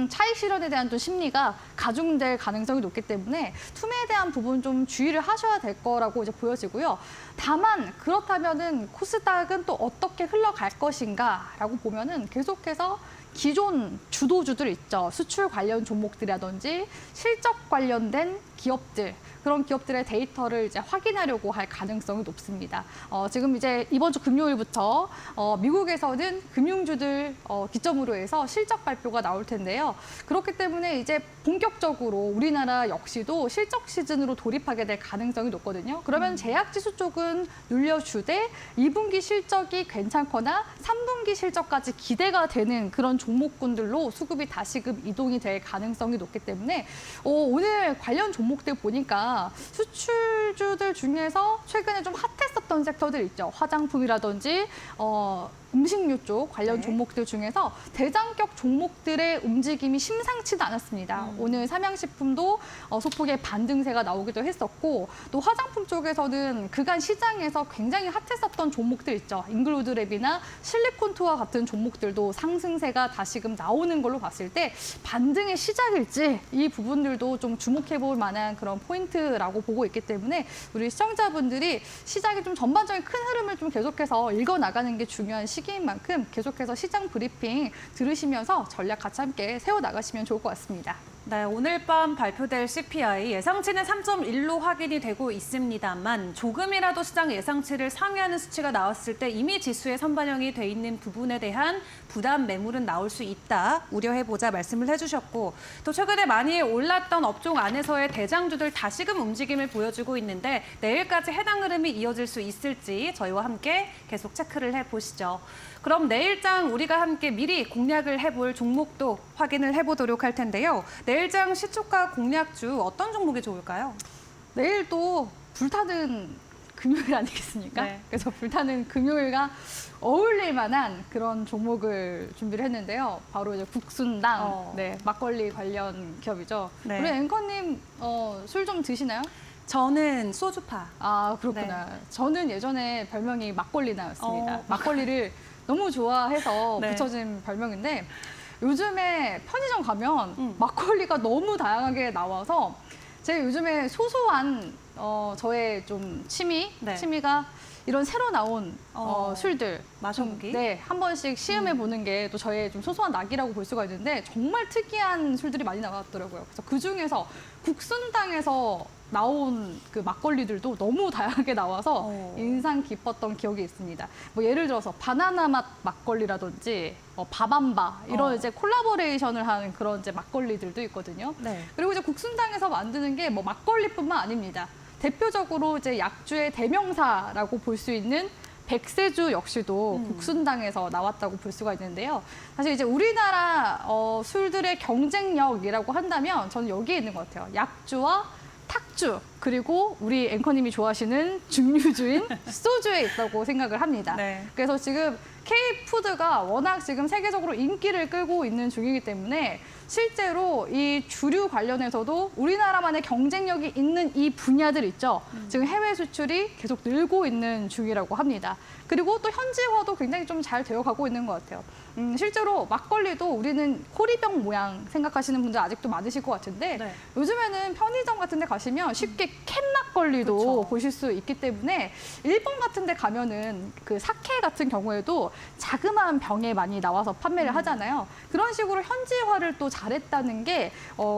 차익 실현에 대한 또 심리가 가중될 가능성이 높기 때문에 투매에 대한 부분 좀 주의를 하셔야 될 거라고 이제 보여지고요. 다만 그렇다면은 코스닥은 또 어떻게 흘러갈 것인가라고 보면은 계속해서 기존 주도주들 있죠. 수출 관련 종목들이라든지 실적 관련된 기업들, 그런 기업들의 데이터를 이제 확인하려고 할 가능성이 높습니다. 지금 이제 이번 주 금요일부터 미국에서는 금융주들 기점으로 해서 실적 발표가 나올 텐데요. 그렇기 때문에 이제 본격적으로 우리나라 역시도 실적 시즌으로 돌입하게 될 가능성이 높거든요. 그러면 제약지수 쪽은 눌려주되 2분기 실적이 괜찮거나 3분기 실적까지 기대가 되는 그런 종목군들로 수급이 다시금 이동이 될 가능성이 높기 때문에 오늘 관련 종목들 보니까 수출주들 중에서 최근에 좀 핫했었던 섹터들 있죠. 화장품이라든지 음식료 쪽 관련 종목들 중에서 대장격 종목들의 움직임이 심상치도 않았습니다. 오늘 삼양식품도 소폭의 반등세가 나오기도 했었고 또 화장품 쪽에서는 그간 시장에서 굉장히 핫했었던 종목들 있죠. 잉글루드랩이나 실리콘투와 같은 종목들도 상승세가 다시금 나오는 걸로 봤을 때 반등의 시작일지 이 부분들도 좀 주목해 볼 만한 그런 포인트라고 보고 있기 때문에 우리 시청자분들이 시장의 좀 전반적인 큰 흐름을 좀 계속해서 읽어나가는 게 중요한 시기인 만큼 계속해서 시장 브리핑 들으시면서 전략 같이 함께 세워나가시면 좋을 것 같습니다. 네, 오늘 밤 발표될 CPI 예상치는 3.1로 확인이 되고 있습니다만 조금이라도 시장 예상치를 상회하는 수치가 나왔을 때 이미 지수에 선반영이 돼 있는 부분에 대한 부담 매물은 나올 수 있다. 우려해보자 말씀을 해주셨고 또 최근에 많이 올랐던 업종 안에서의 대장주들 다시금 움직임을 보여주고 있는데 내일까지 해당 흐름이 이어질 수 있을지 저희와 함께 계속 체크를 해보시죠. 그럼 내일장 우리가 함께 미리 공략을 해볼 종목도 확인을 해보도록 할 텐데요. 내일장 시초가 공략주 어떤 종목이 좋을까요? 내일 또 불타는 금요일 아니겠습니까? 네. 그래서 불타는 금요일과 어울릴 만한 그런 종목을 준비를 했는데요. 바로 이제 국순당, 네, 막걸리 관련 기업이죠. 네. 우리 앵커님 술 좀 드시나요? 저는 소주파. 아, 그렇구나. 저는 예전에 별명이 막걸리나였습니다. 막걸리를 너무 좋아해서 네. 붙여진 별명인데 요즘에 편의점 가면 막걸리가 너무 다양하게 나와서 제가 요즘에 소소한 저의 좀 취미가 이런 새로 나온 술들 마셔보기? 네, 한 번씩 시음해 보는 게 또 저의 좀 소소한 낙이라고 볼 수가 있는데 정말 특이한 술들이 많이 나왔더라고요. 그래서 그 중에서 국순당에서 나온 그 막걸리들도 너무 다양하게 나와서 인상 깊었던 기억이 있습니다. 뭐 예를 들어서 바나나 맛 막걸리라든지 바밤바 이런 이제 콜라보레이션을 하는 그런 이제 막걸리들도 있거든요. 네. 그리고 이제 국순당에서 만드는 게 뭐 막걸리뿐만 아닙니다. 대표적으로 이제 약주의 대명사라고 볼 수 있는 백세주 역시도 국순당에서 나왔다고 볼 수가 있는데요. 사실 이제 우리나라 술들의 경쟁력이라고 한다면 저는 여기에 있는 것 같아요. 약주와 탁주, 그리고 우리 앵커님이 좋아하시는 증류주인 소주에 있다고 생각을 합니다. 네. 그래서 지금 K푸드가 워낙 지금 세계적으로 인기를 끌고 있는 중이기 때문에 실제로 이 주류 관련해서도 우리나라만의 경쟁력이 있는 이 분야들 있죠. 지금 해외 수출이 계속 늘고 있는 중이라고 합니다. 그리고 또 현지화도 굉장히 좀 잘 되어가고 있는 것 같아요. 실제로 막걸리도 우리는 호리병 모양 생각하시는 분들 아직도 많으실 것 같은데 네. 요즘에는 편의점 같은 데 가시면 쉽게 캔 막걸리도 그렇죠. 보실 수 있기 때문에 일본 같은 데 가면은 그 사케 같은 경우에도 자그마한 병에 많이 나와서 판매를 하잖아요. 그런 식으로 현지화를 또 잘했다는 게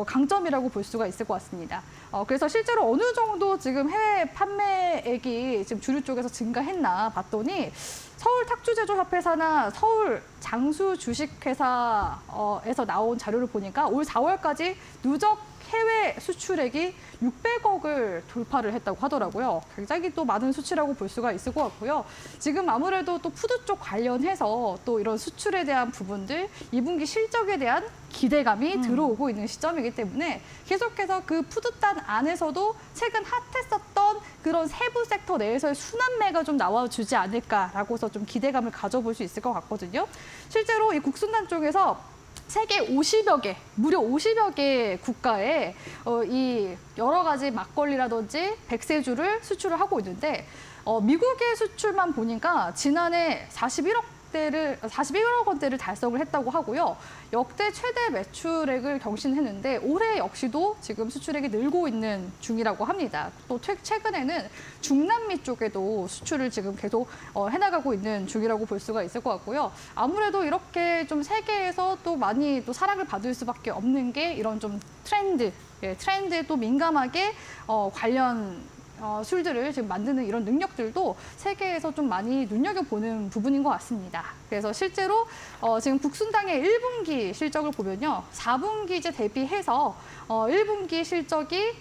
강점이라고 볼 수가 있을 것 같습니다. 그래서 실제로 어느 정도 지금 해외 판매액이 지금 주류 쪽에서 증가했나 봤더니 서울 탁주제조협회사나 서울 장수 주식회사에서 나온 자료를 보니까 올 4월까지 누적 해외 수출액이 600억을 돌파를 했다고 하더라고요. 굉장히 또 많은 수치라고 볼 수가 있을 것 같고요. 지금 아무래도 또 푸드 쪽 관련해서 또 이런 수출에 대한 부분들, 2분기 실적에 대한 기대감이 들어오고 있는 시점이기 때문에 계속해서 그 푸드단 안에서도 최근 핫했었던 그런 세부 섹터 내에서의 순환매가 좀 나와주지 않을까라고서 좀 기대감을 가져볼 수 있을 것 같거든요. 실제로 이 국순단 쪽에서 세계 50여 개, 무려 50여 개 국가에 이 여러 가지 막걸리라든지 백세주를 수출을 하고 있는데 미국의 수출만 보니까 지난해 41억 원대를 달성을 했다고 하고요. 역대 최대 매출액을 경신했는데 올해 역시도 지금 수출액이 늘고 있는 중이라고 합니다. 또 최근에는 중남미 쪽에도 수출을 지금 계속 해나가고 있는 중이라고 볼 수가 있을 것 같고요. 아무래도 이렇게 좀 세계에서 또 많이 또 사랑을 받을 수밖에 없는 게 이런 좀 트렌드에 또 민감하게 관련 술들을 지금 만드는 이런 능력들도 세계에서 좀 많이 눈여겨보는 부분인 것 같습니다. 그래서 실제로 지금 국순당의 1분기 실적을 보면요. 4분기제 대비해서 1분기 실적이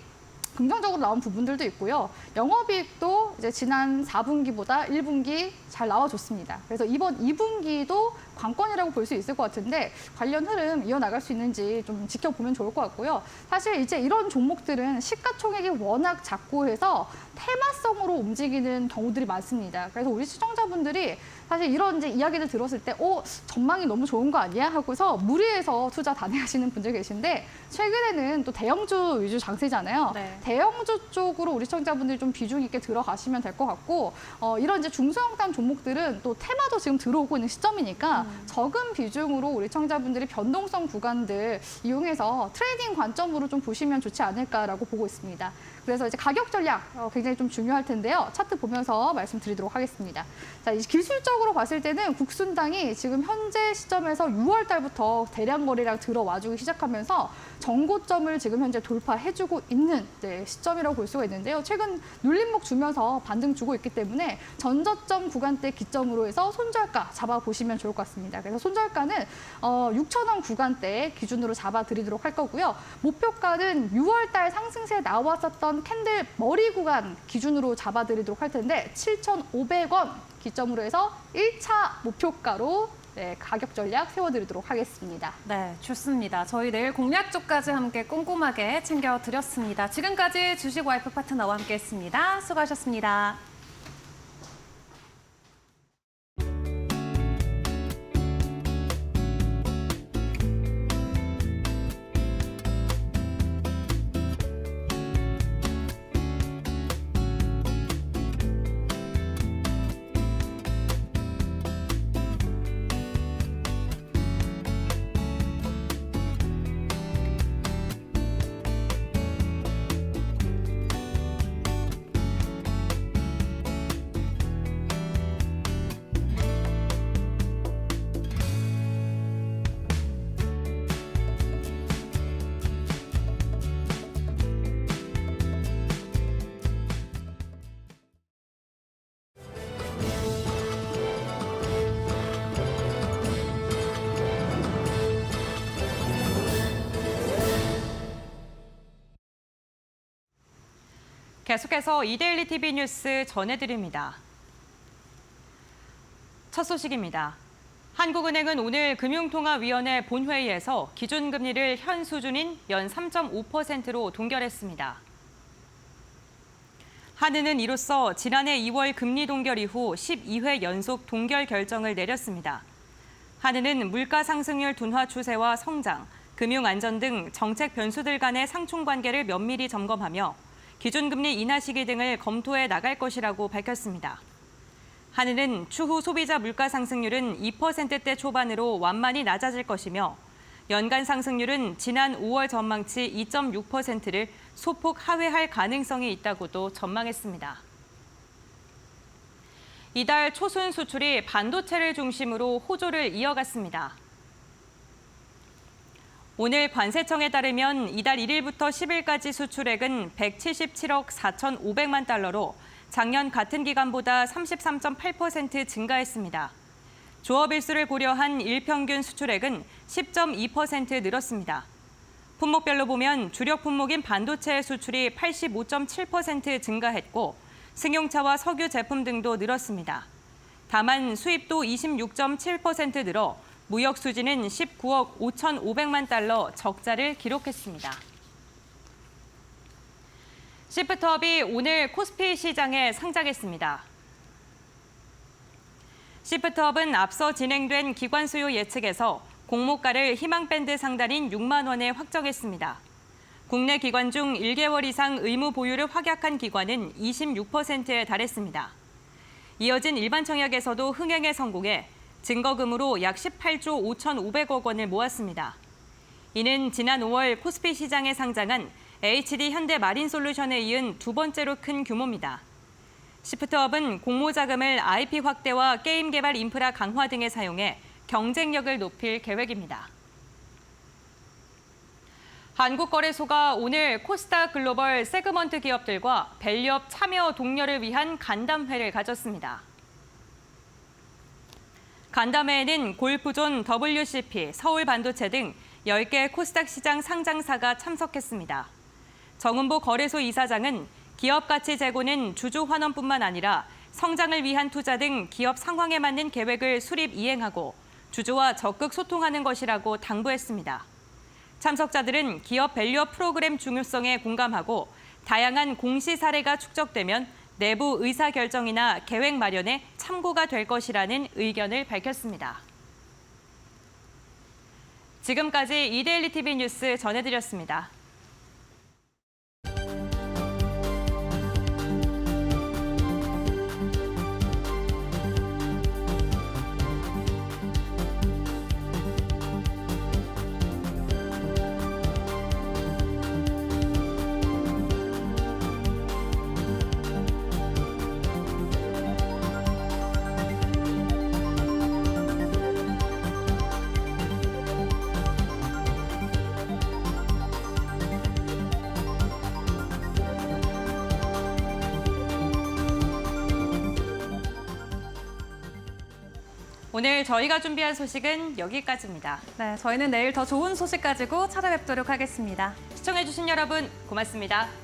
긍정적으로 나온 부분들도 있고요. 영업이익도 이제 지난 4분기보다 1분기 잘 나와줬습니다. 그래서 이번 2분기도 관건이라고 볼 수 있을 것 같은데 관련 흐름 이어나갈 수 있는지 좀 지켜보면 좋을 것 같고요. 사실 이제 이런 종목들은 시가총액이 워낙 작고 해서 테마성으로 움직이는 경우들이 많습니다. 그래서 우리 시청자분들이 사실 이런 이제 이야기를 들었을 때, 전망이 너무 좋은 거 아니야? 하고서 무리해서 투자 단회하시는 분들 계신데 최근에는 또 대형주 위주 장세잖아요. 네. 대형주 쪽으로 우리 시청자분들이 좀 비중 있게 들어가시면 될 것 같고 이런 이제 중소형단 종목들은 또 테마도 지금 들어오고 있는 시점이니까 적은 비중으로 우리 시청자분들이 변동성 구간들 이용해서 트레이딩 관점으로 좀 보시면 좋지 않을까라고 보고 있습니다. 그래서 이제 가격 전략 굉장히 좀 중요할 텐데요. 차트 보면서 말씀드리도록 하겠습니다. 자, 이제 기술적으로 봤을 때는 국순당이 지금 현재 시점에서 6월 달부터 대량 거래량 들어와주기 시작하면서 정고점을 지금 현재 돌파해주고 있는 시점이라고 볼 수가 있는데요. 최근 눌림목 주면서 반등 주고 있기 때문에 전저점 구간대 기점으로 해서 손절가 잡아보시면 좋을 것 같습니다. 그래서 손절가는 6,000원 구간대 기준으로 잡아드리도록 할 거고요. 목표가는 6월 달 상승세 나왔었던 캔들 머리 구간 기준으로 잡아드리도록 할 텐데 7,500원 기점으로 해서 1차 목표가로 가격 전략 세워드리도록 하겠습니다. 네, 좋습니다. 저희 내일 공략 쪽까지 함께 꼼꼼하게 챙겨드렸습니다. 지금까지 주식 와이프 파트너와 함께했습니다. 수고하셨습니다. 계속해서 이데일리 TV 뉴스 전해드립니다. 첫 소식입니다. 한국은행은 오늘 금융통화위원회 본회의에서 기준금리를 현 수준인 연 3.5%로 동결했습니다. 한은은 이로써 지난해 2월 금리 동결 이후 12회 연속 동결 결정을 내렸습니다. 한은은 물가 상승률 둔화 추세와 성장, 금융 안전 등 정책 변수들 간의 상충 관계를 면밀히 점검하며 기준금리 인하 시기 등을 검토해 나갈 것이라고 밝혔습니다. 한은은 추후 소비자 물가 상승률은 2%대 초반으로 완만히 낮아질 것이며 연간 상승률은 지난 5월 전망치 2.6%를 소폭 하회할 가능성이 있다고도 전망했습니다. 이달 초순 수출이 반도체를 중심으로 호조를 이어갔습니다. 오늘 관세청에 따르면 이달 1일부터 10일까지 수출액은 177억 4,500만 달러로 작년 같은 기간보다 33.8% 증가했습니다. 조업 일수를 고려한 일평균 수출액은 10.2% 늘었습니다. 품목별로 보면 주력 품목인 반도체 수출이 85.7% 증가했고 승용차와 석유 제품 등도 늘었습니다. 다만 수입도 26.7% 늘어 무역 수지는 19억 5,500만 달러 적자를 기록했습니다. 시프트업이 오늘 코스피 시장에 상장했습니다. 시프트업은 앞서 진행된 기관 수요 예측에서 공모가를 희망밴드 상단인 6만 원에 확정했습니다. 국내 기관 중 1개월 이상 의무 보유를 확약한 기관은 26%에 달했습니다. 이어진 일반 청약에서도 흥행에 성공해 증거금으로 약 18조 5,500억 원을 모았습니다. 이는 지난 5월 코스피 시장에 상장한 HD 현대 마린솔루션에 이은 두 번째로 큰 규모입니다. 시프트업은 공모 자금을 IP 확대와 게임 개발 인프라 강화 등에 사용해 경쟁력을 높일 계획입니다. 한국거래소가 오늘 코스닥 글로벌 세그먼트 기업들과 밸류업 참여 독려를 위한 간담회를 가졌습니다. 간담회에는 골프존 WCP, 서울반도체 등 10개 코스닥 시장 상장사가 참석했습니다. 정은보 거래소 이사장은 기업 가치 제고는 주주 환원뿐만 아니라 성장을 위한 투자 등 기업 상황에 맞는 계획을 수립 이행하고 주주와 적극 소통하는 것이라고 당부했습니다. 참석자들은 기업 밸류업 프로그램 중요성에 공감하고 다양한 공시 사례가 축적되면 내부 의사결정이나 계획 마련에 참고가 될 것이라는 의견을 밝혔습니다. 지금까지 이데일리 TV 뉴스 전해드렸습니다. 오늘 저희가 준비한 소식은 여기까지입니다. 네, 저희는 내일 더 좋은 소식 가지고 찾아뵙도록 하겠습니다. 시청해주신 여러분 고맙습니다.